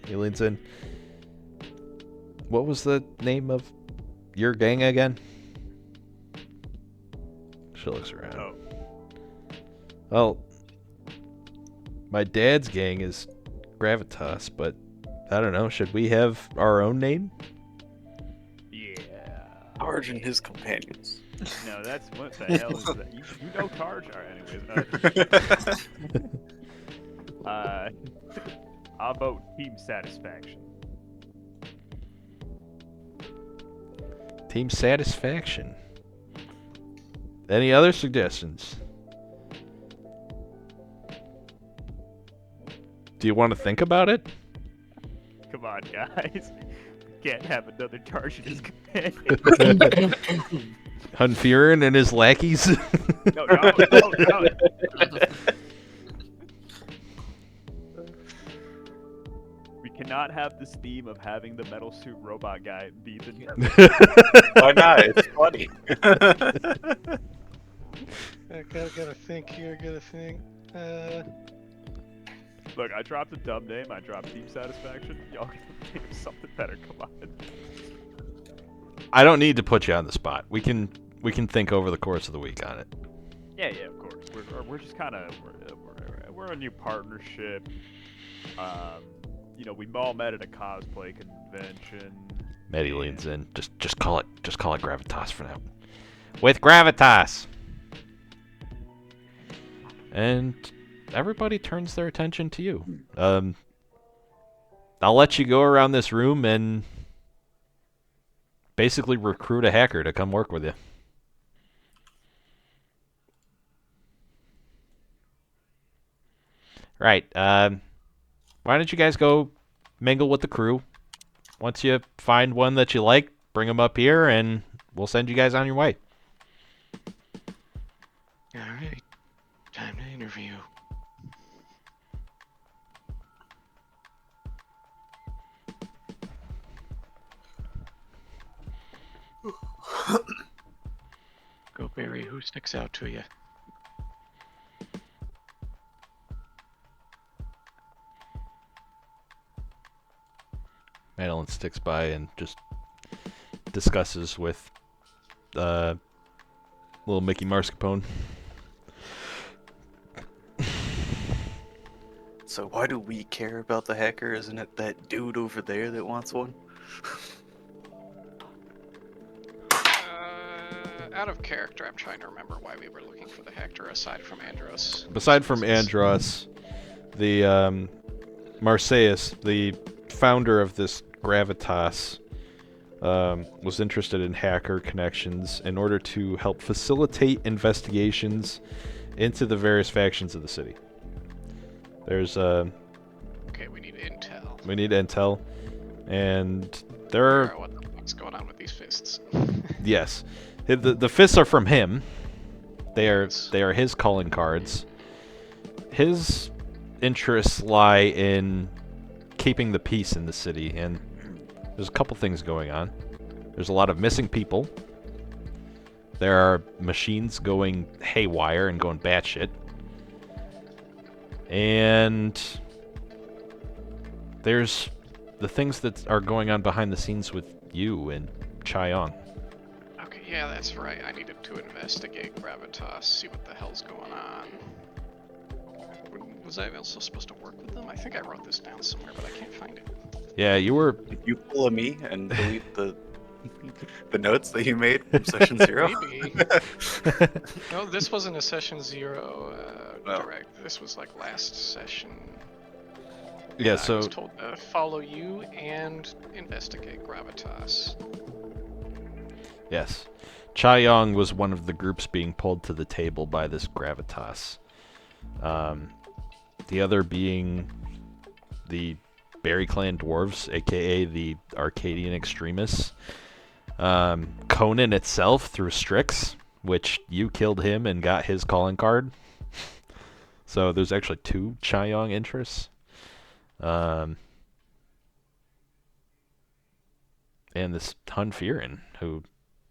he leans in. What was the name of your gang again? She looks around. Oh. Well, my dad's gang is Gravitas, but I don't know. Should we have our own name? Yeah. Targe and his companions. No, that's what the hell is that? You know Targe? Alright, anyways. I'll vote team satisfaction. Team satisfaction. Any other suggestions? Do you want to think about it? Come on, guys. Can't have another Targe in his companion. Hunfurin and his lackeys? No. We cannot have this theme of having the metal suit robot guy be the. Why not? It's funny. I gotta think here. Gotta think. Look, I dropped a dumb name. I dropped team satisfaction. Y'all can think of something better. Come on. I don't need to put you on the spot. We can think over the course of the week on it. Yeah, of course. We're just kind of we're a new partnership. We all met at a cosplay convention. Maddie leans in. Just call it Gravitas for now. With Gravitas. And everybody turns their attention to you. I'll let you go around this room and basically recruit a hacker to come work with you. Right. Why don't you guys go mingle with the crew? Once you find one that you like, bring them up here, and we'll send you guys on your way. Alright. Time to interview. Go, Barry. Who sticks out to you? Madeline sticks by and just discusses with little Mickey Mascarpone. So why do we care about the hacker? Isn't it that dude over there that wants one? Out of character, I'm trying to remember why we were looking for the hacker aside from Andros. Aside from Andros, the Marseilles, the founder of this Gravitas, was interested in hacker connections in order to help facilitate investigations into the various factions of the city. There's Okay, we need intel. we need intel, and there are What the fuck's going on with these fists? yes, the fists are from him. They are his calling cards. His interests lie in keeping the peace in the city, and there's a couple things going on. There's a lot of missing people. There are machines going haywire and going batshit. And there's the things that are going on behind the scenes with you and Chaeyong. Okay, yeah, that's right. I needed to investigate Gravitas, see what the hell's going on. Was I also supposed to work with them? I think I wrote this down somewhere, but I can't find it. Yeah, you were. Did you pull a me and delete the notes that you made from session 0? Maybe. No, this wasn't a session 0 direct. This was like last session. Yeah, I so was told to follow you and investigate Gravitas. yes, Chaeyong was one of the groups being pulled to the table by this Gravitas. The other being the Berry Clan Dwarves, aka the Arcadian Extremists. Conan itself through Strix, which you killed him and got his calling card. So there's actually 2 Chaeyong interests. And this Hunfurin, who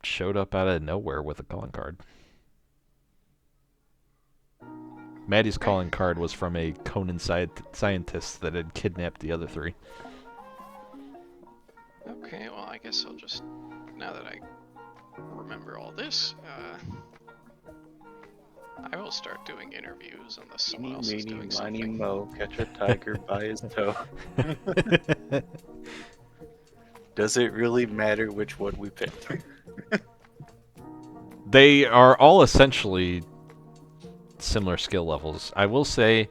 showed up out of nowhere with a calling card. Maddie's calling card was from a Conan scientist that had kidnapped the other 3. Okay, well, I guess I'll just, now that I remember all this, I will start doing interviews unless someone else is doing something. Mo, catch a tiger by his toe. Does it really matter which one we picked? They are all essentially similar skill levels. I will say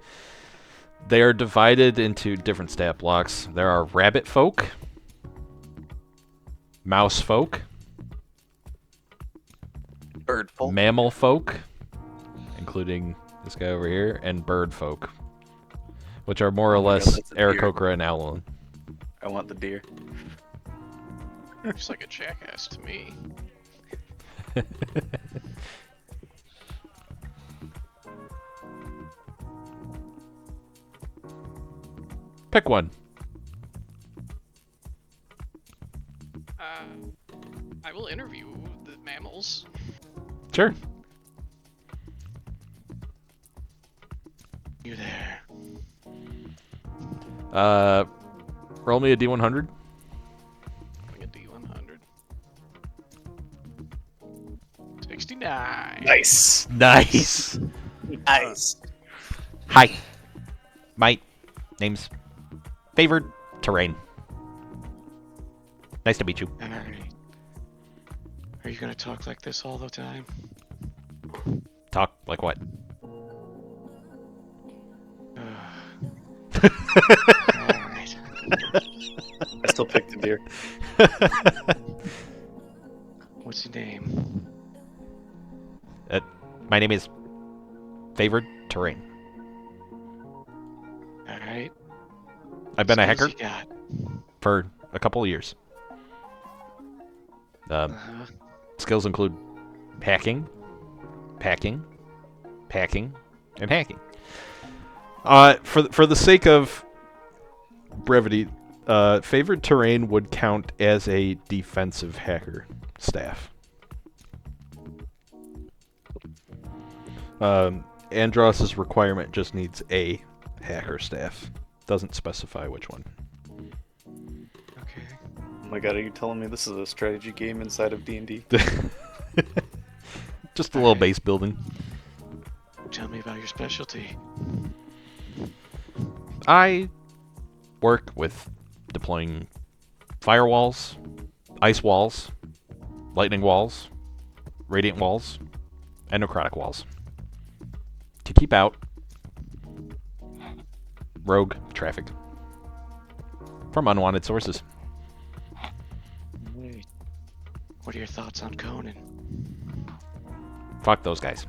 they are divided into different stat blocks. There are rabbit folk, mouse folk, Bird folk. mammal folk, including this guy over here, and bird folk, which are more or Oh my God, less that's a deer. Aarakocra and Owlin. I want the deer. Looks like a jackass to me. Pick one. I will interview the mammals. Sure. You there? Roll me a D100. Like a D100. 69. Nice. Nice. Nice. Hi. My name's Favored Terrain. Nice to meet you. Alright. Are you gonna talk like this all the time? Talk like what? Alright. I still picked the deer. What's your name? My name is Favored Terrain. Alright. I've been a hacker You got? for a couple of years. Uh-huh. Skills include hacking, packing, packing, and hacking. For the sake of brevity, Favored Terrain would count as a defensive hacker staff. Andros's requirement just needs a hacker staff. Doesn't specify which one. Okay. Oh my God, are you telling me this is a strategy game inside of D&D? Just a little base building. Tell me about your specialty. I work with deploying firewalls, ice walls, lightning walls, radiant walls, and necrotic walls to keep out rogue traffic from unwanted sources. Wait. What are your thoughts on Conan? Fuck those guys.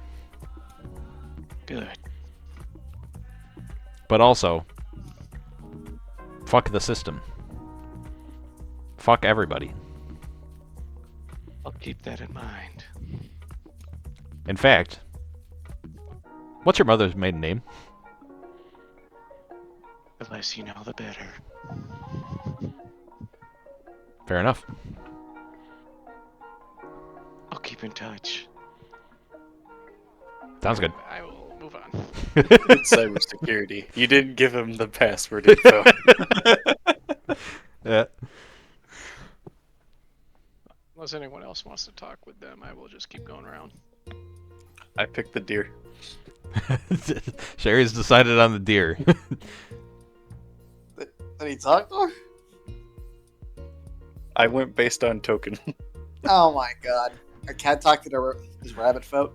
Good. But also, fuck the system. Fuck everybody. I'll keep that in mind. In fact, what's your mother's maiden name? The less you know, the better. Fair enough. I'll keep in touch. Sounds good. I will move on. It's cybersecurity. You didn't give him the password info. Yeah. Unless anyone else wants to talk with them, I will just keep going around. I picked the deer. Sherry's decided on the deer. Did he talk to her? I went based on token. Oh my god. I can't talk to his rabbit folk.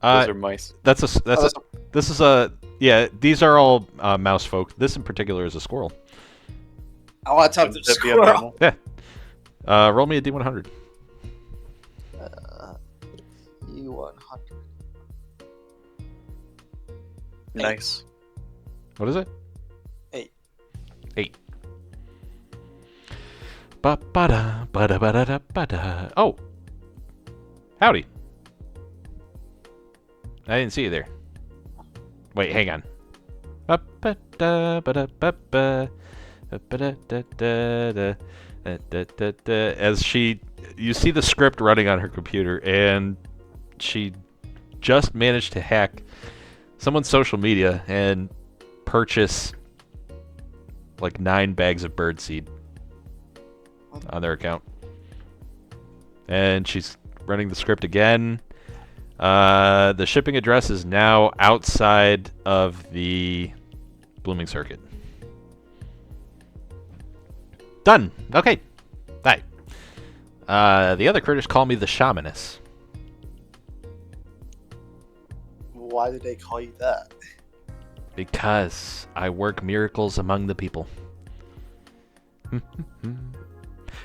Those are mice. This is a yeah. These are all mouse folk. This in particular is a squirrel. I want to talk to Would the that be a squirrel. mammal? Roll me a D100. E100. Nice. What is it? 8. 8. Ba-ba-da, ba-da-ba-da-da, ba-da. Oh. Howdy. I didn't see you there. Wait, hang on. Ba-ba-da, ba-da-ba-ba. Ba-ba-da-da-da-da. Da-da-da-da. As you see the script running on her computer, and she just managed to hack someone's social media and purchase like 9 bags of birdseed on their account. And she's running the script again. The shipping address is now outside of the blooming circuit. Done. Okay. Bye. The other critters call me the shamaness. Why did they call you that? Because I work miracles among the people.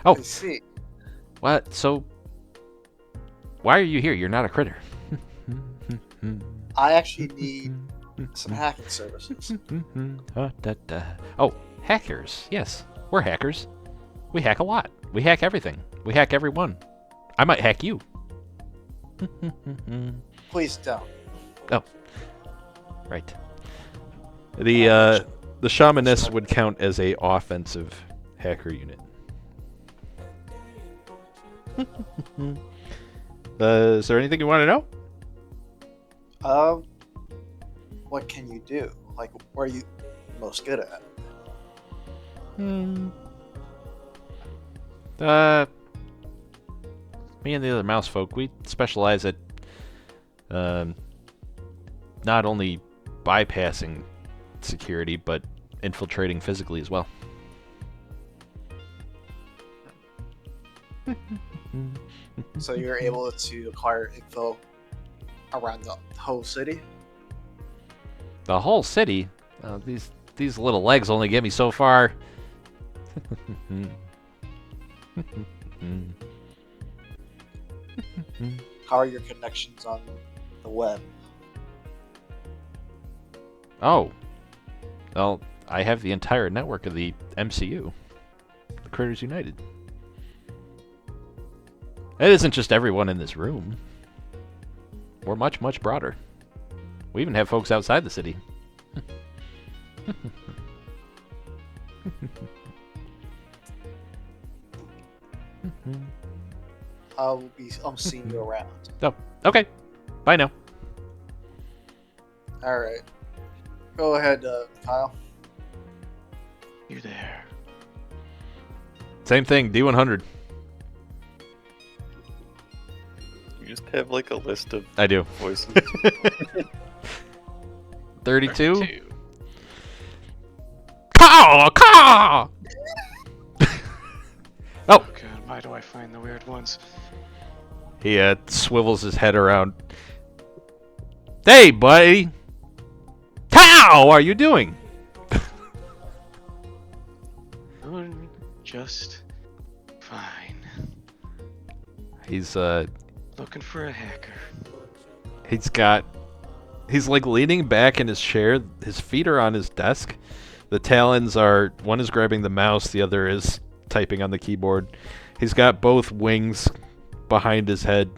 Oh, I see. what? So, why are you here? You're not a critter. I actually need some hacking services. Oh, hackers. Yes, we're hackers. We hack a lot. We hack everything. We hack everyone. I might hack you. Please don't. Oh, right. The shamaness would count as a offensive hacker unit. Is there anything you want to know? What can you do? Like, what are you most good at? Me and the other mouse folk, we specialize at not only bypassing security, but infiltrating physically as well. So you're able to acquire info around the whole city? The whole city? These little legs only get me so far. How are your connections on the web? Oh. Well, I have the entire network of the M.C.U. The Critters United. It isn't just everyone in this room. We're much, much broader. We even have folks outside the city. I'm seeing you around. Oh, okay. Bye now. All right. Go ahead, Kyle. You there? Same thing, D100. You just have like a list of I do. voices. 32? 32. Caw! Caw! Oh god, why do I find the weird ones? He swivels his head around. Hey, buddy! How are you doing? Doing just fine. He's Looking for a hacker. he's like leaning back in his chair. His feet are on his desk. The talons are, one is grabbing the mouse, the other is typing on the keyboard. He's got both wings behind his head.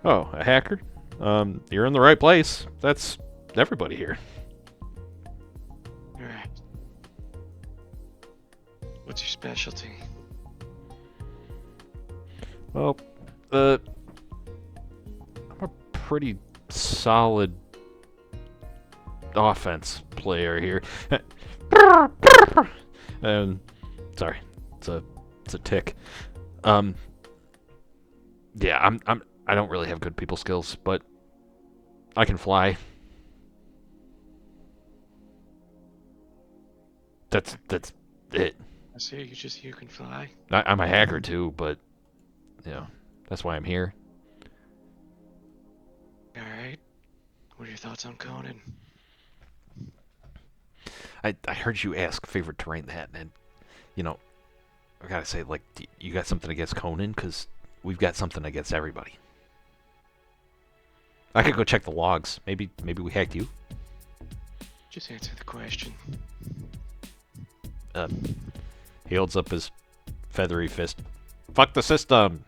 Oh, a hacker? You're in the right place. That's everybody here. Alright. What's your specialty? Well, I'm a pretty solid offense player here. Sorry, it's a tick. Yeah, I don't really have good people skills, but I can fly. That's it. I see you can fly. I'm a hacker too, but you know, that's why I'm here. Alright. What are your thoughts on Conan? I heard you ask favorite terrain that, and you know, I gotta say, like, you got something against Conan? Because we've got something against everybody. I could go check the logs. Maybe we hacked you. Just answer the question. He holds up his feathery fist. Fuck the system!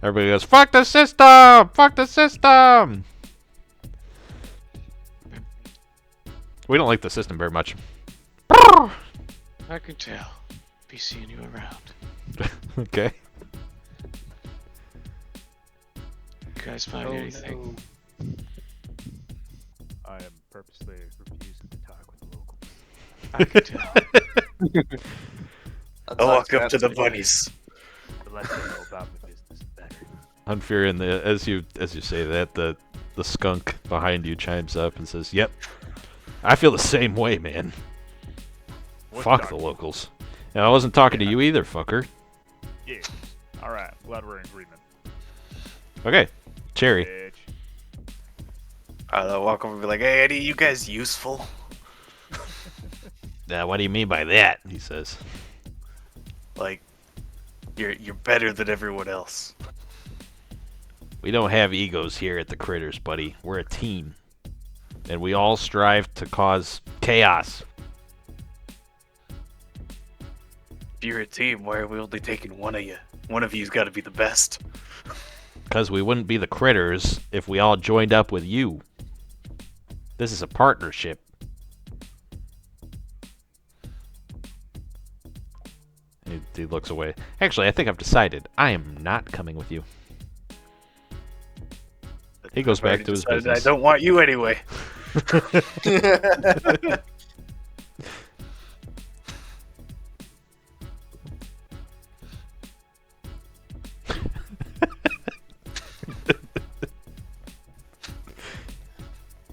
Everybody goes, fuck the system! Fuck the system! We don't like the system very much. I can tell. Be seeing you around. Okay. You guys find anything? I am purposely refusing to talk with the locals. I can tell. Oh, welcome to the bunnies. The less they know about the business, the better. Unfair, and as you say that, the skunk behind you chimes up and says, "Yep, I feel the same way, man. What's Fuck the the locals. And I wasn't talking to you either, fucker. Yeah. All right. Glad we're in agreement. Okay, Cherry. Bitch. I'll walk over and be like, "Hey, Eddie, you guys useful?" What do you mean by that? He says. Like, you're better than everyone else. We don't have egos here at the Critters, buddy. We're a team. And we all strive to cause chaos. If you're a team, why are we only taking one of you? One of you's got to be the best. Because we wouldn't be the Critters if we all joined up with you. This is a partnership. He looks away. Actually, I think I've decided. I am not coming with you. He goes I've back already to his decided business. I don't want you anyway.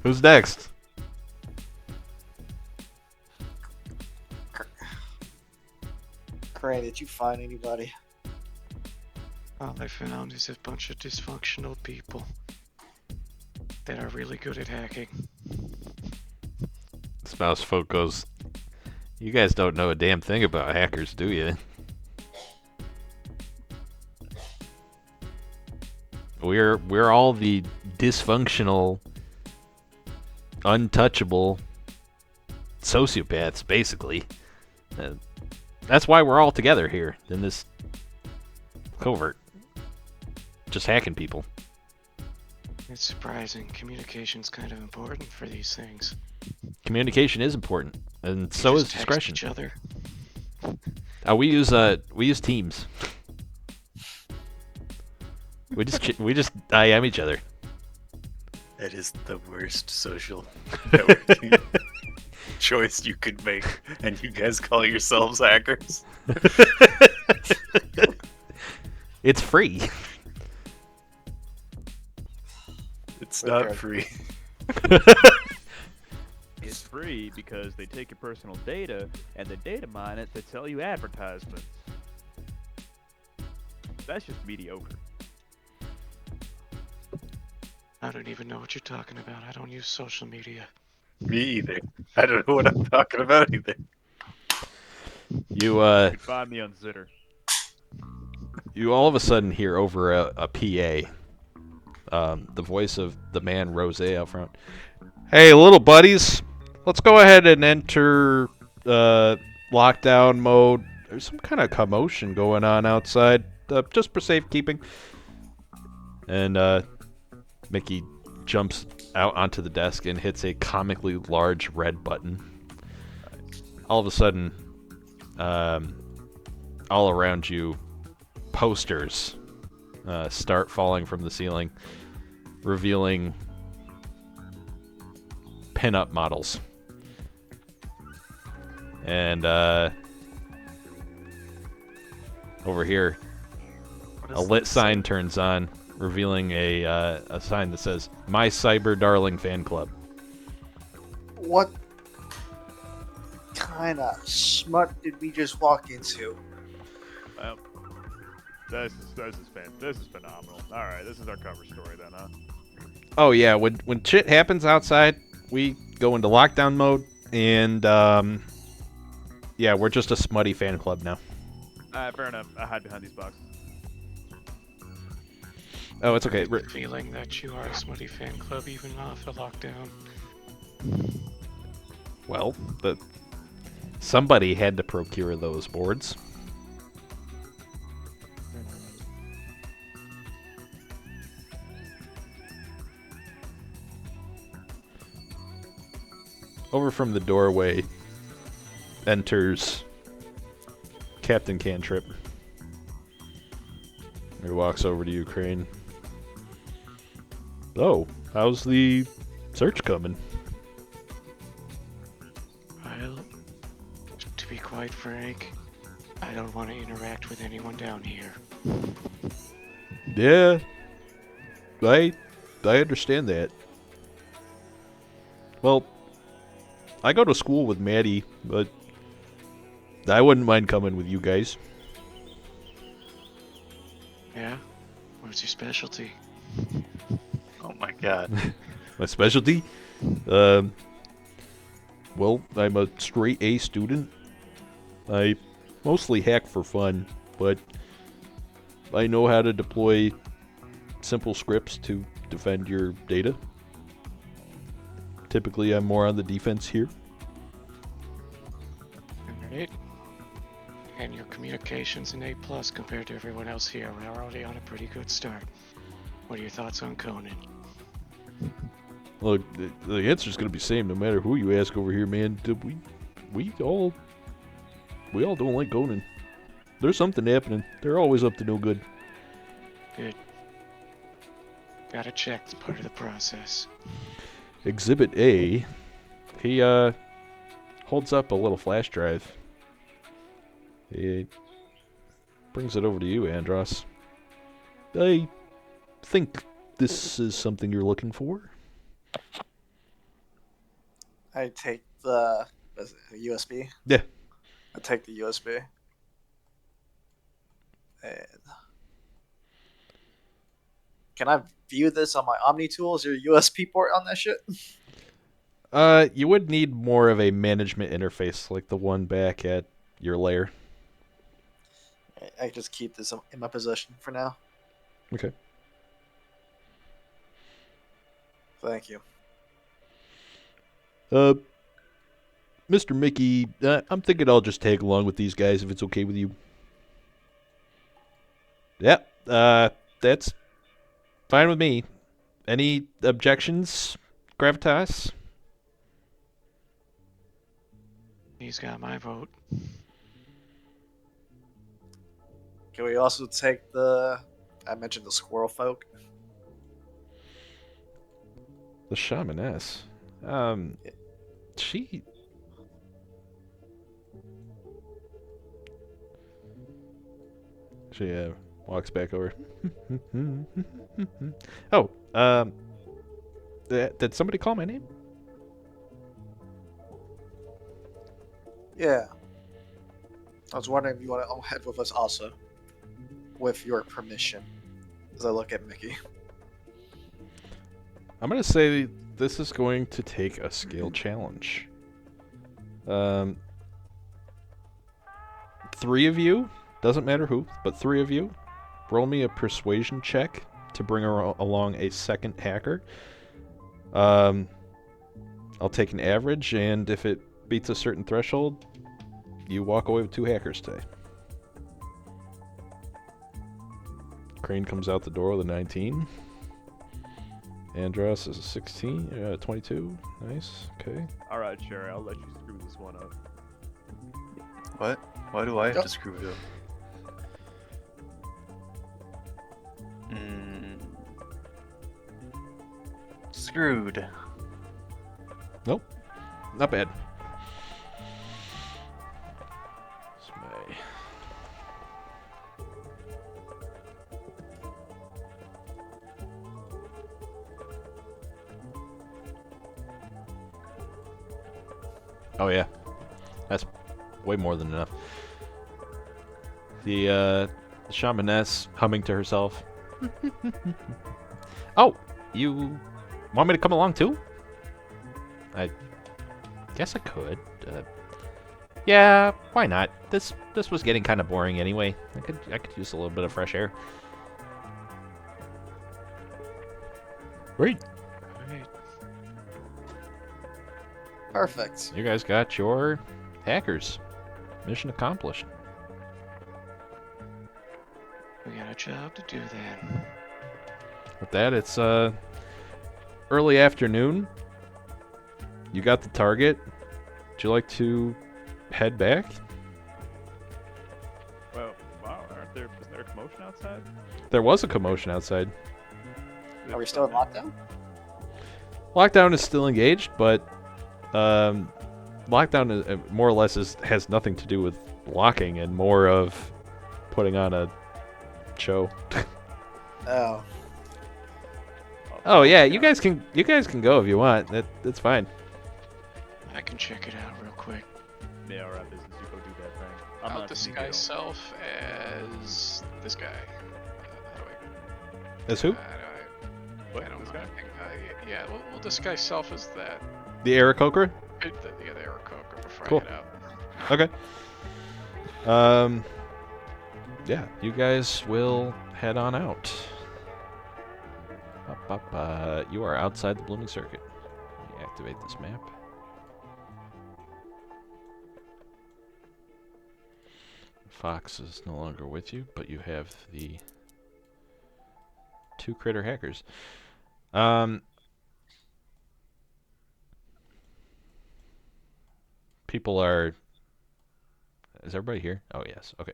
Who's next? Crane, did you find anybody? All I found is a bunch of dysfunctional people that are really good at hacking. This mouse folk goes, you guys don't know a damn thing about hackers, do you? We're all the dysfunctional, untouchable sociopaths, basically. That's why we're all together here in this covert. Just hacking people. It's surprising. Communication's kind of important for these things. Communication is important, and so We is just text discretion. each other. We use Teams. We just IM each other. That is the worst social networking choice you could make, and you guys call yourselves hackers. It's free. It's not Okay. free. It's free because they take your personal data and they data mine it to sell you advertisements. That's just mediocre. I don't even know what you're talking about. I don't use social media. Me either. I don't know what I'm talking about either. You You can find me on Zitter. you all of a sudden hear over a PA, the voice of the man Rose out front. Hey, little buddies, let's go ahead and enter lockdown mode. There's some kind of commotion going on outside, just for safekeeping. And Mickey jumps out onto the desk and hits a comically large red button. All of a sudden, all around you, posters start falling from the ceiling, revealing pin-up models. And over here, a lit sign turns on, revealing a sign that says, "My Cyber Darling Fan Club." What kind of smut did we just walk into? Well, this is phenomenal. All right, this is our cover story then, huh? Oh yeah, when shit happens outside, we go into lockdown mode, and yeah, we're just a smutty fan club now. Fair enough. I hide behind these boxes. Oh, it's okay. Feeling that you are a smutty fan club even off a lockdown. Well, somebody had to procure those boards. Over from the doorway enters Captain Cantrip. He walks over to you, Crane. Oh, how's the search coming? Well, to be quite frank, I don't want to interact with anyone down here. Yeah, I understand that. Well, I go to school with Maddie, but I wouldn't mind coming with you guys. Yeah? What's your specialty? Oh my god. My specialty? Well, I'm a straight A student. I mostly hack for fun, but I know how to deploy simple scripts to defend your data. Typically, I'm more on the defense here. Alright. And your communication's an A+ compared to everyone else here. We're already on a pretty good start. What are your thoughts on Conan? Look, the answer's gonna be the same no matter who you ask over here, man. We all don't like Conan. There's something happening. They're always up to no good. Good. Gotta check. It's part of the process. Exhibit A. He holds up a little flash drive. He brings it over to you, Andros. I think this is something you're looking for. I take the USB. Yeah. I take the USB. And can I view this on my Omni tool? Is there a USB port on that shit? You would need more of a management interface like the one back at your lair. I just keep this in my possession for now. Okay. Thank you. Mr. Mickey, I'm thinking I'll just tag along with these guys if it's okay with you. Yep, that's fine with me. Any objections, Gravitas? He's got my vote. Can we also take I mentioned the squirrel folk? The shamaness. She walks back over. Oh, did somebody call my name? Yeah. I was wondering if you want to head with us also. With your permission. As I look at Mickey. I'm going to say this is going to take a skill challenge. 3 of you, doesn't matter who, but 3 of you, roll me a persuasion check to bring along a second hacker. I'll take an average, and if it beats a certain threshold, you walk away with 2 hackers today. Crane comes out the door with a 19. Andros is a 16, 22. Nice. Okay. All right, Sherry, I'll let you screw this one up. What? Why do I have to screw it up? Screwed. Nope. Not bad. Oh yeah, that's way more than enough. The shamaness humming to herself. Oh, you want me to come along too? I guess I could. Yeah, why not? This was getting kind of boring anyway. I could use a little bit of fresh air. Great. Perfect. You guys got your hackers. Mission accomplished. We got a job to do then. With that, it's early afternoon. You got the target. Would you like to head back? Well, wow, is there a commotion outside? There was a commotion outside. Are we still in lockdown? Lockdown is still engaged, but lockdown is, more or less has nothing to do with locking and more of putting on a show. Oh. Oh yeah, you guys can go if you want. That's fine. I can check it out real quick. Yeah, alright, business, you go do that thing. I'm I'll not disguise self as this guy. How do As who? What? I don't This know. guy? Yeah, we'll disguise self as that. The Aarakocra? The Aarakocra before Cool. I head out. Okay. Yeah, you guys will head on out. You are outside the blooming circuit. Let me activate this map. Fox is no longer with you, but you have the 2 critter hackers. People are... Is everybody here? Oh, yes. Okay.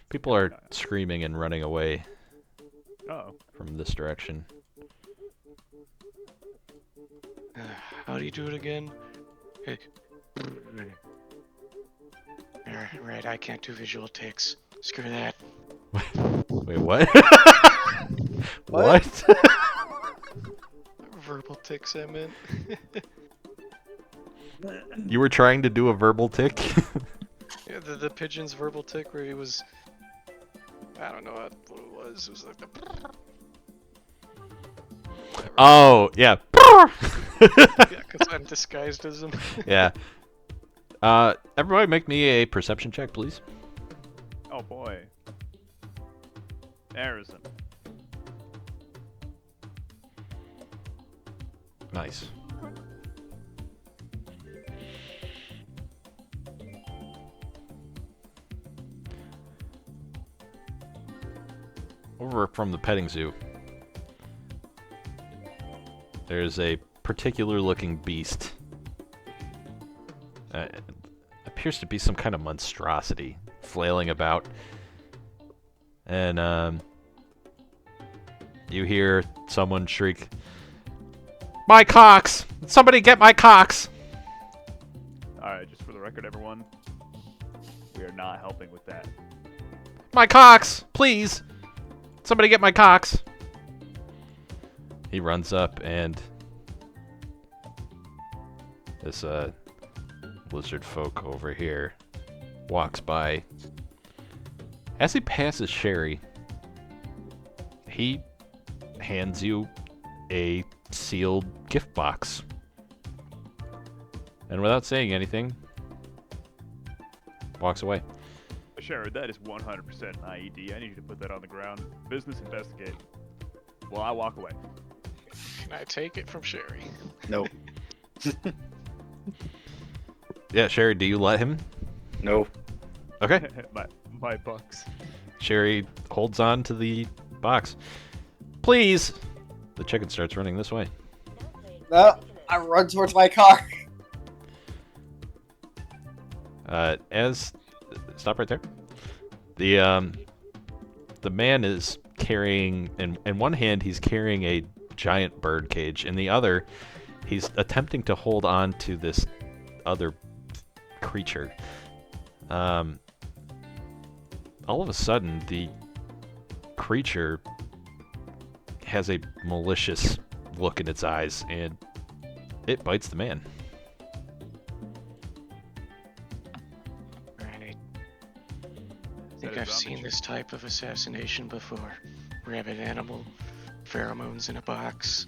People are screaming and running away Uh-oh. from this direction. How do you do it again? Hey. Right, I can't do visual ticks. Screw that. Wait, what? What? Verbal ticks, I meant. You were trying to do a verbal tick? Yeah, the pigeon's verbal tick where he was... I don't know what it was. It was like the... Oh, yeah. Yeah, because I'm disguised as him. Yeah. Everybody make me a perception check, please. Oh boy. Harrison. Nice. Over from the petting zoo, there's a particular looking beast. It appears to be some kind of monstrosity flailing about. And you hear someone shriek, "My cocks! Somebody get my cocks!" Alright, just for the record, everyone, we are not helping with that. My cocks! Please! Somebody get my cocks! He runs up and this lizard folk over here walks by. As he passes Sherry, he hands you a sealed gift box. And without saying anything, walks away. Sherrod, that is 100% an IED. I need you to put that on the ground. Business investigate. Well, I walk away. Can I take it from Sherry? No. Yeah, Sherry, do you let him? No. Okay. my bucks. Sherry holds on to the box. Please! The chicken starts running this way. No, I run towards my car. Stop right there. The man is carrying, in one hand he's carrying a giant bird cage, in the other he's attempting to hold on to this other creature. All of a sudden the creature has a malicious look in its eyes and it bites the man. Right. I think I've seen this type of assassination before. Rabid animal, pheromones in a box.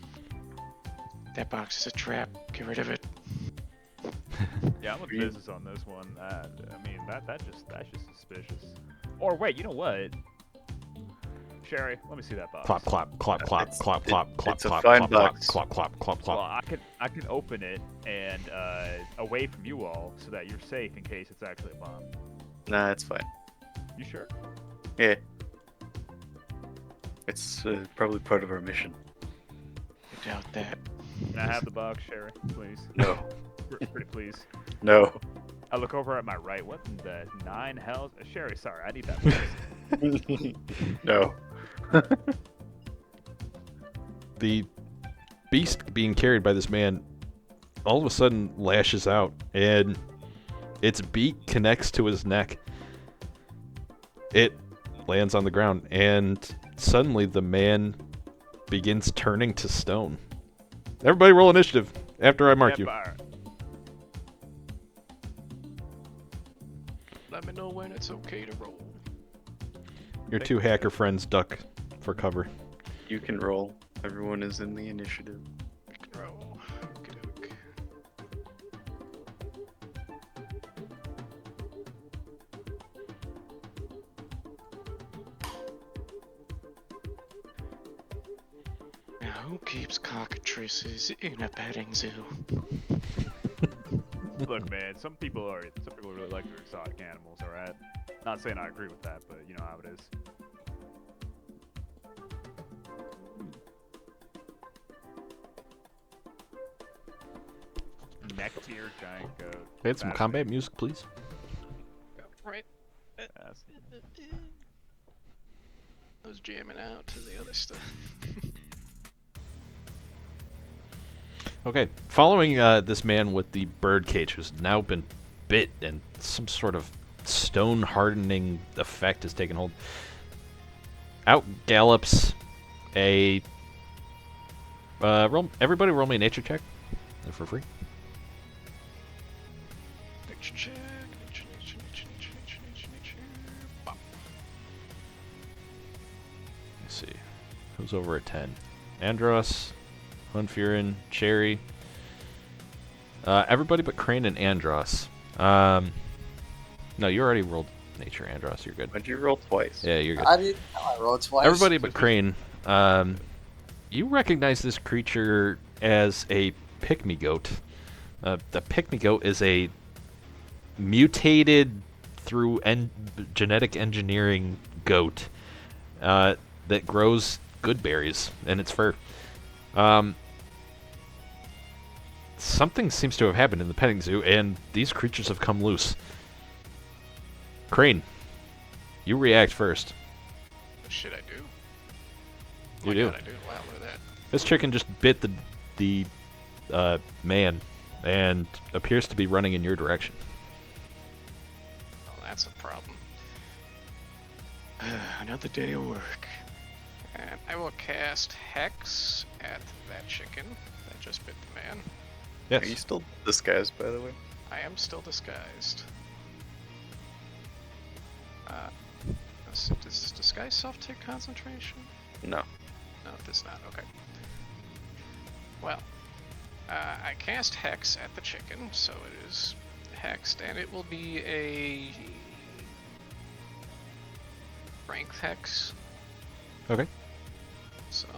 That box is a trap. Get rid of it. Yeah, I'm with business on this one. I mean, that's just suspicious. Or wait, you know what? Sherry, let me see that box. Clop, clop, clop, clop, clop, clop, clop, it's a clop, fine clop, clop, box. clop, clop, clop, Well, clop. I can open it and away from you all so that you're safe in case it's actually a bomb. Nah, it's fine. You sure? Yeah. It's probably part of our mission. I doubt that. Can I have the box, Sherry, please? No. Pretty please. No. I look over at my right. What in the 9 hells? Sherry, sorry, I need that box. No. The beast being carried by this man all of a sudden lashes out and its beak connects to his neck. It lands on the ground and suddenly the man begins turning to stone. Everybody roll initiative after I mark you. Fire. Let me know when it's okay to roll. Your two hacker friends duck for cover. You can roll. Everyone is in the initiative. Roll. Okey-doke. Now, who keeps cockatrices in a petting zoo? Look, man, some people really like their exotic animals, alright? Not saying I agree with that, but you know how it is. Neck-tier giant goat. Hit some combat music, please. Right. Yes. I was jamming out to the other stuff. Okay, following this man with the bird cage who's now been bit and some sort of stone hardening effect has taken hold. Out gallops a everybody roll me a nature check for free. Nature check. Nature. Bop. Let's see. Who's over at 10? Andros, Hunfurin, Cherry. Everybody but Crane and Andros. No, you already rolled nature, Andros. You're good. But you roll twice. Yeah, you're good. I didn't know I rolled twice. Everybody but Crane. You recognize this creature as a pygmy goat. The pygmy goat is a mutated through genetic engineering goat that grows good berries in its fur. Something seems to have happened in the petting zoo, and these creatures have come loose. Crane, you react first. What should I do? You Oh my do. God, I do. Wow, look at that. This chicken just bit the man and appears to be running in your direction. Well, that's a problem. Another day of work. And I will cast Hex at that chicken that just bit the man. Yes. Are you still disguised, by the way? I am still disguised. Does disguise self take concentration? No. No, it does not. Okay. Well, I cast Hex at the chicken, so it is hexed, and it will be a strength hex. Okay. So,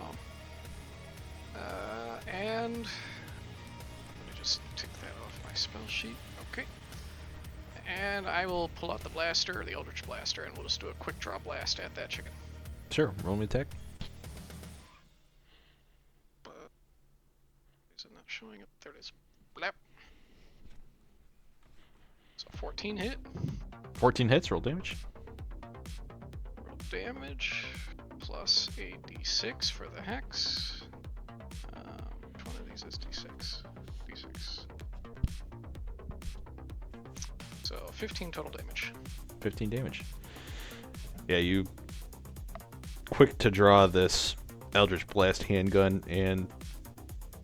and let me just tick that off my spell sheet. Okay. And I will pull out the blaster, the Eldritch Blaster, and we'll just do a quick draw blast at that chicken. Sure. Roll me attack. But is it not showing up? There it is. Blap. So 14 hit. 14 hits. Roll damage. Roll damage plus a d6 for the hex. Which one of these is d6? D6. So 15 total damage. 15 damage. Yeah, you quick to draw this Eldritch Blast handgun, and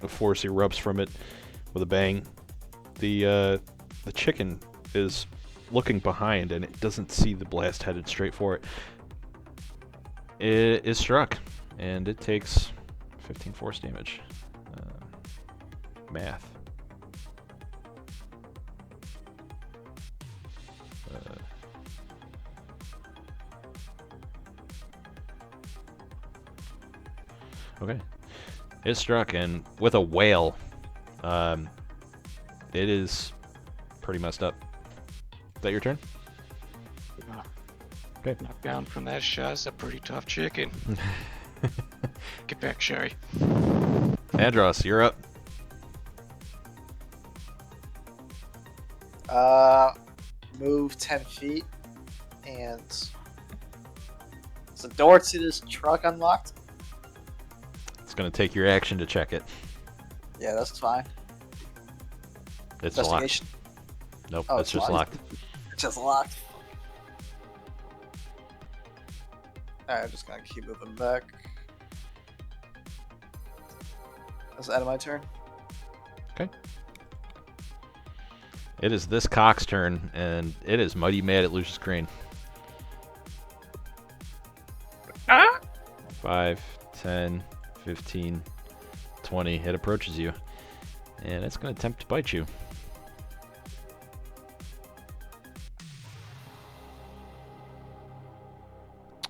a force erupts from it with a bang. The chicken is looking behind, and it doesn't see the blast headed straight for it. It is struck, and it takes 15 force damage. Math. Okay. It struck, and with a wail, it is pretty messed up. Is that your turn? Okay. Knocked down from that shot is a pretty tough chicken. Get back, Sherry. Andros, you're up. Move 10 feet, and is the door to this truck unlocked? It's going to take your action to check it. Yeah, that's fine. It's locked. Investigation. Nope, Oh, it's it's just locked. locked. It's just locked. Alright, I'm just gonna keep moving back. That's the end of my turn. It is this cock's turn, and it is mighty mad at Lucius Crane. 5, 10, 15, 20. It approaches you, and it's going to attempt to bite you.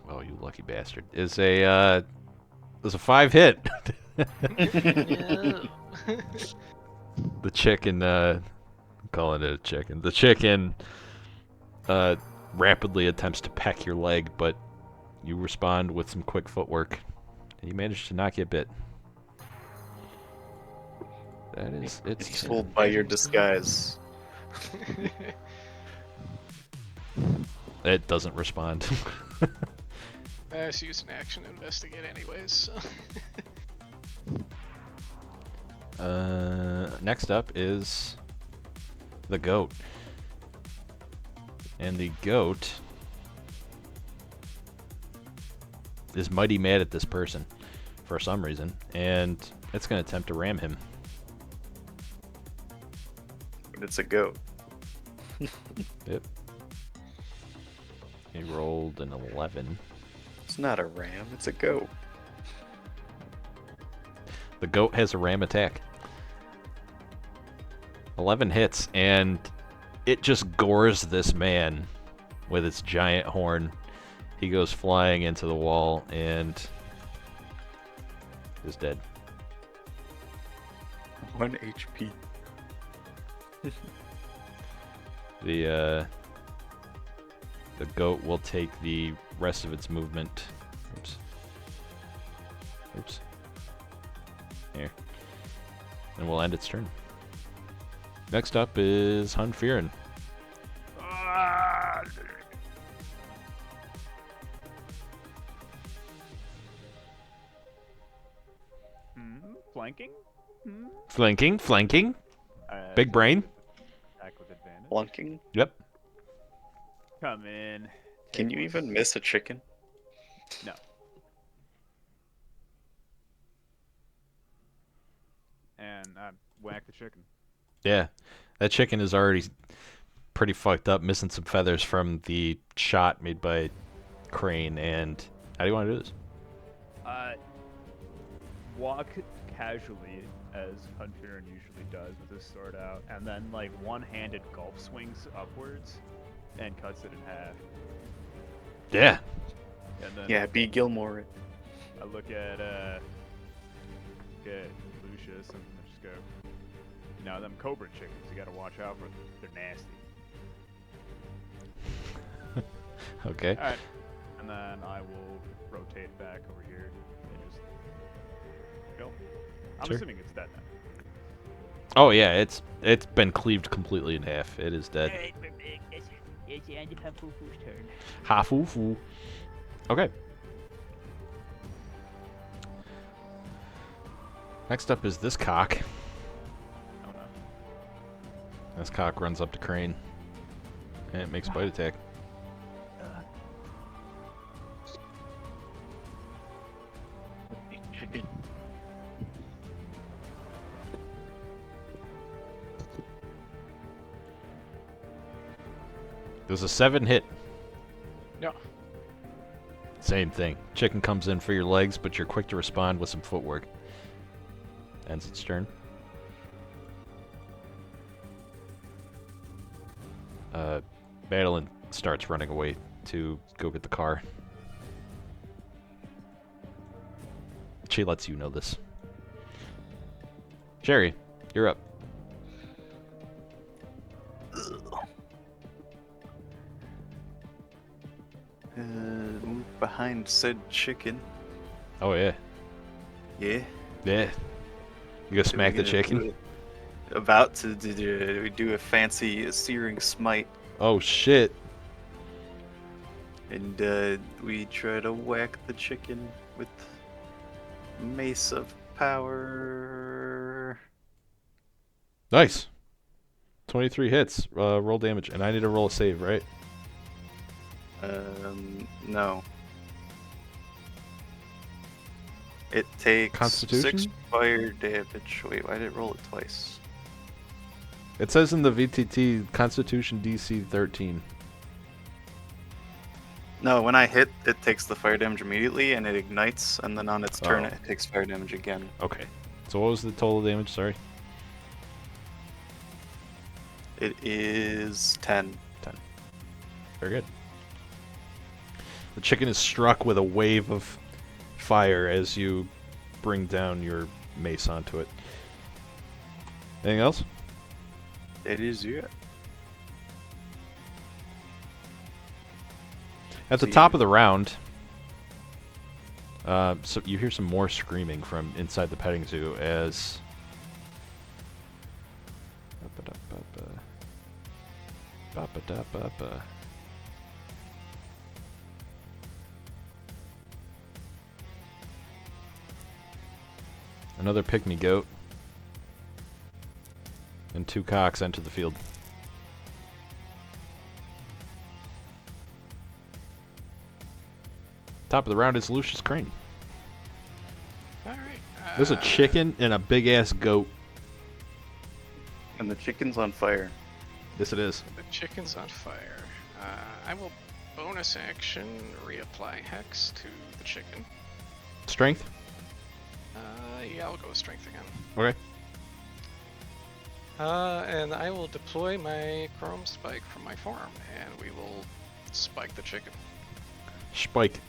Oh, you lucky bastard! Is a 5 hit. No. The chicken, I'm calling it a chicken. The chicken rapidly attempts to peck your leg, but you respond with some quick footwork, and you manage to not get bit. That is, it's He's fooled by your disguise. It doesn't respond. I just use an action to investigate anyways, so. Next up is the goat. And the goat is mighty mad at this person for some reason, and it's going to attempt to ram him. But it's a goat. Yep. He rolled an 11. It's not a ram, it's a goat. The goat has a ram attack. 11 hits, and it just gores this man with its giant horn. He goes flying into the wall and is dead. 1 HP. The goat will take the rest of its movement. Oops. Oops. Here. And we'll end its turn. Next up is Hunfirin. Flanking? Flanking. Big brain. Attack with advantage. Flunking? Yep. Come in. Can you even miss a chicken? No. And I whack the chicken. Yeah. That chicken is already pretty fucked up, missing some feathers from the shot made by Crane. And how do you want to do this? Walk casually, as Hunfirin usually does with his sword out, and then like one-handed gulp swings upwards and cuts it in half. Yeah. And then Yeah, B. Gilmore it. I look at Lucius and I just go, you know, them cobra chickens, you gotta watch out for them. They're nasty. Okay. Alright. And then I will rotate back over here and just go. I'm Sure. assuming it's dead now. Oh yeah, it's been cleaved completely in half. It is dead. Alright, it's the end of Hafufu's turn. Hafufu. Okay. Next up is this cock. Oh no. This cock runs up to Crane, and it makes a bite attack. Chicken. There's a 7 hit. No. Same thing. Chicken comes in for your legs, but you're quick to respond with some footwork. Ends its turn. Madeline starts running away to go get the car. She lets you know this. Sherry, you're up. Move behind said chicken. Oh yeah. Yeah. Yeah. You go smack the chicken? About to do a fancy searing smite, Oh shit. and we try to whack the chicken with mace of power. Nice. 23 hits. Roll damage. And I need to roll a save, right? No. It takes Constitution? 6 fire damage. Wait, why did it roll it twice? It says in the VTT Constitution DC 13. No, when I hit, it takes the fire damage immediately, and it ignites, and then on its turn, Oh. it takes fire damage again. Okay. So what was the total damage? Sorry. It is 10. 10. Very good. The chicken is struck with a wave of fire as you bring down your mace onto it. Anything else? It is, yeah. At the top of the round, so you hear some more screaming from inside the petting zoo as another pygmy goat and 2 cocks enter the field. Top of the round is Lucius Crane. Alright. There's a chicken and a big ass goat. And the chicken's on fire. Yes, it is. The chicken's on fire. I will bonus action reapply Hex to the chicken. Strength? Yeah, I'll go with Strength again. Okay. And I will deploy my Chrome Spike from my farm, and we will spike the chicken. Spike.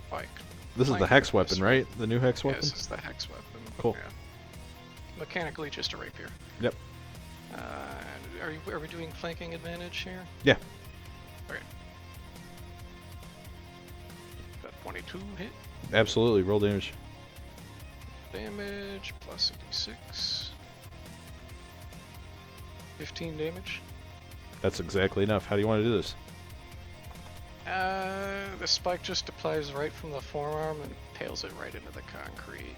Spike. This is the Flank hex this weapon, way. right? The new hex Yeah, weapon? this is the Hex weapon. Cool. Yeah. Mechanically, just a rapier. Yep. Are we doing flanking advantage here? Yeah. Okay. Got 22 hit. Absolutely. Roll damage. Damage plus a d6. 15 damage. That's exactly enough. How do you want to do this? The spike just applies right from the forearm and impales it right into the concrete.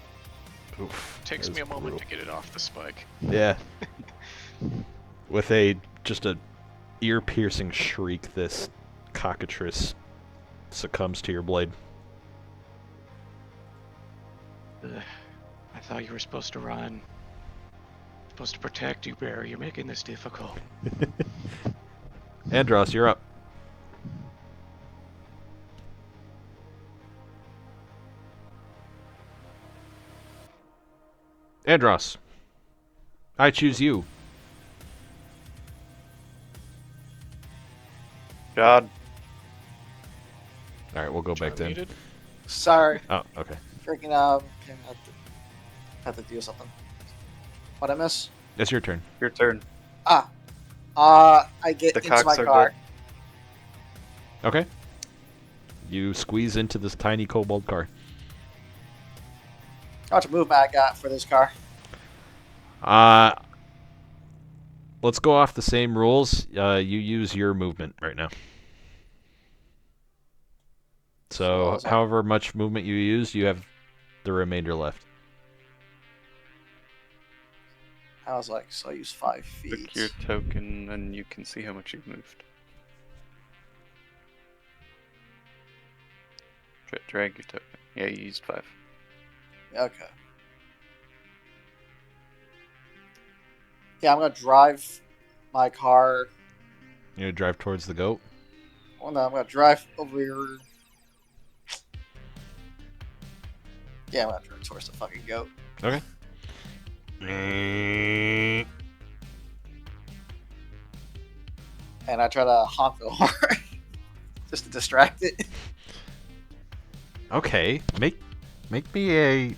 Oof. Takes that me is a moment brutal. to get it off the spike. Yeah. With just a ear-piercing shriek, this cockatrice succumbs to your blade. Ugh, I thought you were supposed to run. Supposed to protect you, Barry. You're making this difficult. Andros, you're up. Andros, I choose you. God. All right, we'll go back John then. muted. Sorry. Oh, okay. Freaking have to do something. What I miss? It's your turn. Your turn. I get The into my cocks are car. Okay. You squeeze into this tiny kobold car. How much movement I got for this car? Let's go off the same rules. You use your movement right now. So, what was that? however much movement you use, you have the remainder left. I was like, so I use 5 feet. Click your token, and you can see how much you've moved. Drag your token. Yeah, you used 5. Okay. Yeah, I'm gonna drive my car. You're gonna drive towards the goat. Well, no, I'm gonna drive over here. Yeah, I'm gonna drive towards the fucking goat. Okay. And I try to honk the horn just to distract it. Okay. Make me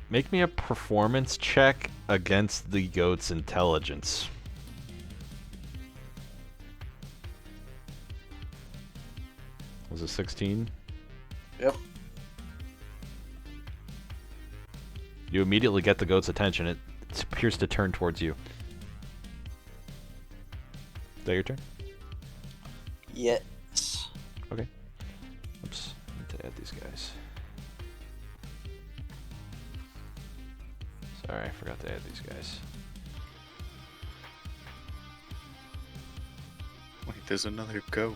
make me a performance check against the goat's intelligence. Was it 16? Yep. You immediately get the goat's attention. It appears to turn towards you. Is that your turn? Yes. Okay. Oops. I need to add these guys. Sorry, I forgot to add these guys. Wait, there's another goat.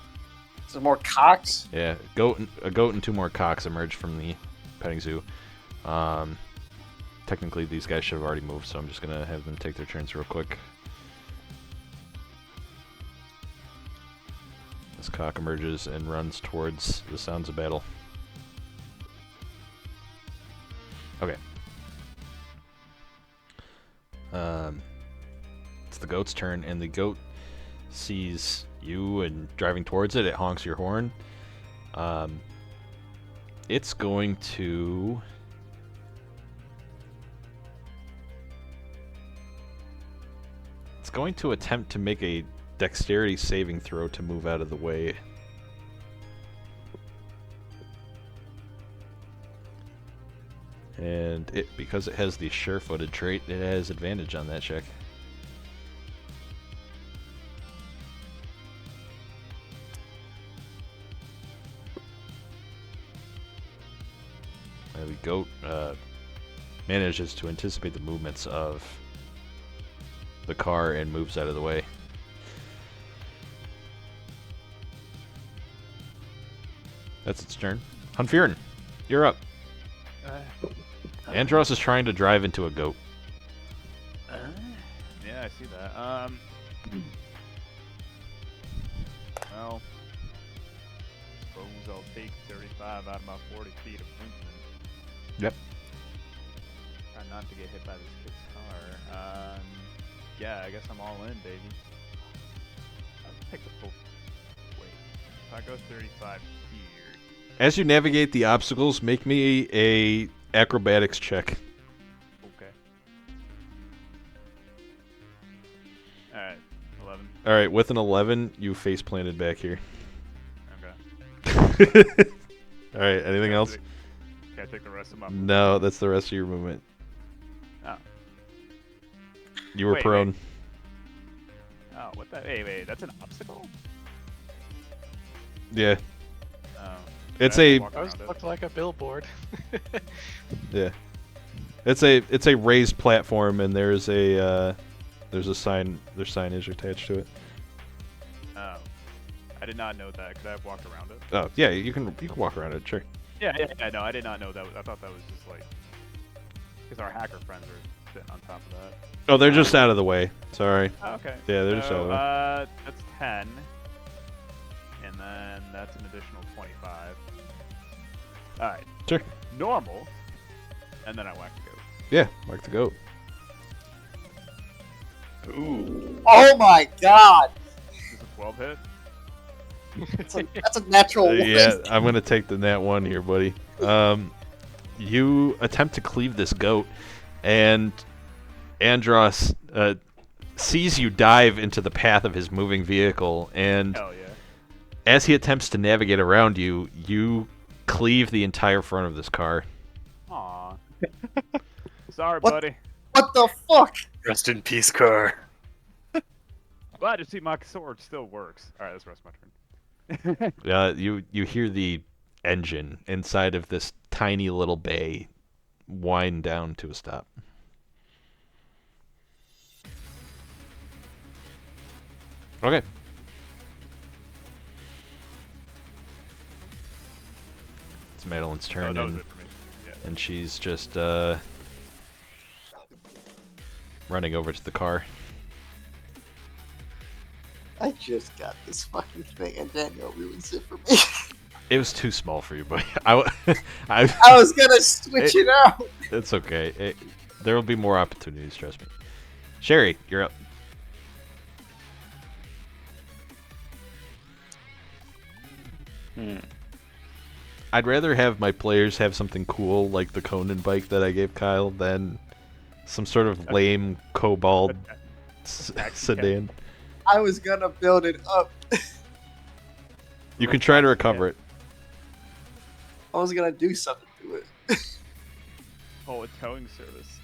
Is there more cocks? Yeah, a goat and 2 more cocks emerge from the petting zoo. technically these guys should have already moved, so I'm just gonna have them take their turns real quick. This cock emerges and runs towards the sounds of battle. Okay. It's the goat's turn, and the goat sees you and driving towards it. It honks your horn. It's going to... It's going to attempt to make a dexterity saving throw to move out of the way. And because it has the sure-footed trait, it has advantage on that check. The goat manages to anticipate the movements of the car and moves out of the way. That's its turn. Hunfiren, you're up. Andros is trying to drive into a goat. Yeah, I see that. Well, suppose I'll take 35 out of my 40 feet of movement. Yep. Try not to get hit by this kid's car. Yeah, I guess I'm all in, baby. I'll take the full. Wait, if I go 35 here. As you navigate the obstacles, make me a acrobatics check. Okay. Alright, 11. Alright, with an 11, you face planted back here. Okay. Alright, anything else? Can I take the rest of my movement? No, that's the rest of your movement. Oh. You were Wait, prone. Oh, what the? Wait, that's an obstacle? Yeah. Oh. It's I have to a walk Those around it. look like a billboard. yeah. It's a raised platform, and there's a sign. There's signage attached to it. Oh. I did not know that. Could I have walked around it? Oh yeah, you can walk around it. Sure. Yeah, no, I did not know that. I thought that was just like because our hacker friends are sitting on top of that. Oh, they're just out of the way. Sorry. Oh, okay. Yeah, they're just out of the way. That's 10, and then that's an additional 25. All right. Sure. Normal, and then I whack the goat. Yeah, mark the goat. Ooh. Oh my god! Is a 12 hit? That's a natural one. Yeah, I'm gonna take the nat 1 here, buddy. You attempt to cleave this goat, and Andros sees you dive into the path of his moving vehicle, and Hell yeah. as he attempts to navigate around you, you cleave the entire front of this car. Aw. Sorry, What? buddy. What the fuck? Rest in peace, car. Glad to see my sword still works. All right, that's the rest of my turn. You hear the engine inside of this tiny little bay wind down to a stop. Okay. It's Madeline's Oh, turn, that was and, it for me. Yeah. and she's just running over to the car. I just got this fucking thing and Daniel ruins it for me. It was too small for you, but I I was gonna switch it out. It's okay. There will be more opportunities, trust me. Sherry, you're up. I'd rather have my players have something cool like the Conan bike that I gave Kyle than some sort of lame kobold sedan. I was gonna build it up. You can try to recover it. I was gonna do something to it. Oh, a towing service.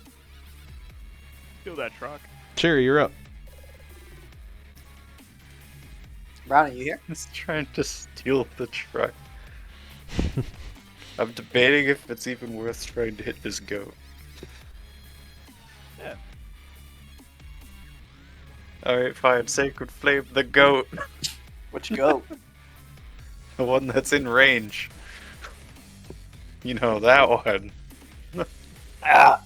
Steal that truck. Sherry, you're up. Brownie, you here? He's trying to steal the truck. I'm debating if it's even worth trying to hit this goat. Yeah. Alright, fine. Sacred Flame the goat. Which go? The one that's in range. You know, that one. Ah.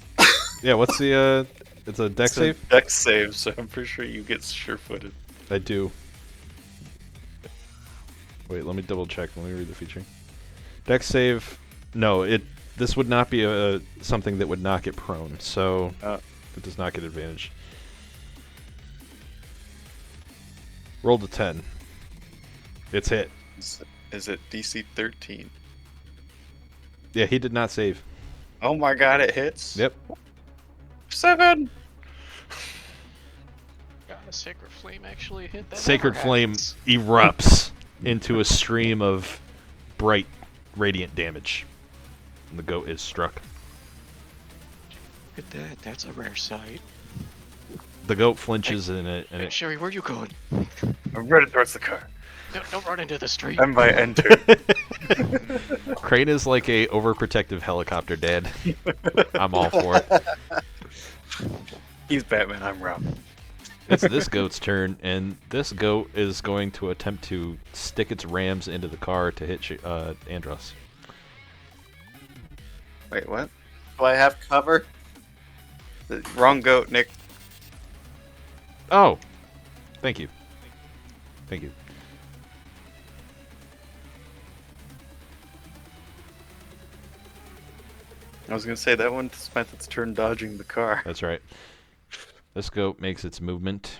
Yeah, what's the, it's a deck It's a save? deck save, so I'm pretty sure you get sure-footed. I do. Wait, let me double check. Let me read the feature. Deck save. No, this would not be something that would knock it prone, so it does not get advantage. Rolled a 10. It's hit. Is it DC 13? Yeah, he did not save. Oh my god, it hits? Yep. 7! God, a sacred flame actually hit that. Sacred never Flame happens. erupts into a stream of bright, radiant damage. And the goat is struck. Look at that. That's a rare sight. The goat flinches and Hey, it Sherry, where you going? I'm running towards the car. No, don't run into the street. I'm by enter. Crane is like a overprotective helicopter dad. I'm all for it. He's Batman, I'm Robin. It's this goat's turn, and this goat is going to attempt to stick its rams into the car to hit Andros. Wait, what? Do I have cover? The wrong goat, Nick. Oh, thank you. Thank you. I was gonna say that one spent its turn dodging the car. That's right. This goat makes its movement,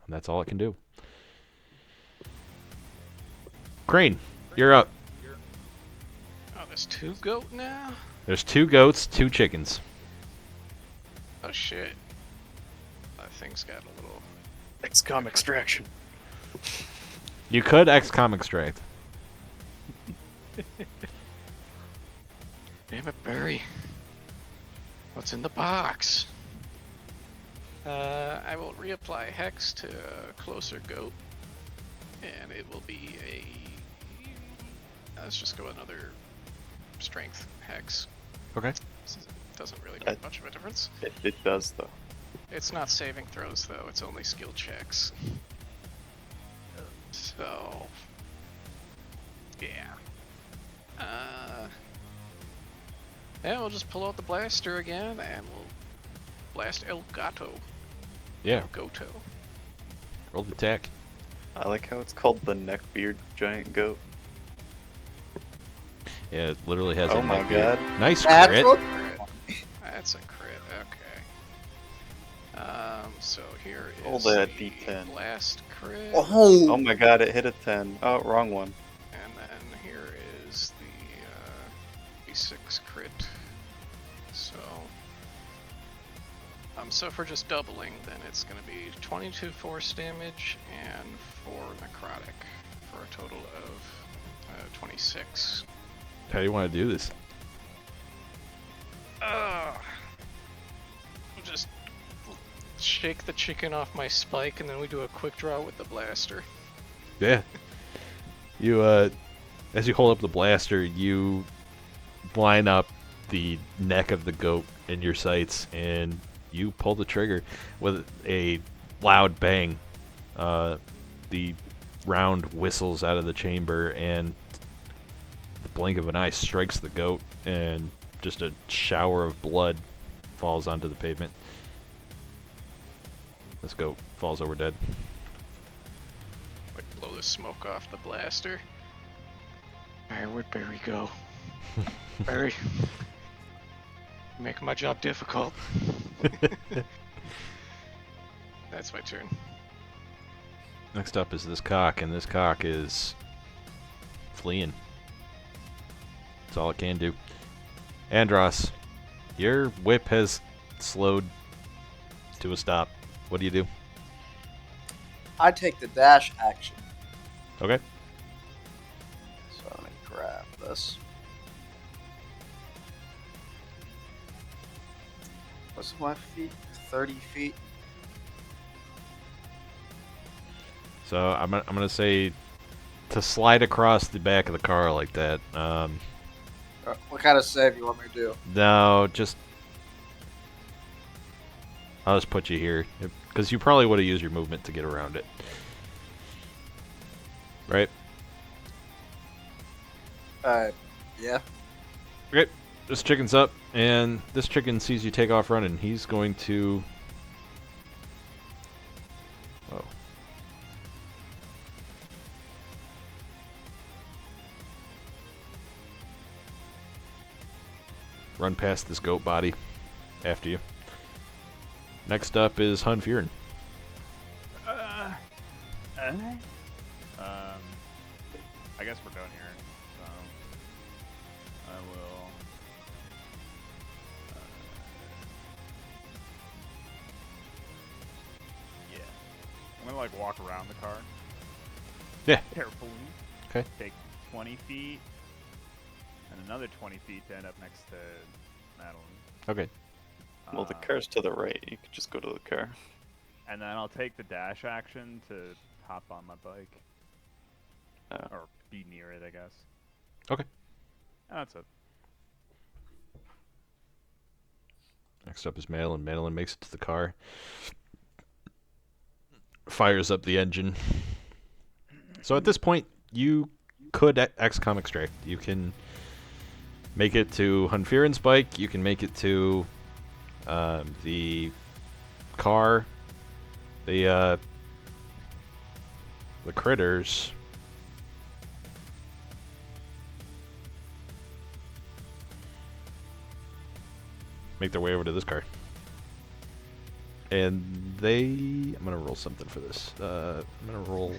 and that's all it can do. Crane, you're up. Oh, there's 2 goat now? There's 2 goats, 2 chickens. Oh shit. That thing's got a little... XCOM extraction. You could XCOM extract. Damn it, Barry. What's in the box? I will reapply Hex to a closer goat. And it will be a... Let's just go another strength Hex. Okay. Doesn't really make much of a difference. It does, though. It's not saving throws, though. It's only skill checks. So... Yeah. Yeah, we'll just pull out the blaster again, and we'll blast El Gato. Yeah, El Goto. roll the attack. I like how it's called the neckbeard giant goat. Yeah, it literally has Oh a my neck beard. god. Nice crit. That's a crit, okay. So here is Roll that the D10. blast crit, Oh, Oh my god, it hit a 10. Oh, wrong one. and then here is the D6 crit. So if we're just doubling, then it's going to be 22 force damage and 4 necrotic for a total of 26. How do you want to do this? I'll just shake the chicken off my spike, and then we do a quick draw with the blaster. Yeah. You, as you hold up the blaster, you line up the neck of the goat in your sights, and you pull the trigger with a loud bang. The round whistles out of the chamber, and the blink of an eye strikes the goat, and just a shower of blood falls onto the pavement. This goat falls over dead. Like blow the smoke off the blaster. Alright, where'd Barry go? Barry. Making my job difficult. That's my turn. Next up is this cock, and this cock is fleeing. That's all it can do. Andros, your whip has slowed to a stop. What do you do? I take the dash action. Okay. So I'm gonna grab this. What's my feet? 30 feet. So I'm gonna say to slide across the back of the car like that. What kind of save you want me to do? No, just I'll just put you here because you probably would have used your movement to get around it, right? Yeah. Okay, this chicken's up. And this chicken sees you take off running. He's going to... Oh. Run past this goat body after you. Next up is Hun Fearin. I guess we're done here. So I will. Yeah. I'm gonna like walk around the car. Yeah. Carefully. Okay. Take 20 feet and another 20 feet to end up next to Madeline. Okay. Well, the car's to the right. You could just go to the car. And then I'll take the dash action to hop on my bike. Or be near it, I guess. Okay. That's it. Next up is Madeline. Madeline makes it to the car. Fires up the engine. So at this point, you could XCOM extract. You can make it to Hun Fearin's bike. You can make it to the car. The critters. Make their way over to this car. And I'm gonna roll something for this. I'm gonna roll.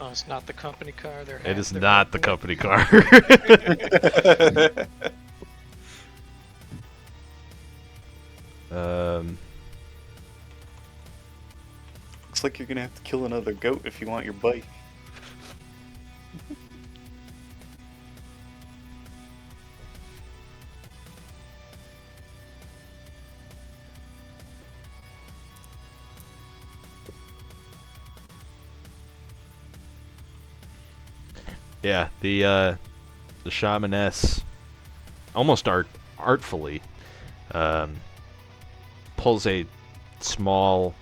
Oh, it's not the company car. It is not the company car. Looks like you're gonna have to kill another goat if you want your bike. Yeah, the shamaness almost artfully pulls a small,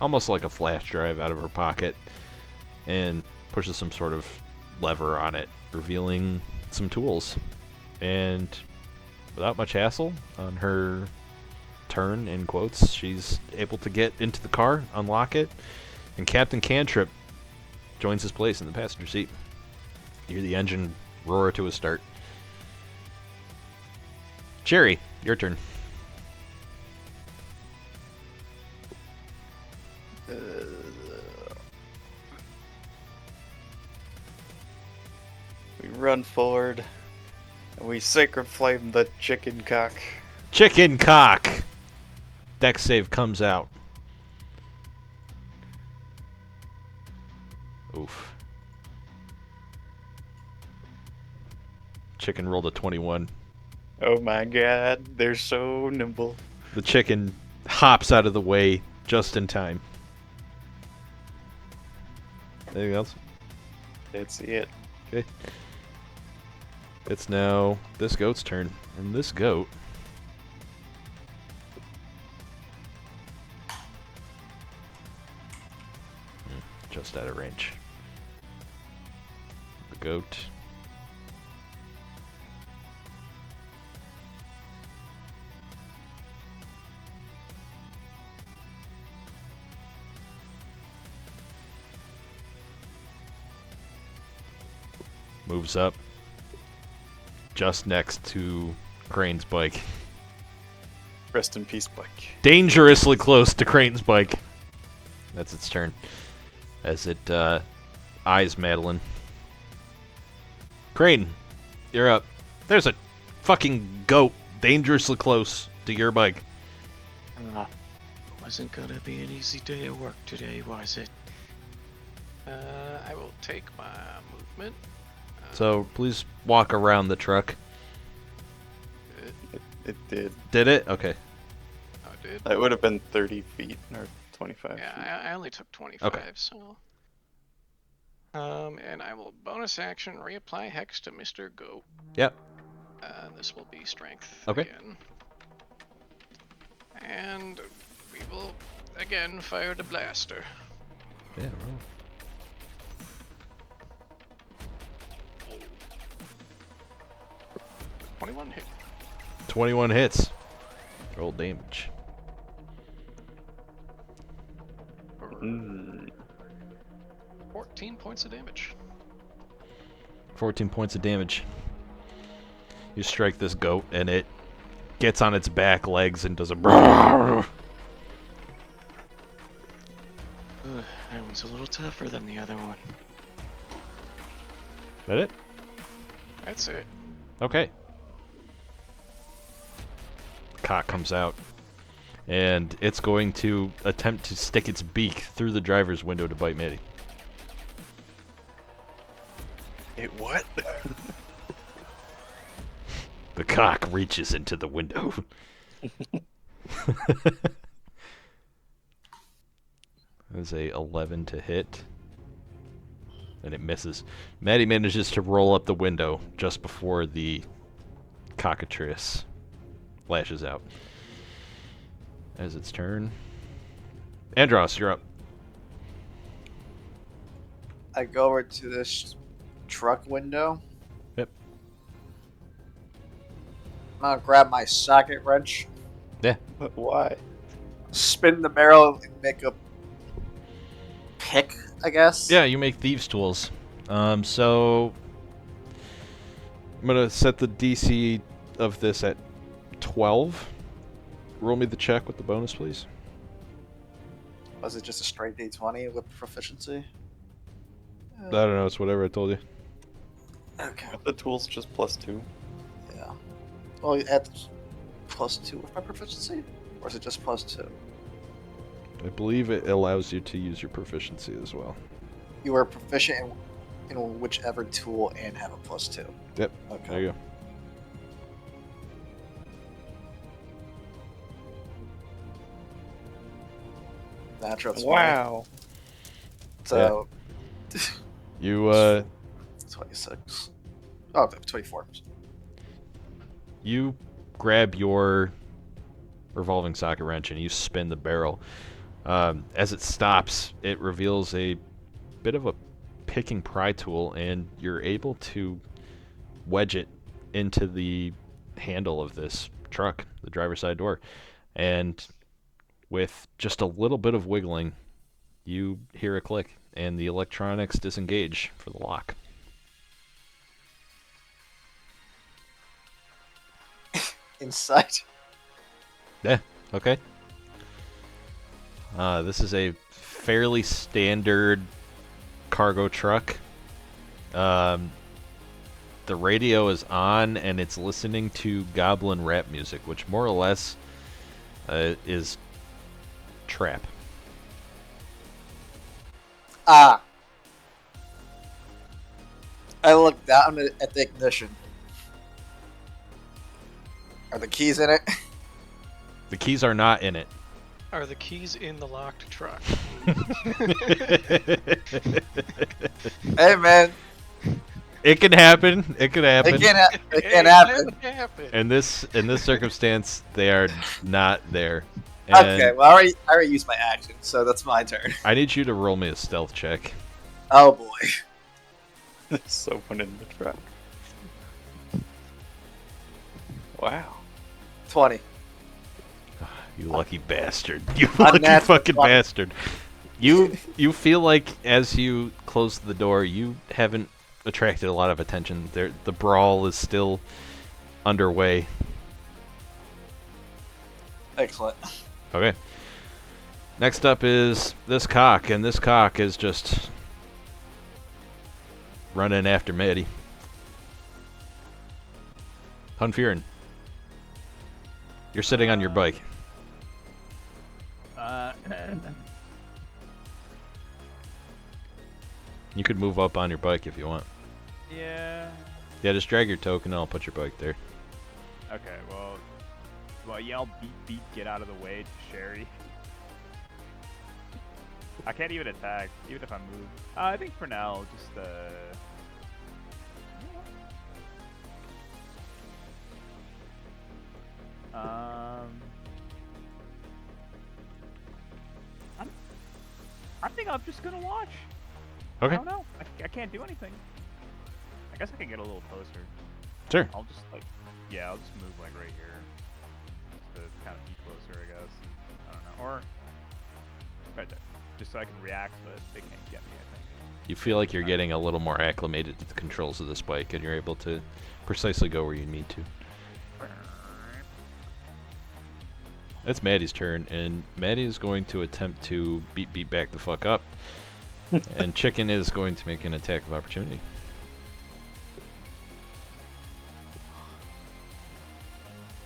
almost like a flash drive out of her pocket and pushes some sort of lever on it, revealing some tools. And without much hassle on her turn, in quotes, she's able to get into the car, unlock it, and Captain Cantrip joins his place in the passenger seat. You hear the engine roar to a start. Cherry, your turn. We run forward, and we sacred flame the chicken cock. Chicken cock! Dex save comes out. Oof. Chicken rolled a 21. Oh my god, they're so nimble. The chicken hops out of the way just in time. Anything else? That's it. Okay. It's now this goat's turn. And this goat... just out of range. The goat... moves up just next to Crane's bike. Rest in peace, bike. Dangerously close to Crane's bike. That's its turn. As it eyes Madeline. Crane, you're up. There's a fucking goat dangerously close to your bike. Wasn't gonna be an easy day at work today, was it? I will take my movement. So please walk around the truck. It did. Did it? Okay. Oh, it did? That would have been 30 feet or 25 feet. Yeah, I only took 25, so... and I will bonus action reapply Hex to Mr. Go. Yep. This will be Strength Okay. again. And we will, again, fire the blaster. Yeah, roll. 21 hit. 21 hits. Roll damage. For Mm. 14 points of damage. 14 points of damage. You strike this goat, and it gets on its back legs and does a... That one's a little tougher than the other one. That it? That's it. Okay. Cock comes out, and it's going to attempt to stick its beak through the driver's window to bite Maddie. It what? The cock reaches into the window. That's a 11 to hit. And it misses. Maddie manages to roll up the window just before the cockatrice lashes out. As its turn. Andros, you're up. I go over to this truck window. Yep. I'm gonna grab my socket wrench, Yeah. But why? spin the barrel, and make a pick, I guess. Yeah, you make thieves' tools. So I'm gonna set the DC of this at 12. Roll me the check with the bonus, please. Was it just a straight D20 with proficiency? I don't know. It's whatever I told you. Okay. The tool's just +2. Yeah. Well, you add +2 with my proficiency, or is it just +2? I believe it allows you to use your proficiency as well. You are proficient in whichever tool and have a +2. Yep. Okay. There you go. Natural 20. Wow. So, You 26. Oh, 24. you grab your revolving socket wrench and you spin the barrel. As it stops, it reveals a bit of a picking pry tool, and you're able to wedge it into the handle of this truck, the driver's side door. And with just a little bit of wiggling, you hear a click, and the electronics disengage for the lock. Inside. Yeah, okay. This is a fairly standard cargo truck. The radio is on, and it's listening to Goblin rap music, which more or less is trap. Ah. I look down at the ignition. Are the keys in it? The keys are not in it. Are the keys in the locked truck? Hey, man. It can happen. It could happen. It can't happen. happen. In this circumstance, they are not there. And Okay, well, I already used my action, so that's my turn. I need you to roll me a stealth check. Oh, boy. Someone in the truck. Wow. 20. You lucky bastard. You lucky Unnatural fucking 20. bastard. You feel like as you close the door, you haven't attracted a lot of attention. The brawl is still underway. Excellent. Okay. Next up is this cock, and this cock is just running after Maddie. Hunfurin, you're sitting on your bike. You could move up on your bike if you want. Yeah. Yeah, just drag your token, and I'll put your bike there. Okay, well, do I yell beat, get out of the way to Sherry? I can't even attack, even if I move. I think for now, just I think I'm just gonna watch. Okay. I don't know. I can't do anything. I guess I can get a little closer. Sure. I'll just like Yeah, I'll just move like right here. Just to kind of be closer, I guess. I don't know. Or right there. Just so I can react, but they can't get me, I think. You feel like you're getting a little more acclimated to the controls of this bike, and you're able to precisely go where you need to. It's Maddie's turn, and Maddie is going to attempt to beat back the fuck up. And Chicken is going to make an attack of opportunity.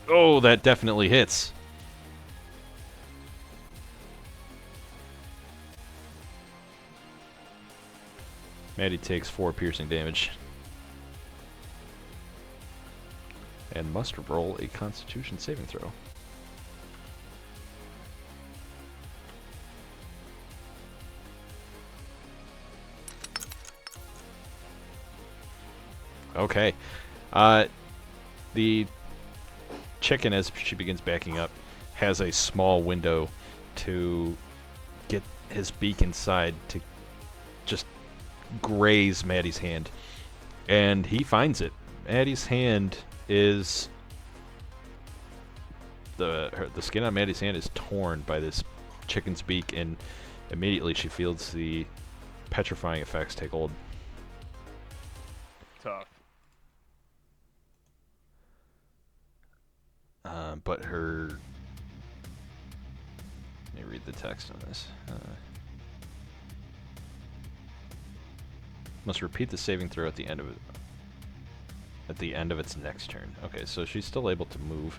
Oh, that definitely hits. Maddie takes 4 piercing damage. And must roll a Constitution saving throw. Okay. The chicken, as she begins backing up, has a small window to get his beak inside to just graze Maddie's hand. And he finds it. Maddie's hand is... The skin on Maddie's hand is torn by this chicken's beak, and immediately she feels the petrifying effects take hold. Tough. But her... Let me read the text on this. Must repeat the saving throw at the end of it. At the end of its next turn. Okay, so she's still able to move.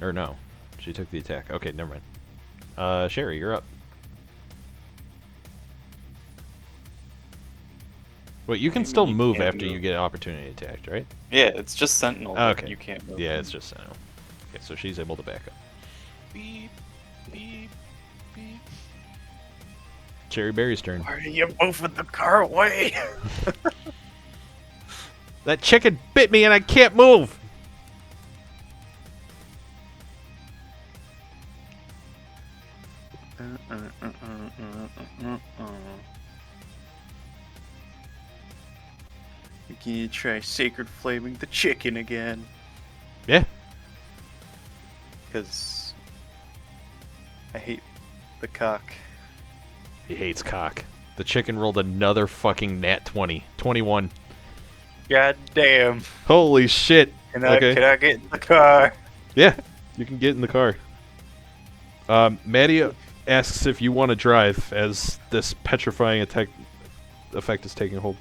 Or no, she took the attack. Okay, never mind. Sherry, you're up. Wait, you can still move after you get opportunity attacked, right? Yeah, it's just Sentinel. Okay. You can't move. Yeah, it's just Sentinel. Okay, so she's able to back up. Beep, beep, beep. Cherry Berry's turn. Why are you moving the car away? That chicken bit me and I can't move! Can you try Sacred Flaming the chicken again? Yeah. Because I hate the cock. He hates cock. The chicken rolled another fucking nat 20. 21. God damn. Holy shit. Can I get in the car? Yeah, you can get in the car. Maddie asks if you want to drive as this petrifying effect is taking hold.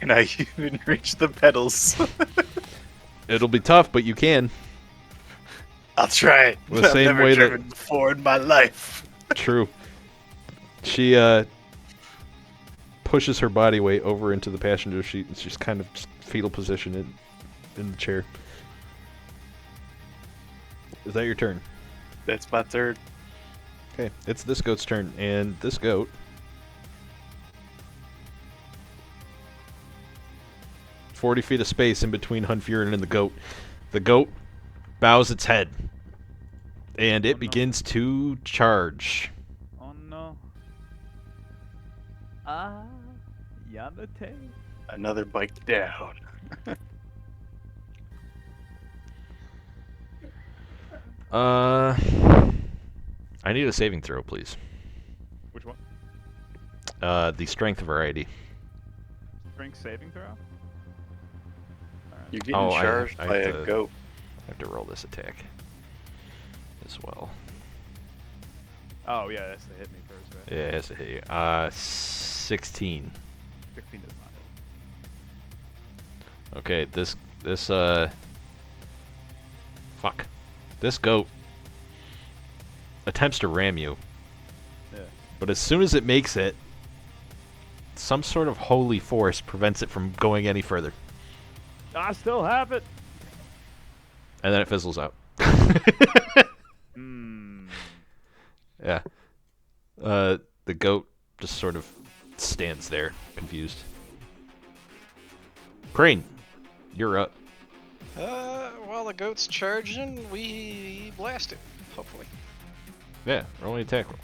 Can I even reach the pedals? It'll be tough, but you can. I'll try it. The same I've never way driven before in my life. True. She pushes her body weight over into the passenger seat, and she's kind of fetal position in the chair. Is that your turn? That's my third. Okay, it's this goat's turn, and this goat... 40 feet of space in between Hunfurin and the goat. The goat bows its head, and it begins to charge. Oh no. Yamate. Another bike down. I need a saving throw, please. Which one? The strength variety. Strength saving throw? Alright. You're getting Oh, charged I by have a to- goat. I have to roll this attack as well. Oh yeah, that's the hit me first, right? Yeah, it has to hit you. 16. 16 does not hit. Okay, this fuck. This goat attempts to ram you. Yeah. But as soon as it makes it, some sort of holy force prevents it from going any further. I still have it. And then it fizzles out. Yeah. The goat just sort of stands there, confused. Crane, you're up. While the goat's charging, we blast it, hopefully. Yeah, roll an attack roll.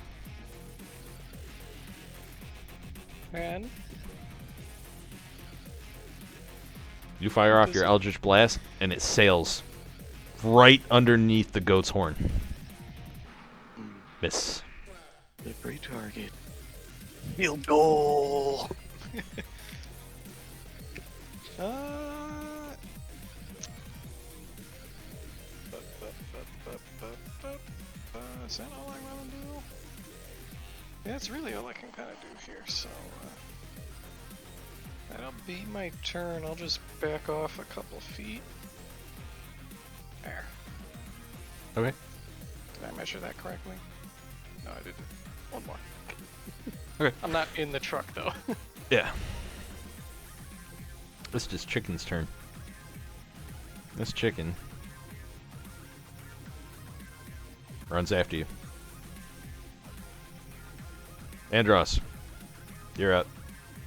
And You fire off your Eldritch Blast, and it sails right underneath the goat's horn. Miss. Slippery target. Field goal. Is that all I want to do? Yeah, that's really all I can kind of do here, so that'll be my turn. I'll just back off a couple feet. There. Okay. Did I measure that correctly? No, I didn't. One more. Okay. I'm not in the truck, though. Yeah. This is Chicken's turn. This chicken runs after you. Andros, you're up.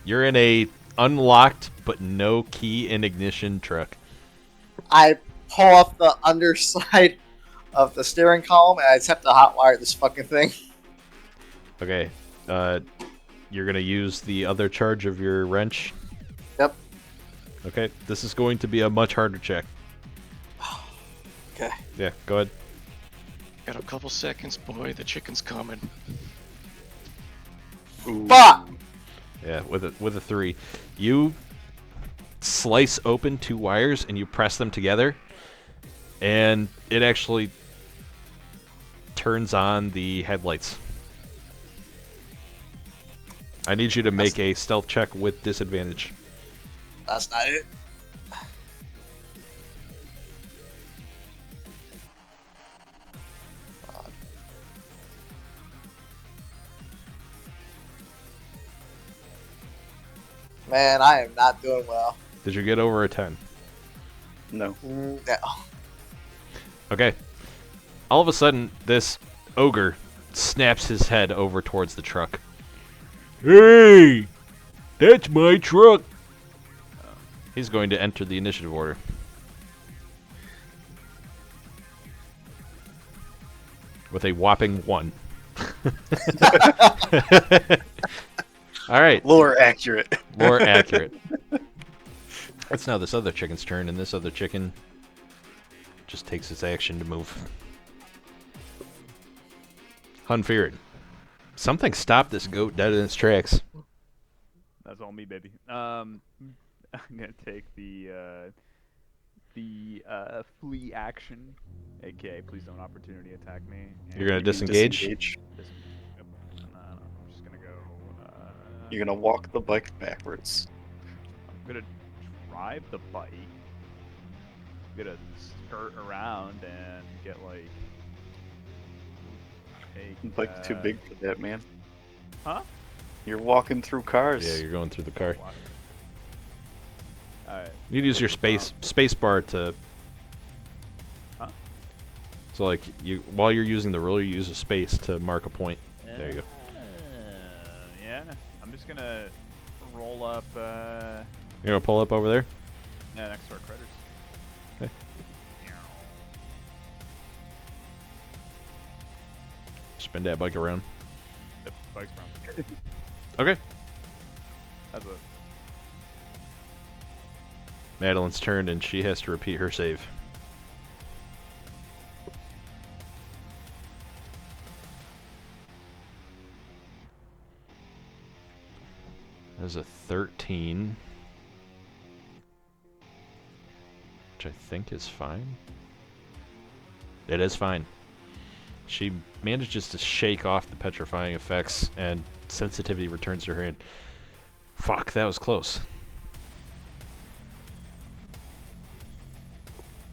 You're in a unlocked but no key in ignition truck. I pull off the underside of the steering column and I attempt to hotwire this fucking thing. Okay. You're gonna use the other charge of your wrench. Yep. Okay. This is going to be a much harder check. Okay. Yeah. Go ahead. Got a couple seconds, boy. The chicken's coming. Fuck! Yeah. With a 3, you slice open 2 wires and you press them together, and it actually turns on the headlights. I need you to make a stealth check with disadvantage. That's not it. Man, I am not doing well. Did you get over a 10? No. No. Okay. All of a sudden, this ogre snaps his head over towards the truck. Hey! That's my truck! He's going to enter the initiative order. With a whopping 1. Alright. Lore accurate. More accurate. It's now this other chicken's turn, and this other chicken just takes its action to move. Hunfeared. Something stopped this goat dead in its tracks. That's all me, baby. I'm gonna take the flee action, aka please don't opportunity attack me. You're gonna You mean disengage? Yep. I'm just gonna go. You're gonna walk the bike backwards. I'm gonna drive the bike. I'm gonna skirt around and get like. Bike too big for that, man. Huh? You're walking through cars. Yeah, you're going through the car. Alright. You need to use your space bar to. Huh? So like while you're using the ruler, you use a space to mark a point. There you go. Yeah. I'm just gonna roll up. You're gonna pull up over there. Yeah, next to our critters. Okay. Spin that bike around. Yep, bike's brown. Okay. That's a. Madeline's turn, and she has to repeat her save. There's a 13. Which I think is fine. It is fine. She manages to shake off the petrifying effects, and sensitivity returns to her hand. Fuck, that was close.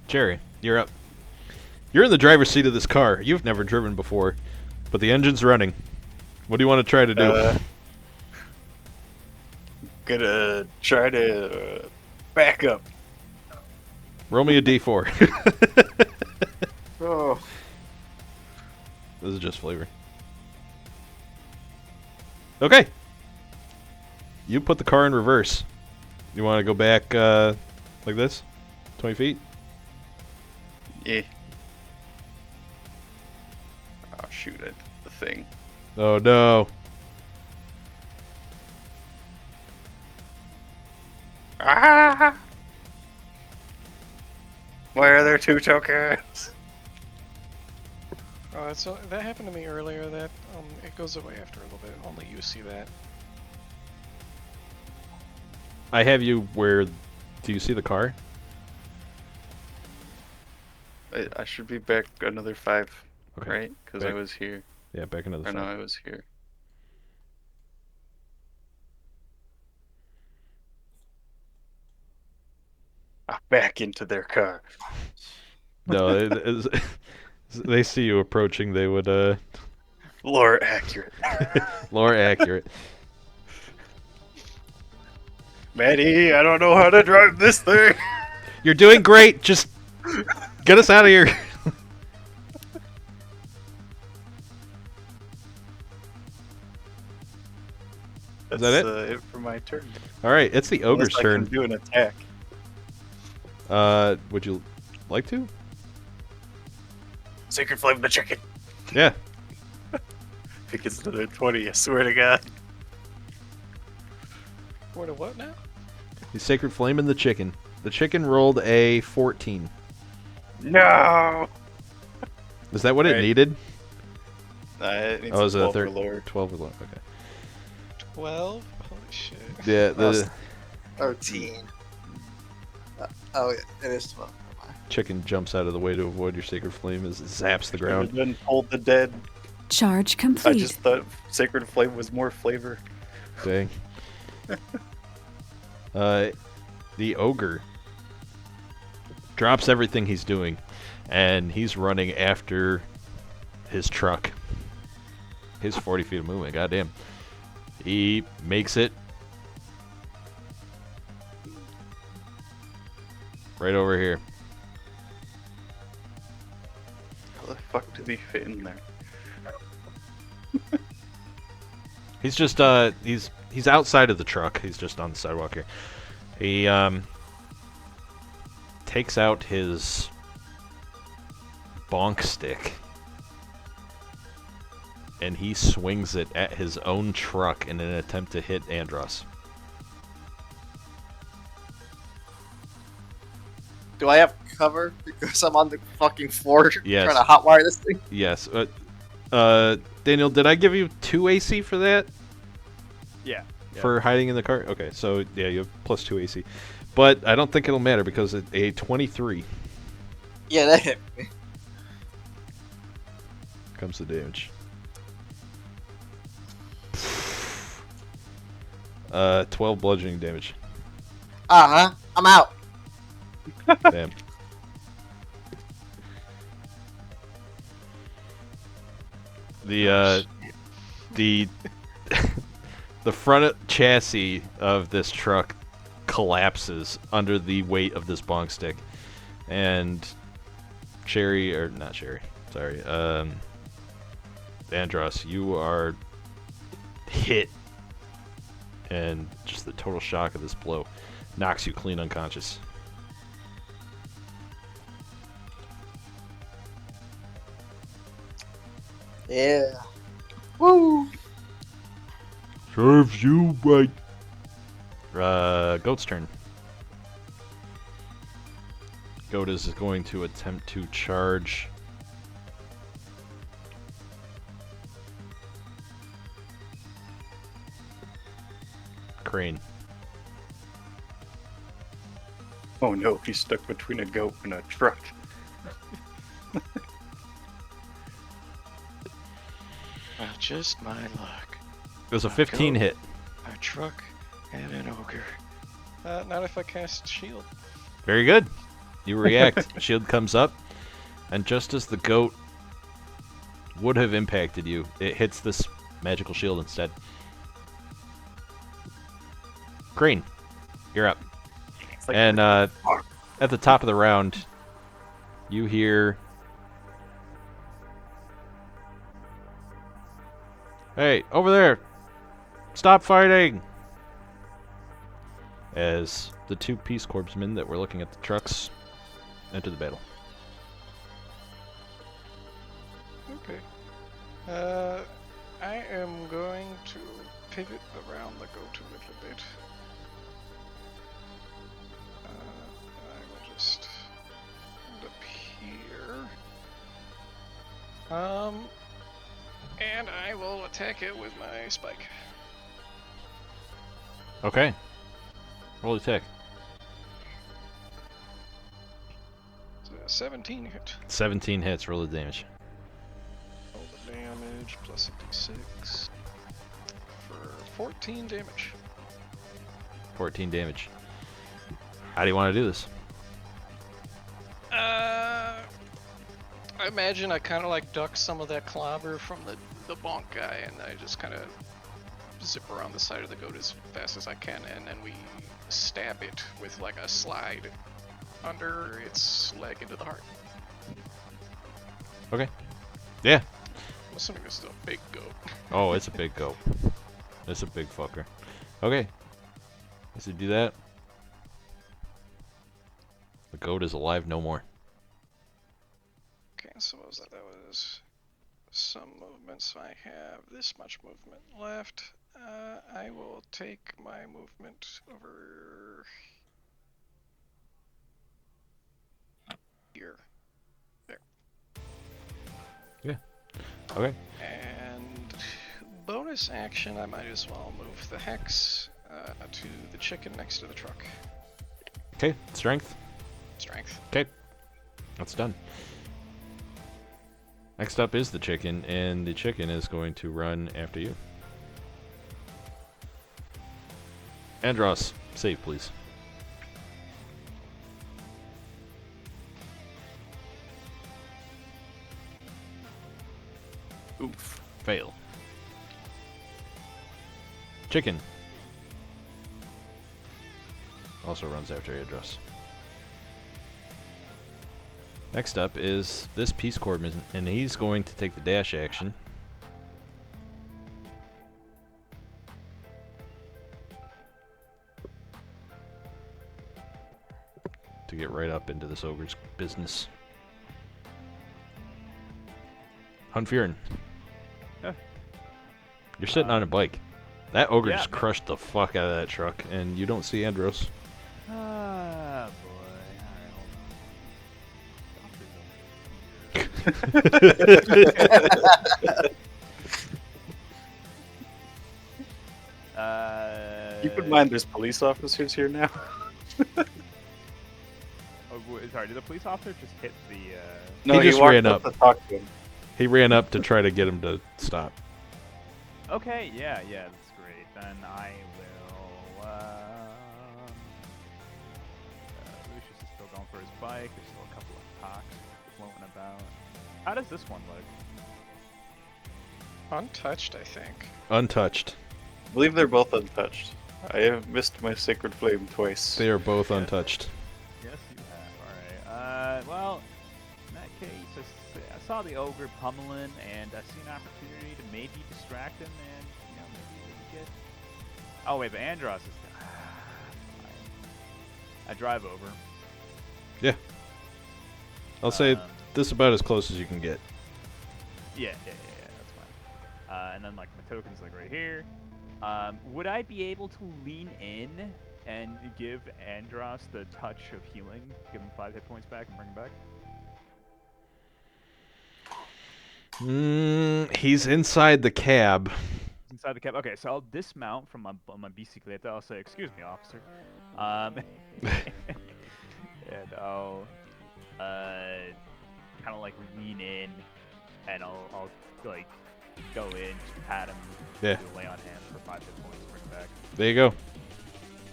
Jerry, you're up. You're in the driver's seat of this car. You've never driven before, but the engine's running. What do you want to try to do? Gonna try to back up. Roll me a d4. Oh. This is just flavor. Okay. You put the car in reverse. You want to go back like this? 20 feet? Yeah. Oh shoot! The thing. Oh no. Ah! there are 2 tokens. Oh, that happened to me earlier. That it goes away after a little bit. Only you see that. I have you where... Do you see the car? I should be back another 5, Okay. right? Because I Back- was here. Yeah, back another Or no, 5. I was here. Back into their car. No, they see you approaching, they would, Lore accurate. Lore accurate. Maddie, I don't know how to drive this thing. You're doing great. Just get us out of here. Is that it for my turn. All right, it's the ogre's Unless I can turn. do an attack. Would you like to? Sacred Flame the chicken. Yeah. I think it's another 20, I swear to God. What a what now? The Sacred Flame and the chicken. The chicken rolled a 14. No! Is that what it Right. needed? It needs Oh, it was a 12 or 13. lower. 12 or lower. Okay. 12? Holy shit. Yeah, That's the 13. Oh, yeah, it is 12. Never mind. chicken jumps out of the way to avoid your Sacred Flame as it zaps the ground. And then hold the dead. Charge I complete. just thought Sacred Flame was more flavor. Dang. The ogre drops everything he's doing, and he's running after his truck. His 40 feet of movement, goddamn. He makes it right over here. How the fuck did he fit in there? He's just he's outside of the truck. He's just on the sidewalk here. He takes out his bonk stick and he swings it at his own truck in an attempt to hit Andros. Do I have cover because I'm on the fucking floor Yes. trying to hotwire this thing? Yes. Daniel, did I give you 2 AC for that? Yeah. For hiding in the car? Okay, so yeah, you have plus 2 AC. But I don't think it'll matter because a 23 Yeah, that hit me. comes the damage. 12 bludgeoning damage. Uh-huh. I'm out. Damn. The the front chassis of this truck collapses under the weight of this bonk stick, and Andros, you are hit, and just the total shock of this blow knocks you clean unconscious. Yeah. Woo! Serves you right. Goat's turn. Goat is going to attempt to charge. Crane. Oh no, he's stuck between a goat and a truck. Well, just my luck. It was a 15 hit. A truck and an ogre. Not if I cast shield. Very good. You react. Shield comes up, and just as the goat would have impacted you, it hits this magical shield instead. Crane, you're up. It's like And at the top of the round, you hear, "Hey, over there! Stop fighting!" As the 2 Peace Corpsmen that were looking at the trucks enter the battle. Okay. I am going to pivot around the goat a little bit. I will just end up And I will attack it with my spike. Okay. Roll attack. So 17 hit. 17 hits. Roll the damage. Roll the damage plus a d6 for 14 damage. 14 damage. How do you want to do this? I imagine I kind of like duck some of that clobber from the bonk guy, and I just kind of zip around the side of the goat as fast as I can, and then we stab it with like a slide under its leg into the heart. Okay. Yeah. I'm assuming this is a big goat. Oh, it's a big goat. It's a big fucker. Okay. Does it do that? The goat is alive no more. Okay, so what was that? That was some movement, so I have this much movement left. I will take my movement over here. There. Yeah. Okay. And bonus action, I might as well move the hex to the chicken next to the truck. Okay. Strength. Strength. Okay. That's done. Next up is the chicken, and the chicken is going to run after you. Andros, save, please. Oof. Fail. Chicken also runs after Andros. Next up is this Peace Corps, and he's going to take the dash action. To get right up into this ogre's business. Hunfurin. Yeah. You're sitting on a bike. That ogre yeah, just man. crushed the fuck out of that truck, and you don't see Andros. Ah, boy. Keep in mind, there's police officers here now. Sorry, did the police officer just hit the? No, He just walked ran up. to talk to him. He ran up to try to get him to stop. Okay, yeah, that's great. Then I will. Lucius is still going for his bike. There's still a couple of pox floating about. How does this one look? Untouched, I think. Untouched. I believe they're both untouched. I have missed my sacred flame twice. They are both untouched. Yes, you have. Alright. Well, in that case, I saw the ogre pummeling, and I see an opportunity to maybe distract him and, maybe get. Oh, wait, but Andros is. Fine. I drive over. Yeah. I'll say this is about as close as you can get. Yeah, that's fine. And then, like, my token's, like, right here. Would I be able to lean in and give Andros the touch of healing? Give him 5 hit points back and bring him back? He's inside the cab. Inside the cab. Okay, so I'll dismount from my bicicleta. I'll say, "Excuse me, officer," and I'll kind of like lean in, and I'll like go in, just pat him, Yeah. do a lay on hands for 5 hit points, bring him back. There you go.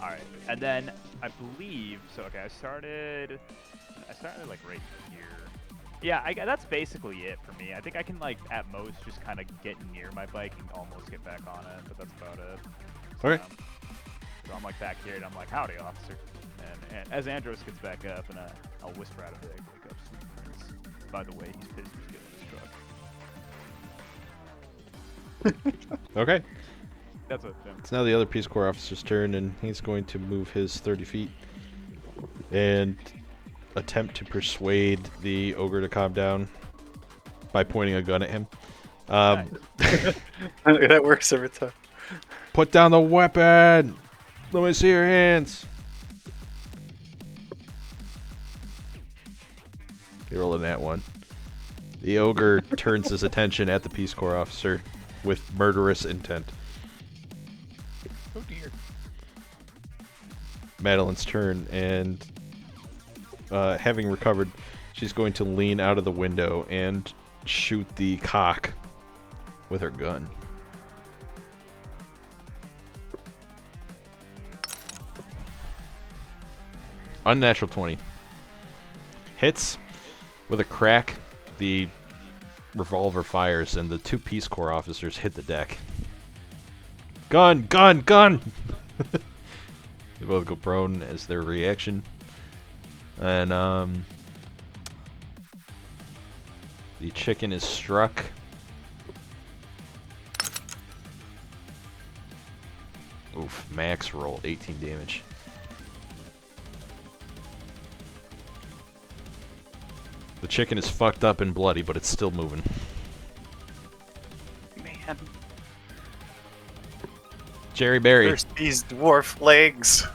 All right, and then I believe so. Okay, I started like right here. Yeah, that's basically it for me. I think I can like at most just kind of get near my bike and almost get back on it, but that's about it. Okay. So I'm like back here and I'm like, "Howdy, officer." And as Andros gets back up, and I'll whisper out of it, "Wake up, Sweet Prince. By the way, he's pissed he's getting his truck." Okay. That's it. It's now the other Peace Corps officer's turn, and he's going to move his 30 feet and attempt to persuade the ogre to calm down by pointing a gun at him. That works every time. Put down the weapon! Let me see your hands! You rolling that one. The ogre turns his attention at the Peace Corps officer with murderous intent. Oh dear. Madeline's turn, and having recovered, she's going to lean out of the window and shoot the cock with her gun. Unnatural 20. Hits with a crack. The revolver fires, and the 2 Peace Corps officers hit the deck. Gun! Gun! Gun! They both go prone as their reaction. And, the chicken is struck. Oof, max roll, 18 damage. The chicken is fucked up and bloody, but it's still moving. Man, Jerry Berry. there's these dwarf legs.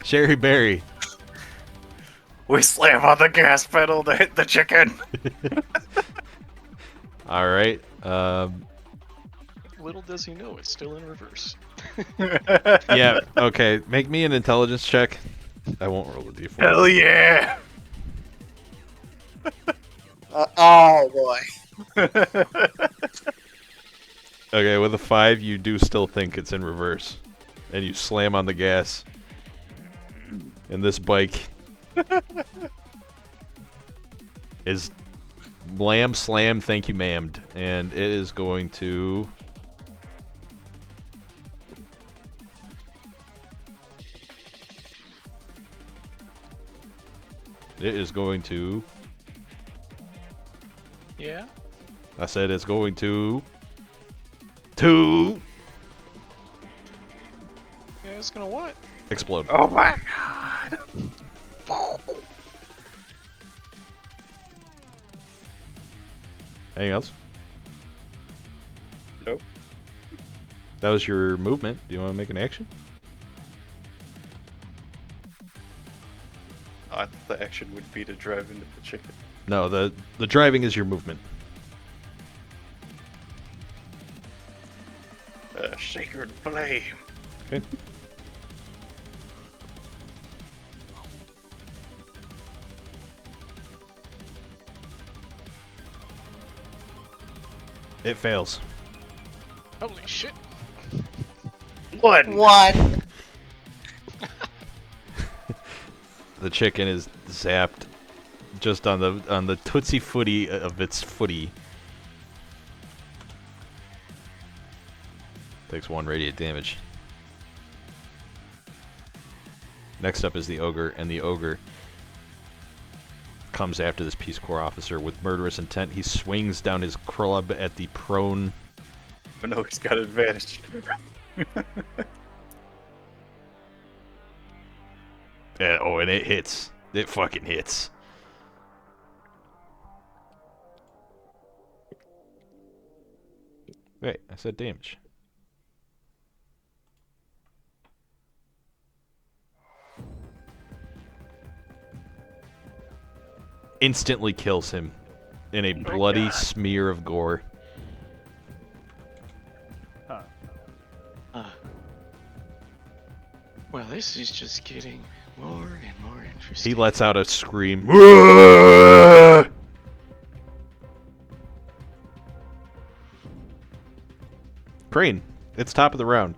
Jerry Berry. We slam on the gas pedal to hit the chicken. Alright. Little does he know, it's still in reverse. Yeah, okay. Make me an intelligence check. I won't roll a d4. Hell yeah! Oh boy. Okay, with a 5, you do still think it's in reverse. And you slam on the gas. And this bike is lamb slam, thank you ma'amed. And it is going to... It is going to... Yeah? I said it's going to... Yeah, it's gonna what? explode. Oh my god! Anything else? Nope. That was your movement. Do you want to make an action? I thought the action would be to drive into the chicken. No, the driving is your movement. Sacred flame. Okay. It fails. Holy shit. One. The chicken is zapped just on the tootsie footy of its footy. Takes 1 radiant damage. Next up is the ogre, and the ogre comes after this Peace Corps officer with murderous intent. He swings down his club at the prone. But no, he's got advantage. And it hits. It fucking hits. Wait, I said damage. Instantly kills him in a bloody smear of gore. Well, this is just getting more and more interesting. He lets out a scream. Crane, it's top of the round.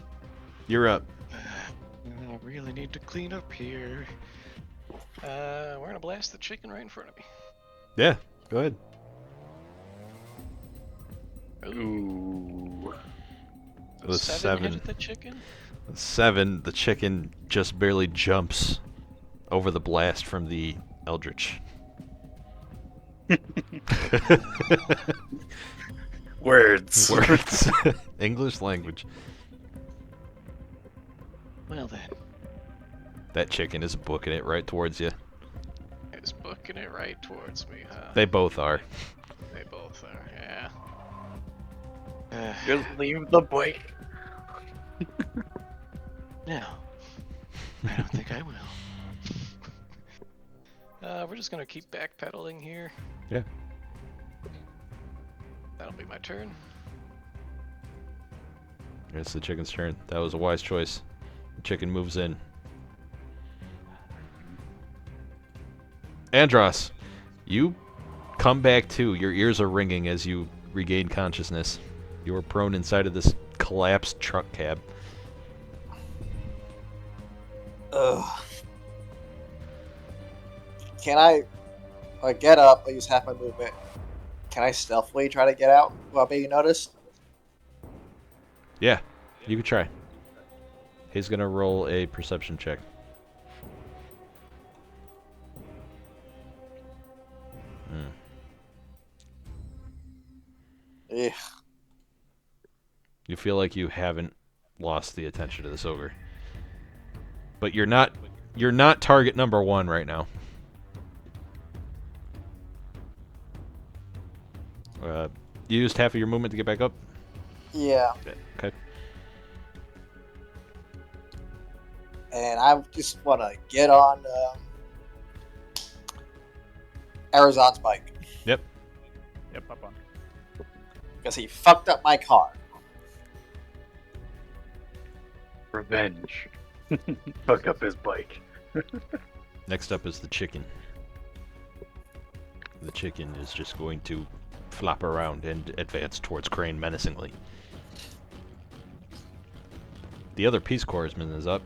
You're up. I really need to clean up here. We're gonna blast the chicken right in front of me. Yeah, go ahead. Ooh. It was Seven 7. hit the chicken? 7, the chicken just barely jumps over the blast from the Eldritch. Words. Words. English language. Well then, That chicken is booking it right towards you. It's booking it right towards me, huh? They both are. They both are, yeah. Just leave the bike. no. I don't think I will. We're just gonna keep backpedaling here. Yeah. That'll be my turn. It's the chicken's turn. That was a wise choice. The chicken moves in. Andros, you come back too. Your ears are ringing as you regain consciousness. You are prone inside of this collapsed truck cab. Ugh. Can I get up? I use half my movement. Can I stealthily try to get out without being noticed? Yeah, you can try. He's gonna roll a perception check. Ugh. You feel like you haven't lost the attention of this ogre. But you're not target number 1 right now. You used half of your movement to get back up? Yeah. Okay. And I just want to get on Arizon's bike Yep. Yep, up on. because he fucked up my car. Revenge. Fuck up his bike. Next up is the chicken. The chicken is just going to flop around and advance towards Crane menacingly. The other Peace Corpsman is up,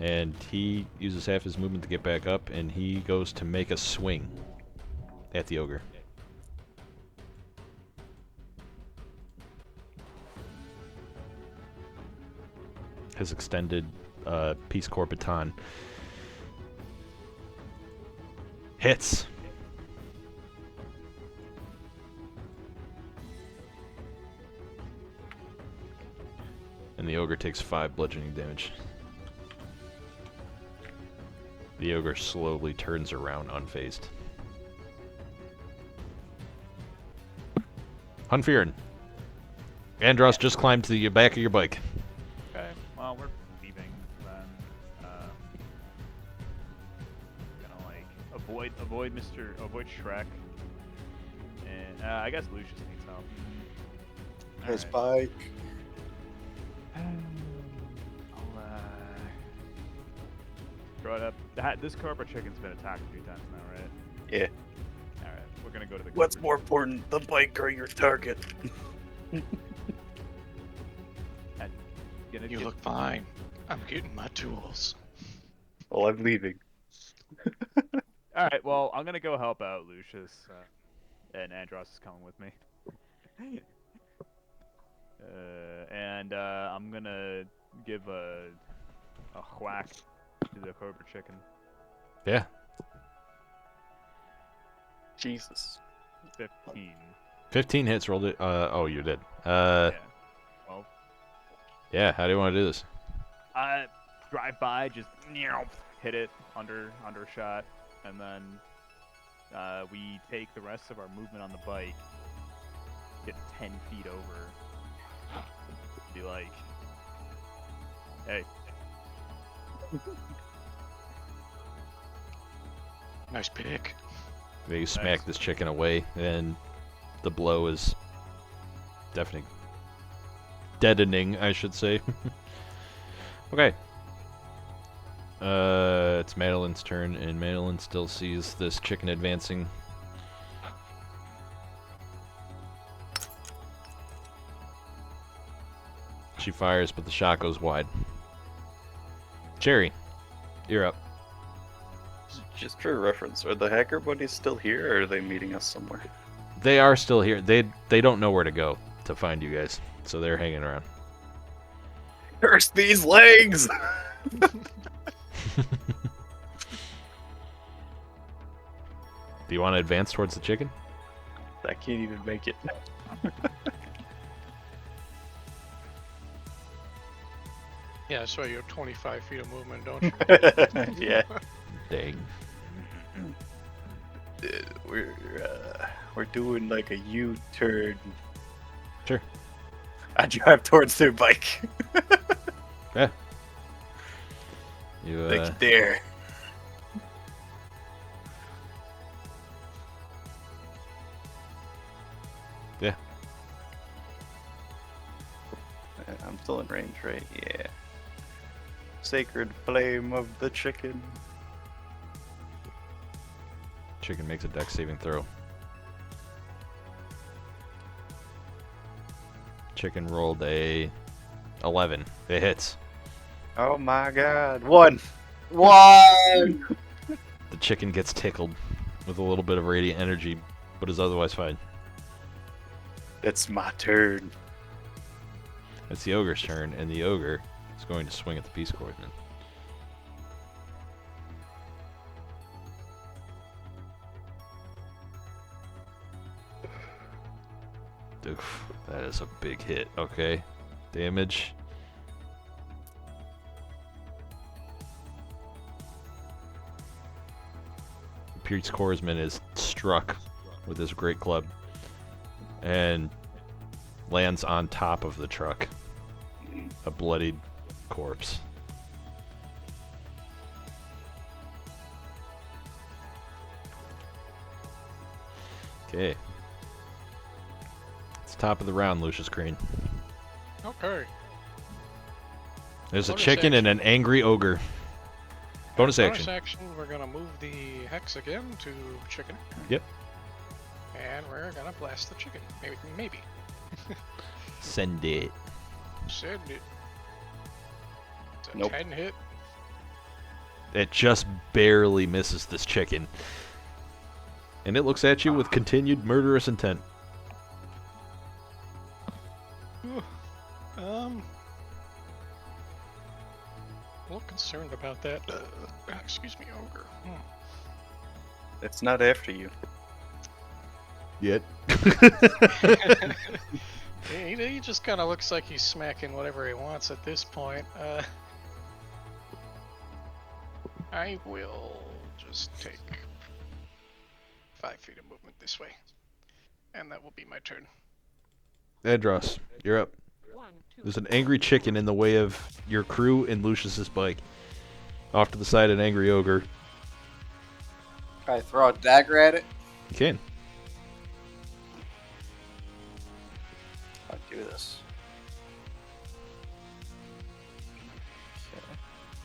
and he uses half his movement to get back up, and he goes to make a swing at the ogre. His extended Peace Corps baton hits. And the ogre takes 5 bludgeoning damage. The ogre slowly turns around unfazed. Hunfearin. Andros just climbed to the back of your bike. Okay. Well, we're leaving then. Gonna like avoid Shrek, and I guess Lucius needs help. His Alright. bike. I'll throw it up. This Cobra chicken's been attacked a few times now, right? Yeah. All right, we're gonna go to the. What's Cobra more important, the bike or your target? Gonna You get- look fine. I'm getting my tools. Well, I'm leaving. All right, well, I'm gonna go help out Lucius, and Andros is coming with me. And I'm gonna give a whack to the Cobra chicken. Yeah. Jesus. 15. 15 hits, rolled it. Oh, you did. Yeah. Well, Yeah, how do you want to do this? drive by, just hit it under shot, and then we take the rest of our movement on the bike, get 10 feet over, be like, hey. Nice pick. You smack Nice. this chicken away, and the blow is deafening. Deadening, I should say. Okay. It's Madeline's turn, and Madeline still sees this chicken advancing. She fires, but the shot goes wide. Cherry, you're up. Just for reference, are the hacker buddies still here, or are they meeting us somewhere? They are still here. They don't know where to go to find you guys, so they're hanging around. Curse these legs! Do you want to advance towards the chicken? I can't even make it. Yeah, so you have 25 feet of movement, don't you? Yeah. Dang. We're doing like a U-turn. Sure. I drive towards their bike. Yeah. You Like there. I'm still in range, right? Yeah. Sacred flame of the chicken. Chicken makes a dex saving throw. Chicken rolled a 11. It hits. Oh my god. 1! One. The chicken gets tickled with a little bit of radiant energy, but is otherwise fine. It's my turn. It's the ogre's turn, and the ogre is going to swing at the Peace Corpsman. Oof, that is a big hit. Okay. Damage. Peace Corpsman is struck with his great club and lands on top of the truck. A bloodied corpse. Okay. It's top of the round, Lucius Crane. Okay. There's a Bonus chicken and action. an angry ogre. Bonus action. Bonus action, we're gonna move the hex again to chicken. Yep. And we're gonna blast the chicken. Maybe. Send it. Send it. It's a Nope. 10 hit. It just barely misses this chicken. And it looks at you with continued murderous intent. A little concerned about that. Excuse me, ogre. It's not after you. Yet. He just kind of looks like he's smacking whatever he wants at this point. I will just take 5 feet of movement this way. And that will be my turn. Edros, you're up. There's an angry chicken in the way of your crew and Lucius's bike. Off to the side, an angry ogre. Can I throw a dagger at it? You can. I'll do this.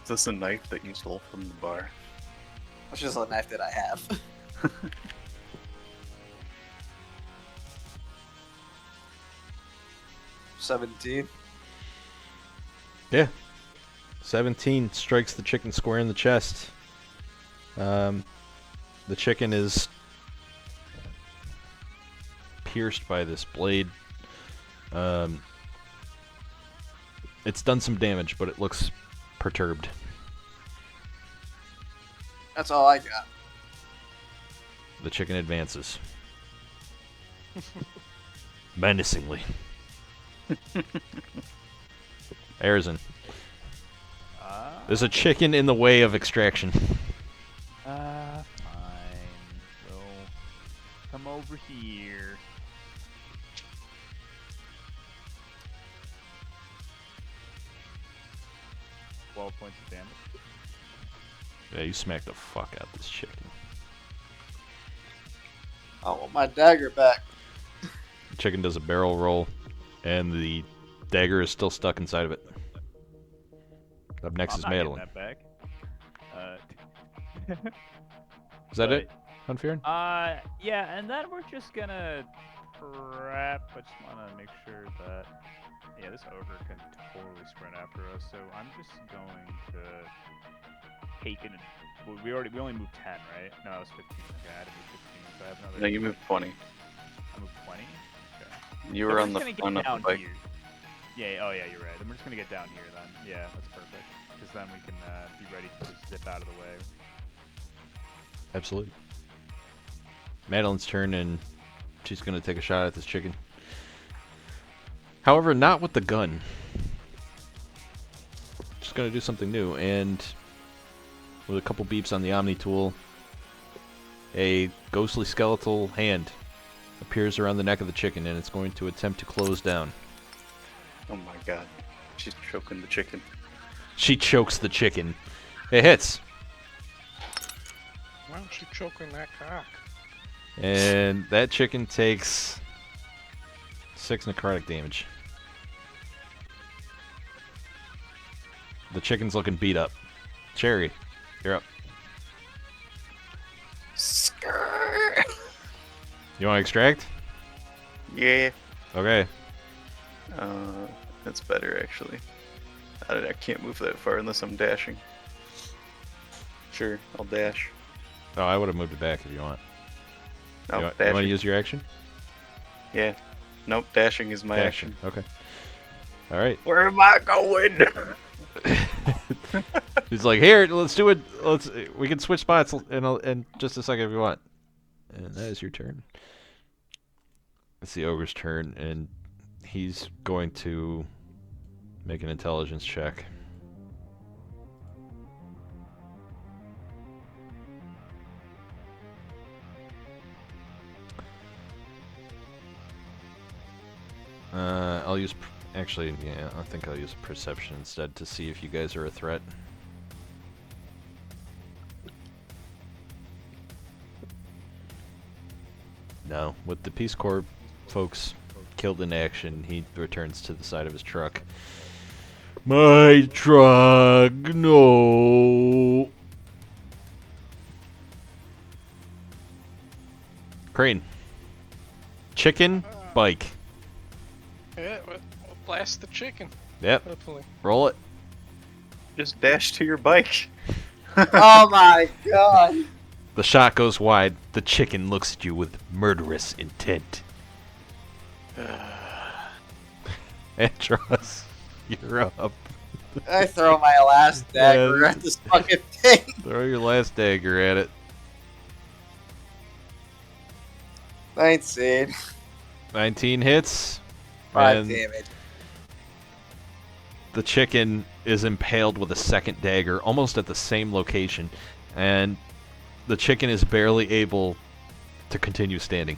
Is this a knife that you stole from the bar? It's just a knife that I have. $17. Yeah. 17 strikes the chicken square in the chest. The chicken is pierced by this blade. It's done some damage, but it looks perturbed. That's all I got. The chicken advances. Menacingly. Arizon. There's a chicken in the way of extraction. Fine. We'll come over here. $12 points of damage. Yeah, you smack the fuck out this chicken. I want my dagger back. The chicken does a barrel roll, and the dagger is still stuck inside of it. Up next is I'm not getting Madeline. that back. Is that but- it, Unfeared? Yeah, and then we're just gonna prep. I just wanna make sure that this ogre can totally sprint after us. So I'm just going to take it. Well, we only moved 10, right? No, it was 15. Okay, I had to move 15. So I have another. No, you moved 20. I moved 20. Okay. You So were we're on just the gonna front get of down the bike. here. Yeah. Oh yeah, you're right. Then we're just gonna get down here then. Yeah, that's perfect. Because then we can be ready to just zip out of the way. Absolutely. Madeline's turn, and she's going to take a shot at this chicken. However, not with the gun. She's going to do something new, and with a couple beeps on the Omni tool, a ghostly skeletal hand appears around the neck of the chicken, and it's going to attempt to close down. Oh my god. She's choking the chicken. She chokes the chicken. It hits. Why don't you choking that cock? And that chicken takes 6 necrotic damage. The chicken's looking beat up. Cherry, you're up. Skrrr. You want to extract? Yeah. Okay. That's better actually. I can't move that far unless I'm dashing. Sure, I'll dash. Oh, I would have moved it back if you want. No, You want dashing. to use your action? Yeah. Nope, dashing is my Action. action. Okay. All right. Where am I going? He's like, here, let's do it. We can switch spots in just a second if you want. And that is your turn. It's the ogre's turn, and he's going to make an intelligence check. I'll use. Actually, yeah, I think I'll use perception instead to see if you guys are a threat. No, with the Peace Corps folks killed in action, he returns to the side of his truck. My truck, no. Crane. Chicken, bike. Yeah, we'll blast the chicken. Yep, Hopefully. roll it. Just dash to your bike. Oh my god. The shot goes wide. The chicken looks at you with murderous intent. Andros, you're up. I throw my last dagger Yeah. at this fucking thing. Throw your last dagger at it. 19. 19 hits. 5 and damage. the chicken is impaled with a second dagger, almost at the same location. And the chicken is barely able to continue standing.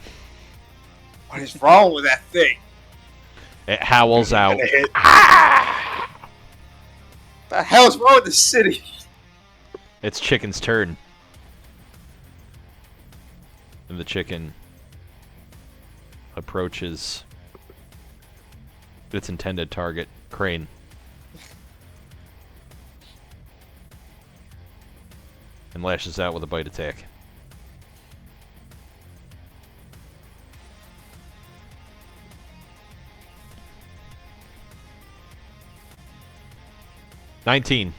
What is wrong with that thing? It howls out. The hell's wrong with the city? It's chicken's turn. And the chicken approaches its intended target, Crane. And lashes out with a bite attack. $19.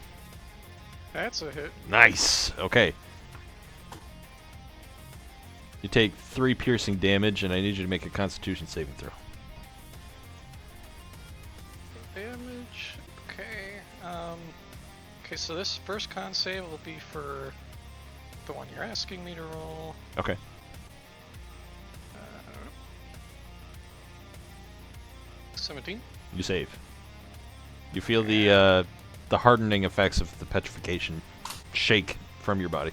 That's a hit. Nice. Okay. You take 3 piercing damage, and I need you to make a Constitution saving throw. Damage. Okay. Okay, so this first con save will be for the one you're asking me to roll. Okay. 17. You save. You feel the hardening effects of the petrification shake from your body.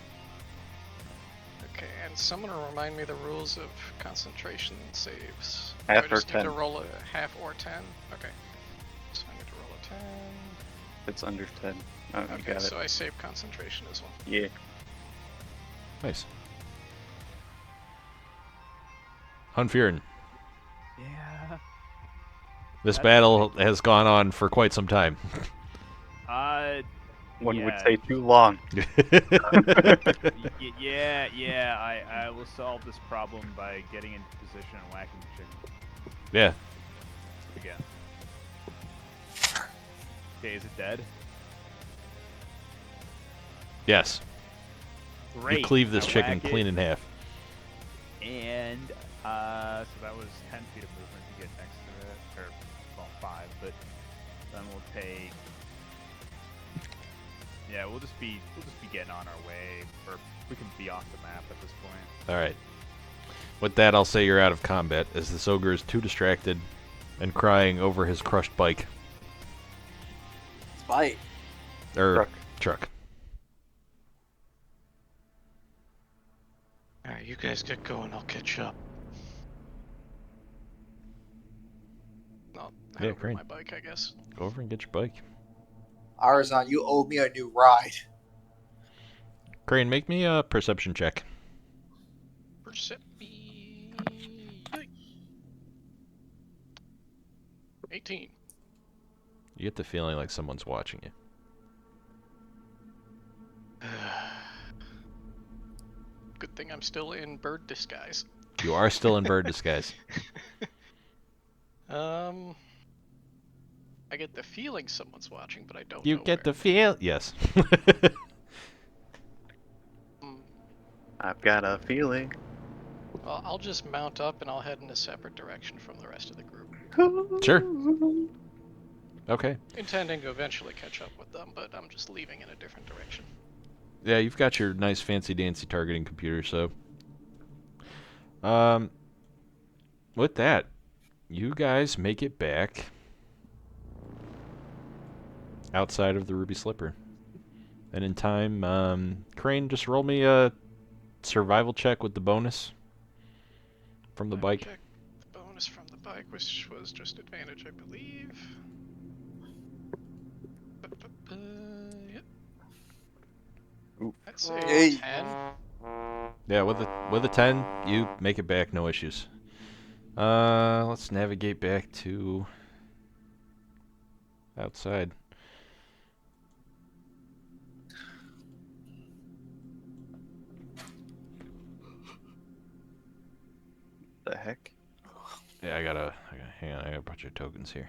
Okay, and someone will remind me the rules of concentration saves. Half I or just need 10. to roll a half or 10. Okay. So I need to roll a 10. It's under 10. Oh, you Okay, got it. so I save concentration as well. Yeah. Nice. Hunfurin. Yeah. This That's battle has gone on for quite some time. One would Yeah. say too long. Yeah. I will solve this problem by getting into position and whacking the chicken Yeah. again. Okay, is it dead? Yes. Great. You cleave this I chicken whack it, clean in half. And so that was 10 feet of movement to get next to it, or well, 5. But then we'll take. Yeah, we'll just be getting on our way, or we can be off the map at this point. All right. With that, I'll say you're out of combat, as this ogre is too distracted and crying over his crushed bike. Spite. Or truck. Alright, you guys get going, I'll catch up. I'll Yeah, head over great. my bike, I guess. Go over and get your bike. Arzon, you owe me a new ride. Crane, make me a perception check. Perception. 18. You get the feeling like someone's watching you. Good thing I'm still in bird disguise. You are still in bird disguise. I get the feeling someone's watching, but I don't You know get where. the feel. Yes. I've got a feeling. Well, I'll just mount up and I'll head in a separate direction from the rest of the group. Sure. Okay. Intending to eventually catch up with them, but I'm just leaving in a different direction. Yeah, you've got your nice fancy dancy targeting computer, so with that, you guys make it back outside of the Ruby Slipper. And in time, Crane, just roll me a survival check with the bonus from the bike. Check the bonus from the bike, which was just advantage, I believe. Yep. That's a Hey. 10. Yeah, with a 10, you make it back, no issues. Let's navigate back to outside. The heck? Yeah, I gotta hang on, I got a bunch of tokens here.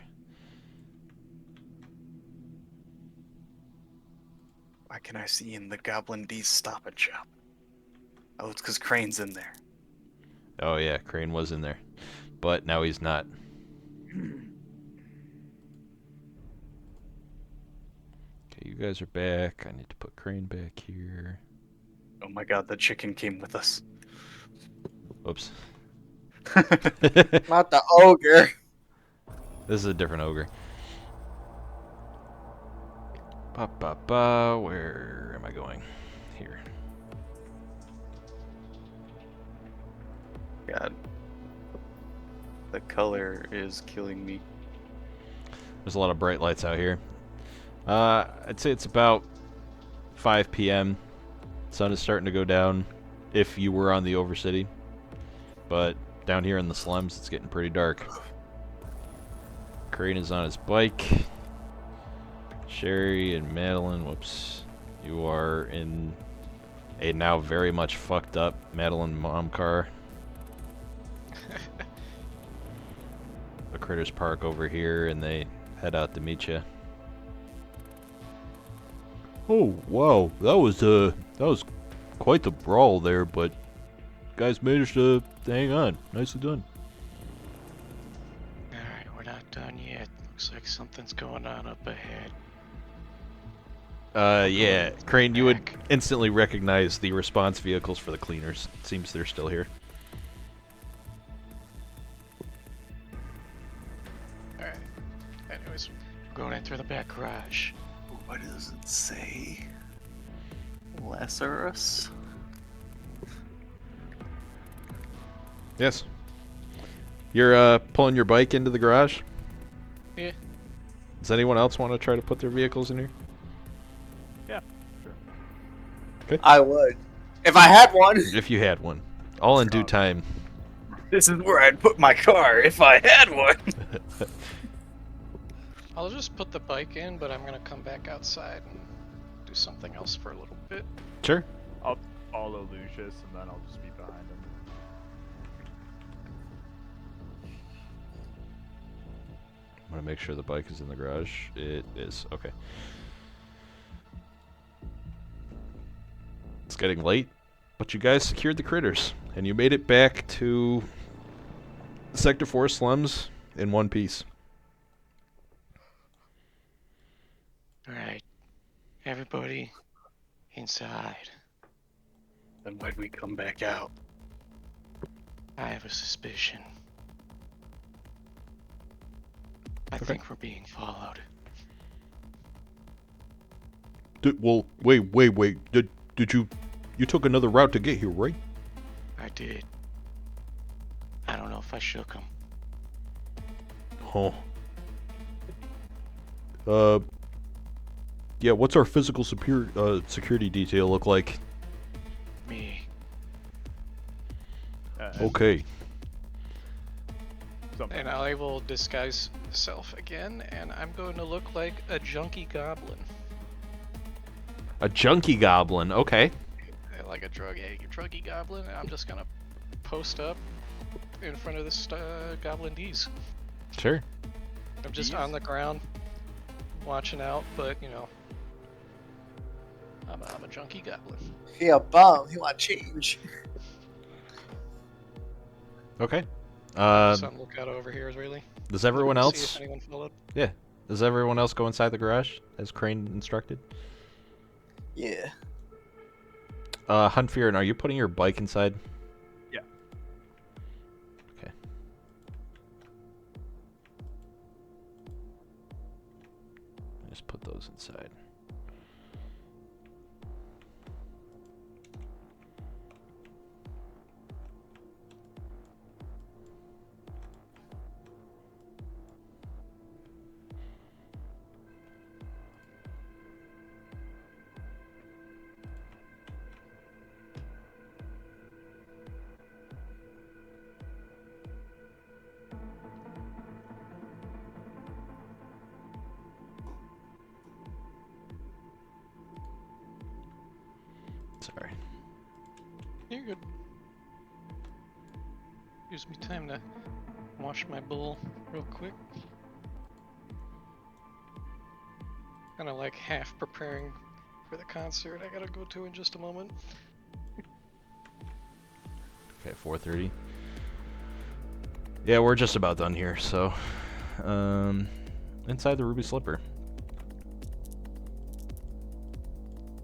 Why can I see in the Goblin D's Stop and Shop? Oh, it's because Crane's in there. Oh yeah, Crane was in there, but now he's not. Okay, you guys are back. I need to put Crane back here. Oh my god, the chicken came with us. Whoops. Not the ogre. This is a different ogre. Ba. Where am I going? Here. God. The color is killing me. There's a lot of bright lights out here. I'd say it's about 5 p.m. Sun is starting to go down if you were on the Overcity. But down here in the slums, it's getting pretty dark. Crane is on his bike. Sherry and Madeline, whoops. You are in a now very much fucked up Madeline mom car. The critters park over here and they head out to meet you. Oh wow, that was quite the brawl there, but guys managed to hang on. Nicely done. Alright, we're not done yet. Looks like something's going on up ahead. Yeah, Crane, you would Back. instantly recognize the response vehicles for the cleaners. Seems they're still here. Alright. Anyways, We're going in through the back garage. What does it say? Lazarus? Yes. You're pulling your bike into the garage? Yeah. Does anyone else want to try to put their vehicles in here? Yeah, sure. I would. If I had one. If you had one. All in due time. This is where I'd put my car if I had one. I'll just put the bike in, but I'm gonna come back outside and do something else for a little bit. Sure. I'll follow Lucius, and then I'll just be behind him. I want to make sure the bike is in the garage. It is. Okay. It's getting late, but you guys secured the critters, and you made it back to Sector 4 slums in one piece. Alright. Everybody inside. Then why'd we come back out? I have a suspicion. I think we're being followed. Well, wait. Did you took another route to get here, right? I did. I don't know if I shook him. Huh. Yeah, what's our physical security detail look like? Me. Okay. Something. And I will disguise myself again, and I'm going to look like a junkie goblin. A junkie goblin, okay. I like a druggy goblin, and I'm just gonna post up in front of this goblin D's. Sure. I'm just on the ground, watching out, but you know, I'm a junkie goblin. He a bum. He want change. Okay. Just on lookout over here, really. Does everyone Looking to else? see if anyone followed. Yeah. Does everyone else go inside the garage as Crane instructed? Yeah. Huntfear, are you putting your bike inside? Yeah. Okay. Just put those inside. Sorry. You're good. Gives me time to wash my bowl real quick. Kind of like half preparing for the concert I gotta go to in just a moment. Okay, 4:30. Yeah, we're just about done here, so inside the Ruby Slipper.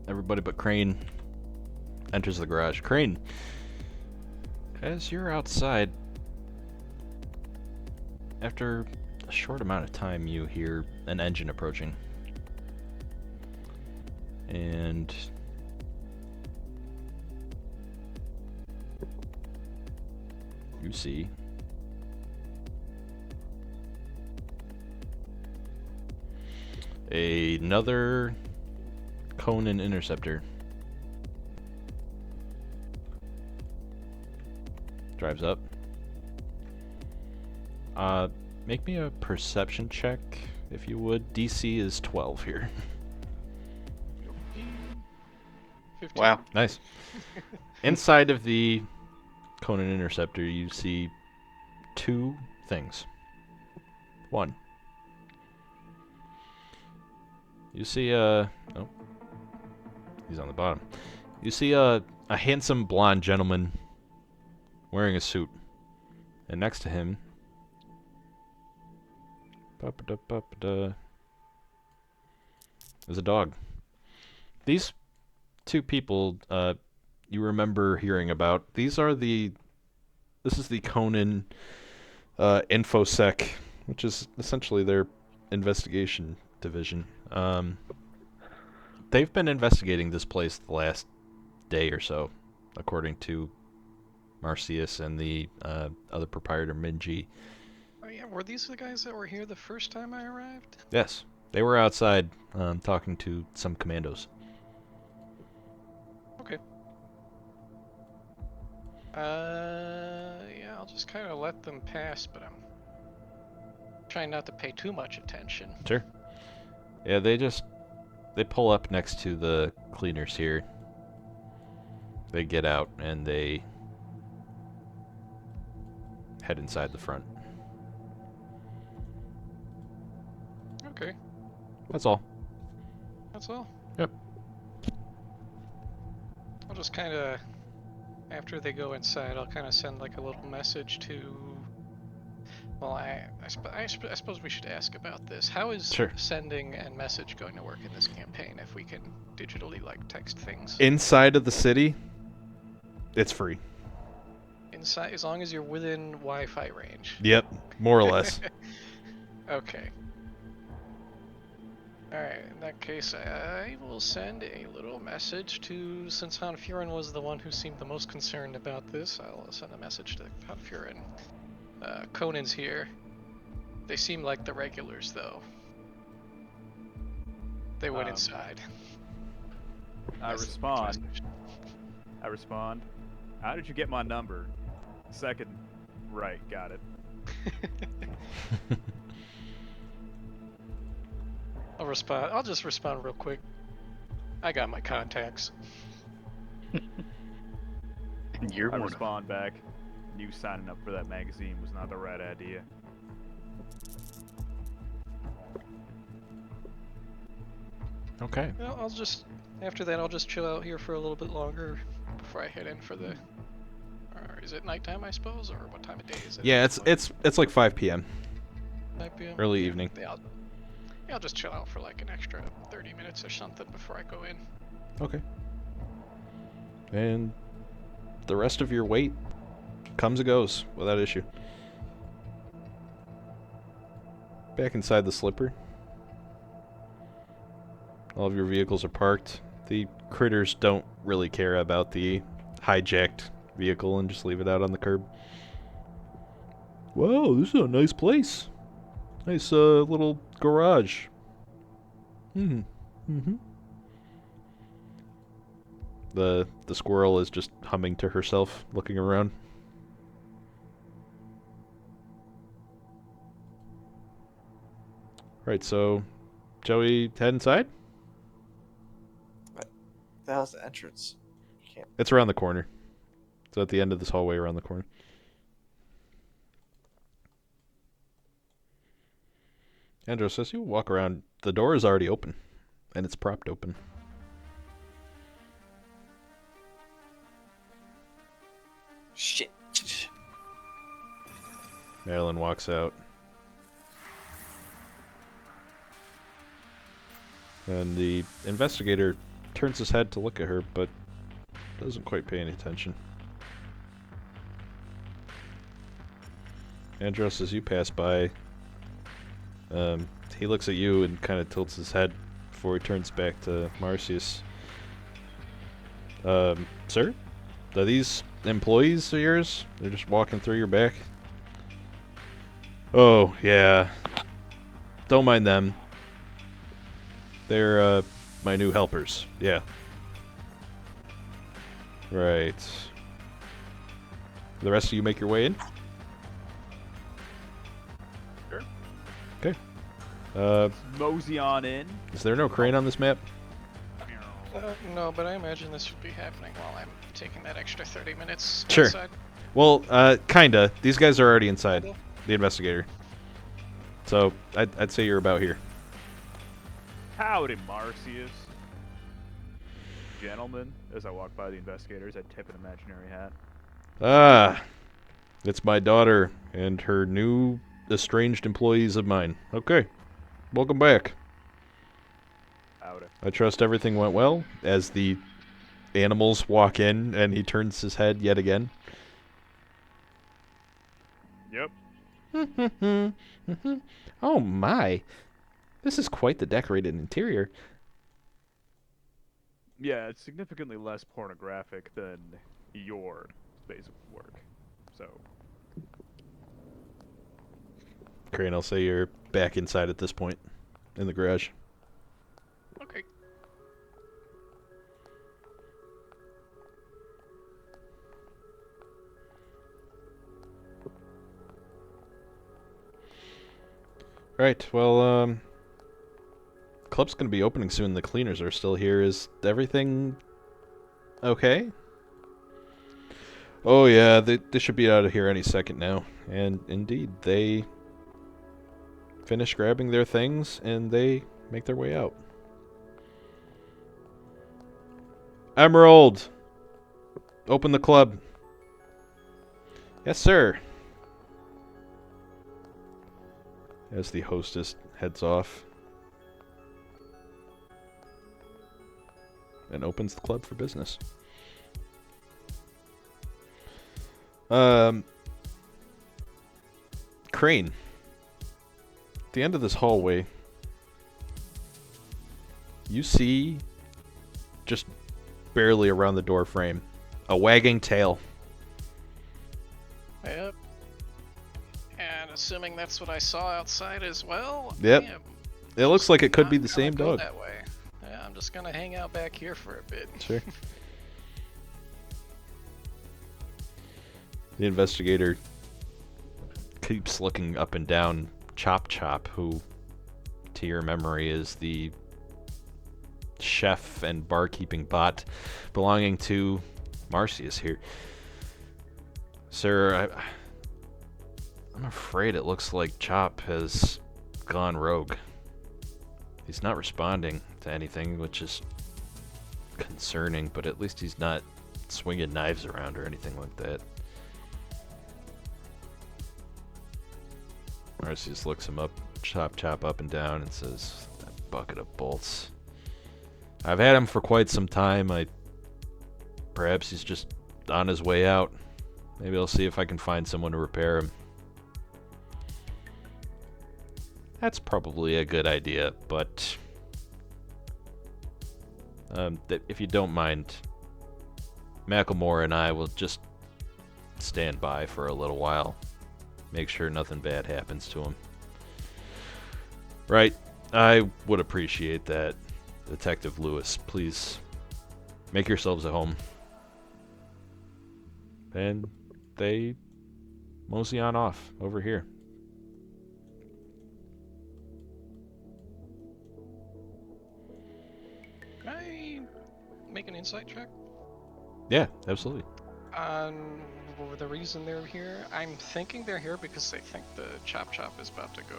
Everybody but Crane enters the garage. Crane, as you're outside, after a short amount of time, you hear an engine approaching. And you see another Conan Interceptor. Drives up. Make me a perception check, if you would. DC is 12 here. 15. Wow. Nice. Inside of the Conan Interceptor, you see two things. One. You see oh, he's on the bottom. You see a handsome blonde gentleman wearing a suit, and next to him, there's a dog. These two people you remember hearing about. This is the Conan InfoSec, which is essentially their investigation division. They've been investigating this place the last day or so, according to Marcius and the other proprietor, Minji. Oh yeah, were these the guys that were here the first time I arrived? Yes, they were outside talking to some commandos. Okay. Yeah, I'll just kind of let them pass, but I'm trying not to pay too much attention. Sure. Yeah, they pull up next to the cleaners here. They get out and they head inside the front. Okay, That's all. that's all. Yep. I'll just kind of, after they go inside, I'll kind of send like a little message to. Well, I suppose we should ask about this. How is Sure. sending and message going to work in this campaign if we can digitally like text things? Inside of the city, it's free. Inside, as long as you're within Wi-Fi range. Yep, more or less. Okay. Alright, in that case, I will send a little message to, since Han Furen was the one who seemed the most concerned about this, I'll send a message to Han Furen. Conan's here. They seem like the regulars, though. They went inside. I That's the respond. message. How did you get my number? Second, right, got it. I'll respond. I'll just respond real quick. I got my contacts. You're I one. respond back. You signing up for that magazine was not the right idea. Okay. Well, after that, I'll just chill out here for a little bit longer before I head in for the. Or is it nighttime, I suppose, or what time of day is it? Yeah, it's like 5 p.m. 5 p.m. early Yeah, evening. I'll just chill out for like an extra 30 minutes or something before I go in. Okay. And the rest of your wait comes and goes without issue. Back inside the slipper. All of your vehicles are parked. The critters don't really care about the hijacked vehicle and just leave it out on the curb. Whoa, this is a nice place. Nice little garage. Mm-hmm. The squirrel is just humming to herself, looking around. Right, so Joey, head inside? The hell's the entrance? Can't. It's around the corner. It's at the end of this hallway around the corner. Andros, as you walk around, the door is already open. And it's propped open. Shit. Marilyn walks out. And the investigator turns his head to look at her, but doesn't quite pay any attention. Andros, as you pass by, he looks at you and kind of tilts his head before he turns back to Marcius. Sir? Are these employees of yours? They're just walking through your back? Oh, yeah. Don't mind them. They're, my new helpers. Yeah. Right. The rest of you make your way in? Sure. Okay. Mosey on in. Is there no crane on this map? No, but I imagine this would be happening while I'm taking that extra 30 minutes Sure. outside. Well, kinda. These guys are already inside. The investigator. So, I'd say you're about here. Howdy, Marcius. Gentlemen, as I walk by the investigators, I tip an imaginary hat. Ah, it's my daughter and her new estranged employees of mine. Okay, welcome back. Howdy. I trust everything went well as the animals walk in and he turns his head yet again. Yep. Oh my, this is quite the decorated interior. Yeah, it's significantly less pornographic than your space of work. So, Crane, I'll say you're back inside at this point in the garage. Okay. Right, well, club's gonna be opening soon. The cleaners are still here. Is everything okay? Oh yeah, they should be out of here any second now. And indeed, they finish grabbing their things and they make their way out. Emerald! Open the club. Yes, sir. As the hostess heads off and opens the club for business. Crane. At the end of this hallway, you see, just barely around the door frame, a wagging tail. Yep. And assuming that's what I saw outside as well. Yep. I am It looks like it could be not the same gonna go dog. That way. Yeah, I'm just gonna hang out back here for a bit. Sure. The investigator keeps looking up and down Chop Chop, who, to your memory, is the chef and barkeeping bot belonging to Marcius here. Sir, I'm afraid it looks like Chop has gone rogue. He's not responding to anything, which is concerning, but at least he's not swinging knives around or anything like that. Marcy just looks him up, Chop up and down, and says, "That bucket of bolts. I've had him for quite some time. Perhaps he's just on his way out. Maybe I'll see if I can find someone to repair him." That's probably a good idea, but if you don't mind, Macklemore and I will just stand by for a little while. Make sure nothing bad happens to him. Right, I would appreciate that. Detective Lewis, please make yourselves at home. And they mosey on off over here. Can I make an insight check? Yeah, absolutely. The reason they're here, I'm thinking they're here because they think the Chop is about to go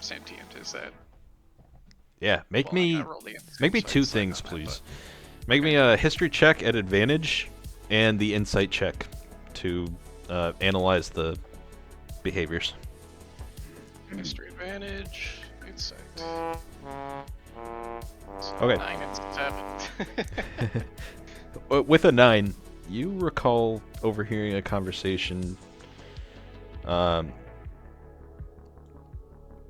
sentient. Is that? Yeah, make Well, I me gotta roll the make me insight two check things, on that, please. but- Make me a history check at advantage and the insight check to analyze the behaviors. History advantage, insight. Okay. 9 and 7. With a 9, you recall overhearing a conversation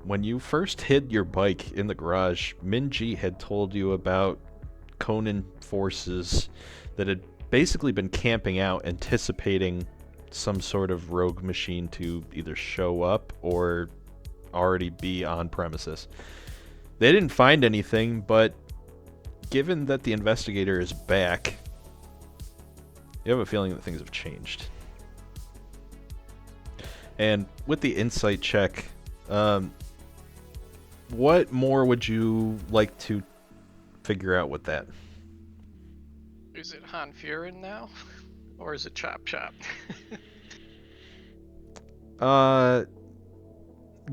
when you first hid your bike in the garage. Minji had told you about Conan forces that had basically been camping out, anticipating some sort of rogue machine to either show up or already be on premises. They didn't find anything, but given that the investigator is back, you have a feeling that things have changed. And with the insight check, what more would you like to figure out with that? Is it Han Furin now? Or is it Chop?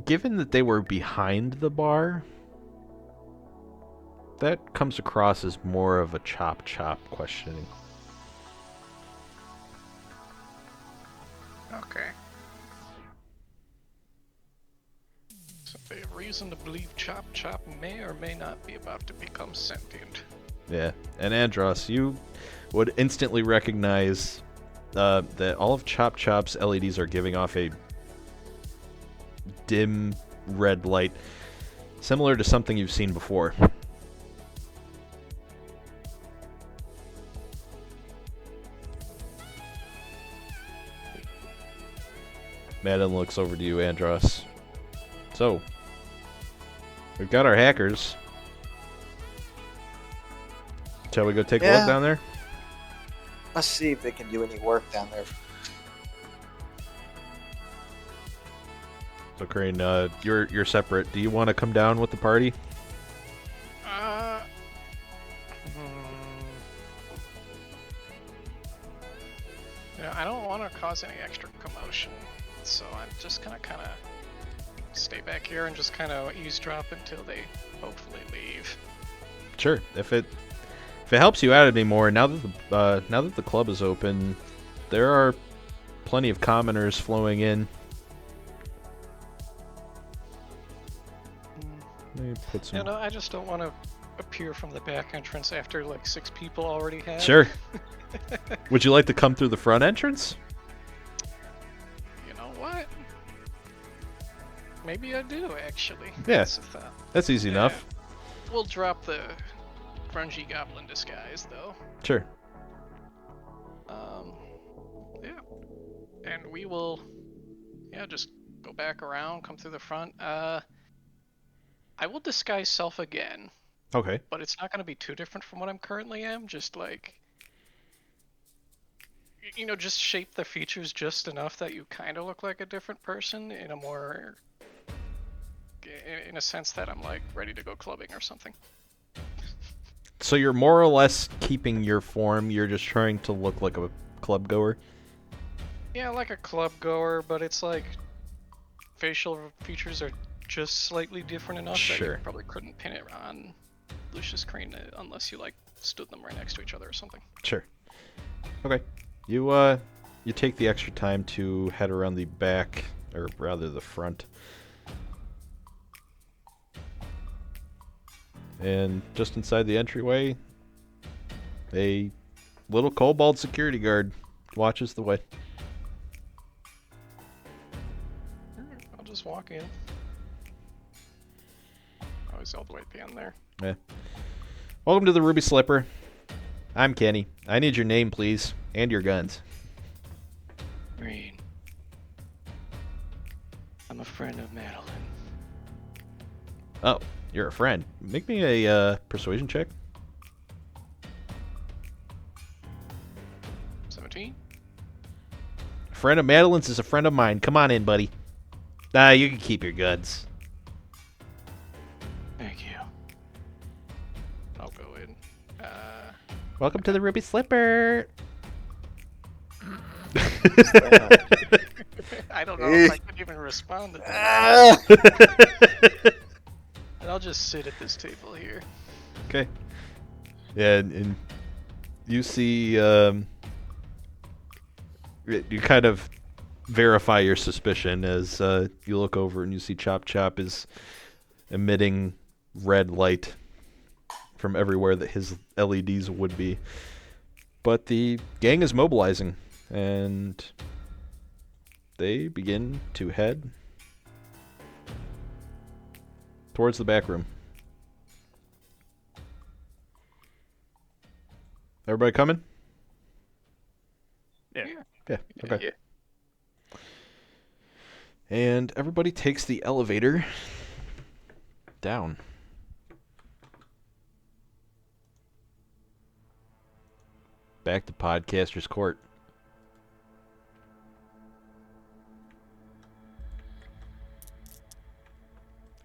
Given that they were behind the bar, that comes across as more of a Chop questioning. Okay. So they have reason to believe Chop may or may not be about to become sentient. Yeah, and Andros, you would instantly recognize that all of Chop's LEDs are giving off a dim red light, similar to something you've seen before. Madden looks over to you, Andros. So, we've got our hackers. Shall we go take a look down there? Let's see if they can do any work down there. So, Crane, you're separate. Do you want to come down with the party? I don't want to cause any extra commotion, so I'm just gonna kind of stay back here and just kind of eavesdrop until they hopefully leave. Sure. If it helps you out anymore, now that the club is open, there are plenty of commoners flowing in. Let me put some... I just don't want to appear from the back entrance after like 6 people already have. Sure. Would you like to come through the front entrance? You know what? Maybe I do, actually. Yeah. That's a thought. That's easy enough. We'll drop the grungy goblin disguise, though. Sure. Yeah. And we will, just go back around, come through the front. I will disguise self again, Okay. but it's not going to be too different from what I'm currently am. Just like, just shape the features just enough that you kind of look like a different person in a sense that I'm like ready to go clubbing or something. So you're more or less keeping your form, you're just trying to look like a club goer? Yeah, like a club goer, but it's like facial features are just slightly different enough that Sure. you probably couldn't pin it on Lucius Crane unless you like stood them right next to each other or something. Sure. Okay. You take the extra time to head around the back, or rather the front. And just inside the entryway, a little kobold security guard watches the way. I'll just walk in. Oh, he's all the way at the end there. Yeah. Welcome to the Ruby Slipper. I'm Kenny. I need your name, please, and your guns. Green. I'm a friend of Madeline. Oh, you're a friend. Make me a persuasion check. 17? A friend of Madeline's is a friend of mine. Come on in, buddy. Nah, you can keep your guns. Thank you. I'll go in. Welcome to the Ruby Slipper. I don't know if I can even respond to that. And I'll just sit at this table here. Okay. Yeah, and you see, you kind of verify your suspicion as you look over and you see Chop Chop is emitting red light from everywhere that his LEDs would be. But the gang is mobilizing, and they begin to head towards the back room. Everybody coming? Yeah. Yeah, okay. Yeah. And everybody takes the elevator down. Back to Podcaster's Court.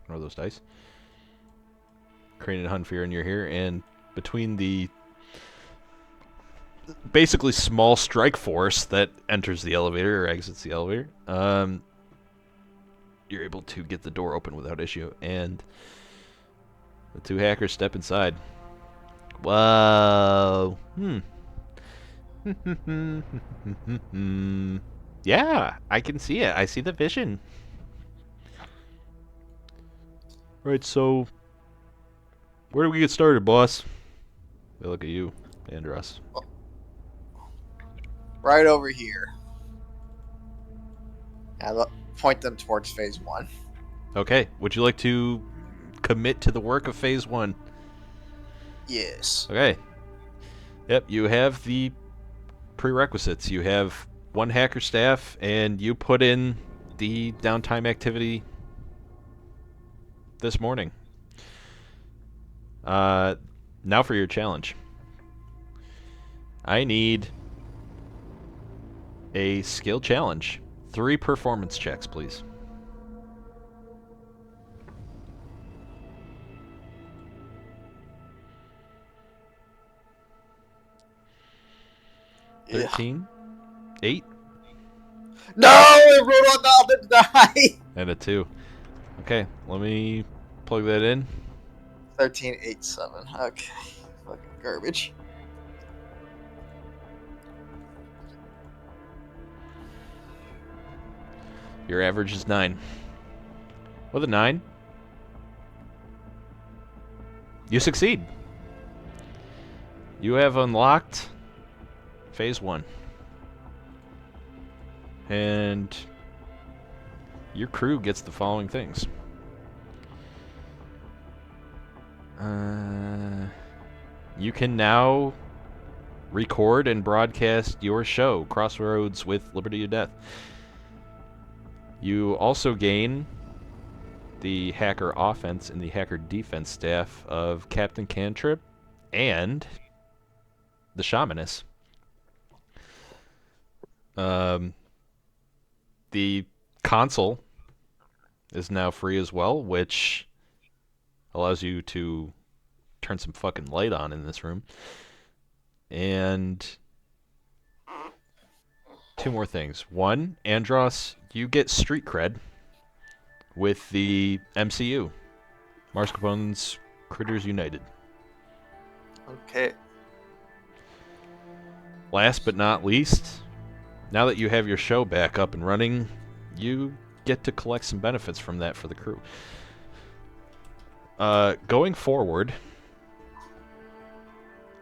What are those dice? Crane and Hunfear, and you're here. And between the basically small strike force that enters the elevator or exits the elevator, you're able to get the door open without issue. And the two hackers step inside. Whoa. Yeah, I can see it. I see the vision. Right, so where do we get started, boss? They look at you, Andros. Right over here. And point them towards phase 1. Okay, would you like to commit to the work of phase 1? Yes. Okay. Yep, you have the prerequisites. You have one hacker staff, and you put in the downtime activity this morning. Now for your challenge. I need a skill challenge. 3 performance checks, please. Yeah. 13, 8, No, it rolled on the other die. and a 2. Okay, let me plug that in. 13, 8, 7. Okay. Fucking garbage. Your average is 9. With a 9, you succeed. You have unlocked phase 1. And your crew gets the following things. You can now record and broadcast your show, Crossroads with Liberty or Death. You also gain the hacker offense and the hacker defense staff of Captain Cantrip and the Shamaness. The console is now free as well, which allows you to turn some fucking light on in this room. And 2 more things. One, Andros, you get street cred with the M.C.U. Mascarpone's Critters United. Okay. Last but not least, now that you have your show back up and running, you get to collect some benefits from that for the crew. Going forward,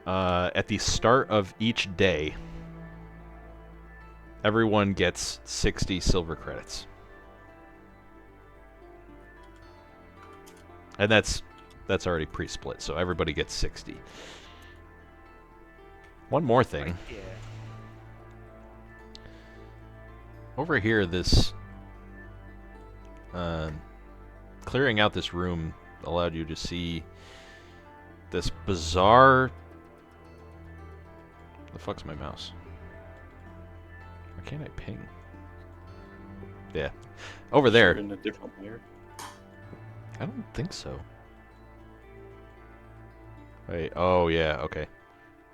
at the start of each day, everyone gets 60 silver credits. And that's already pre-split, so everybody gets 60. One more thing. Yeah. Over here, this clearing out this room allowed you to see this bizarre... The fuck's my mouse? Why can't I ping? Yeah. Over there. In a different layer. I don't think so. Wait, oh yeah, okay.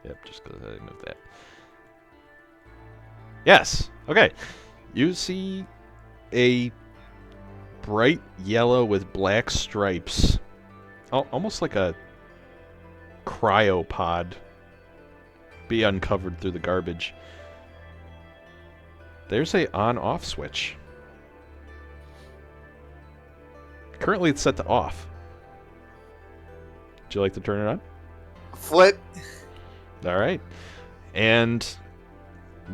Yep, just go ahead and move that. Yes! Okay. You see a bright yellow with black stripes. Almost like a cryopod be uncovered through the garbage. There's a on-off switch. Currently it's set to off. Would you like to turn it on? Flip. All right. And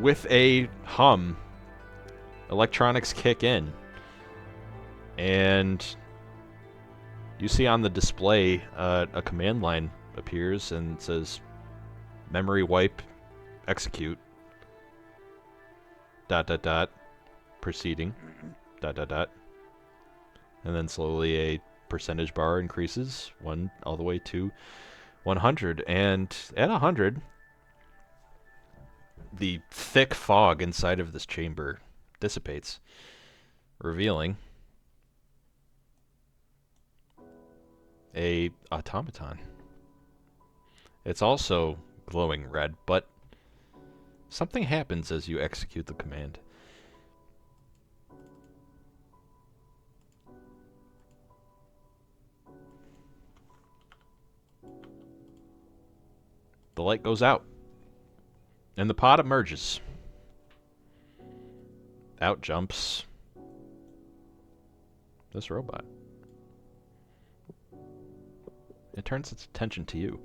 with a hum, electronics kick in. And you see on the display a command line appears and says memory wipe execute ... proceeding ... and then slowly a percentage bar increases all the way to 100, and at 100 the thick fog inside of this chamber dissipates, revealing a automaton. It's also glowing red, but something happens as you execute the command. The light goes out, and the pod emerges. Out jumps this robot. It turns its attention to you.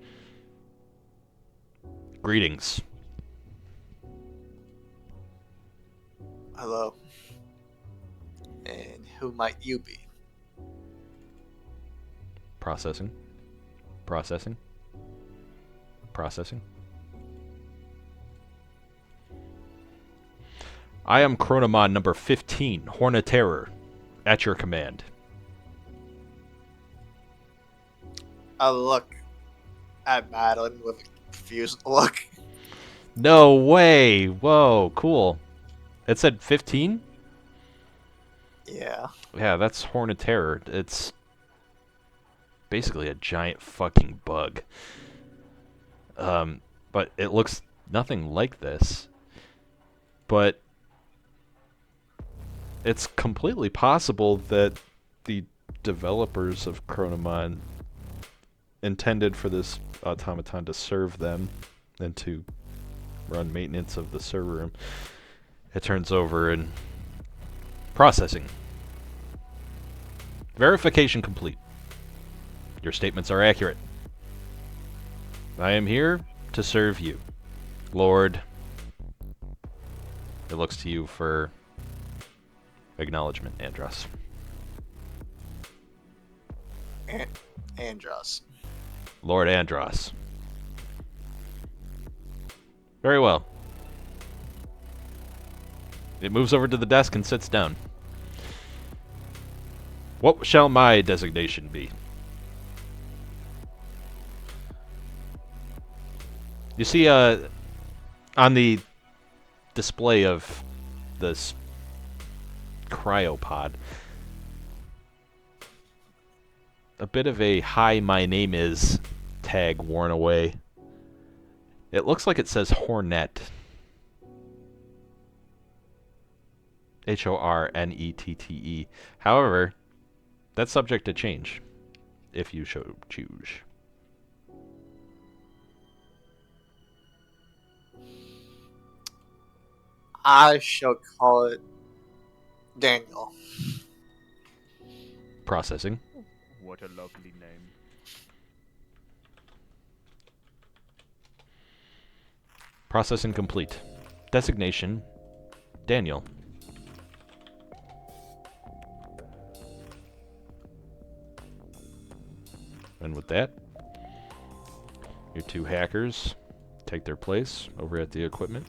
Greetings. Hello. And who might you be? Processing. Processing. Processing. I am Chronomon number 15, Horn of Terror, at your command. I look at Madeline with a confused look. No way! Whoa, cool. It said 15? Yeah. Yeah, that's Horn of Terror. It's basically a giant fucking bug. But it looks nothing like this. But it's completely possible that the developers of Chronomon intended for this automaton to serve them and to run maintenance of the server room. It turns over and processing. Verification complete. Your statements are accurate. I am here to serve you, Lord. It looks to you for acknowledgement, Andros. Andros. Lord Andros. Very well. It moves over to the desk and sits down. What shall my designation be? You see, on the display of this cryopod, a bit of a "Hi, my name is" tag worn away. It looks like it says Hornet. Hornette. However, that's subject to change if you so choose. I shall call it Daniel. Processing. What a lovely name. Processing complete. Designation, Daniel. And with that, your two hackers take their place over at the equipment.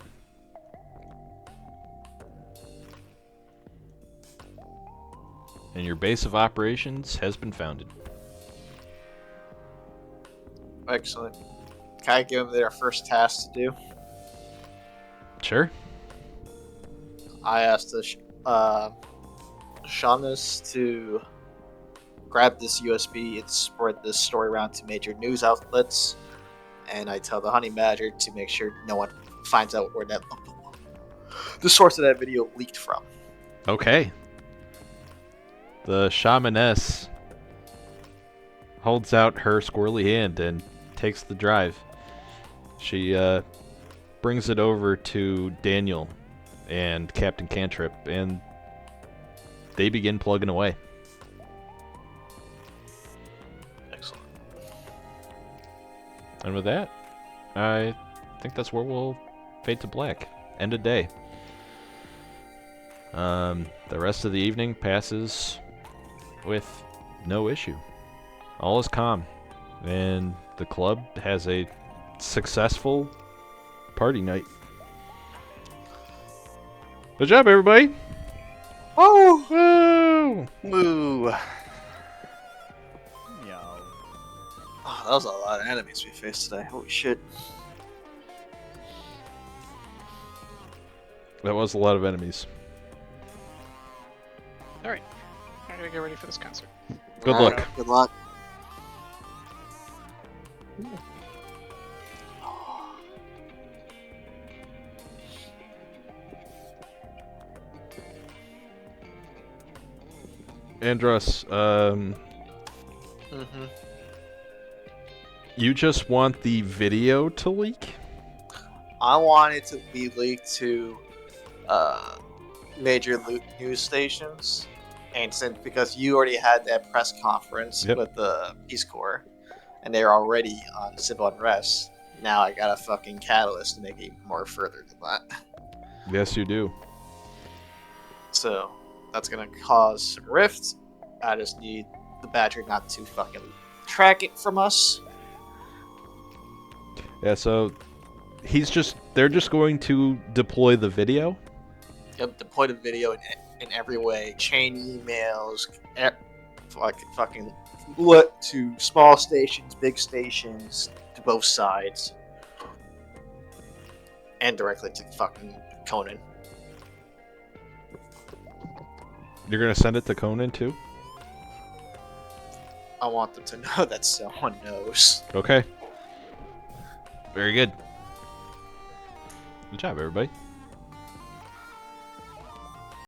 And your base of operations has been founded. Excellent. Can I give them their first task to do? Sure. I asked the Shamus to grab this USB and spread this story around to major news outlets, and I tell the Honey Badger to make sure no one finds out where the source of that video leaked from. Okay. The shamaness holds out her squirrely hand and takes the drive. She brings it over to Daniel and Captain Cantrip, and they begin plugging away. Excellent. And with that, I think that's where we'll fade to black. End of day. The rest of the evening passes with no issue. All is calm, and the club has a successful party night. Good job, everybody! Oh! Woo! Woo! Yo. Oh, that was a lot of enemies we faced today. Holy shit. That was a lot of enemies. Alright. I'm gonna get ready for this concert. Good Alright, luck. Good luck. Andros, Mm-hmm. you just want the video to leak? I want it to be leaked to major news stations, and since because you already had that press conference Yep. with the Peace Corps, and they're already on civil unrest, now I got a fucking catalyst to make it more further than that. Yes, you do. So that's gonna cause some rift. I just need the Badger not to fucking track it from us. Yeah, so they're just going to deploy the video. Yep, deploy the video in every way. Chain emails, fucking what to small stations, big stations, to both sides, and directly to fucking Conan. You're gonna send it to Conan too? I want them to know that someone knows. Okay. Very good. Good job, everybody.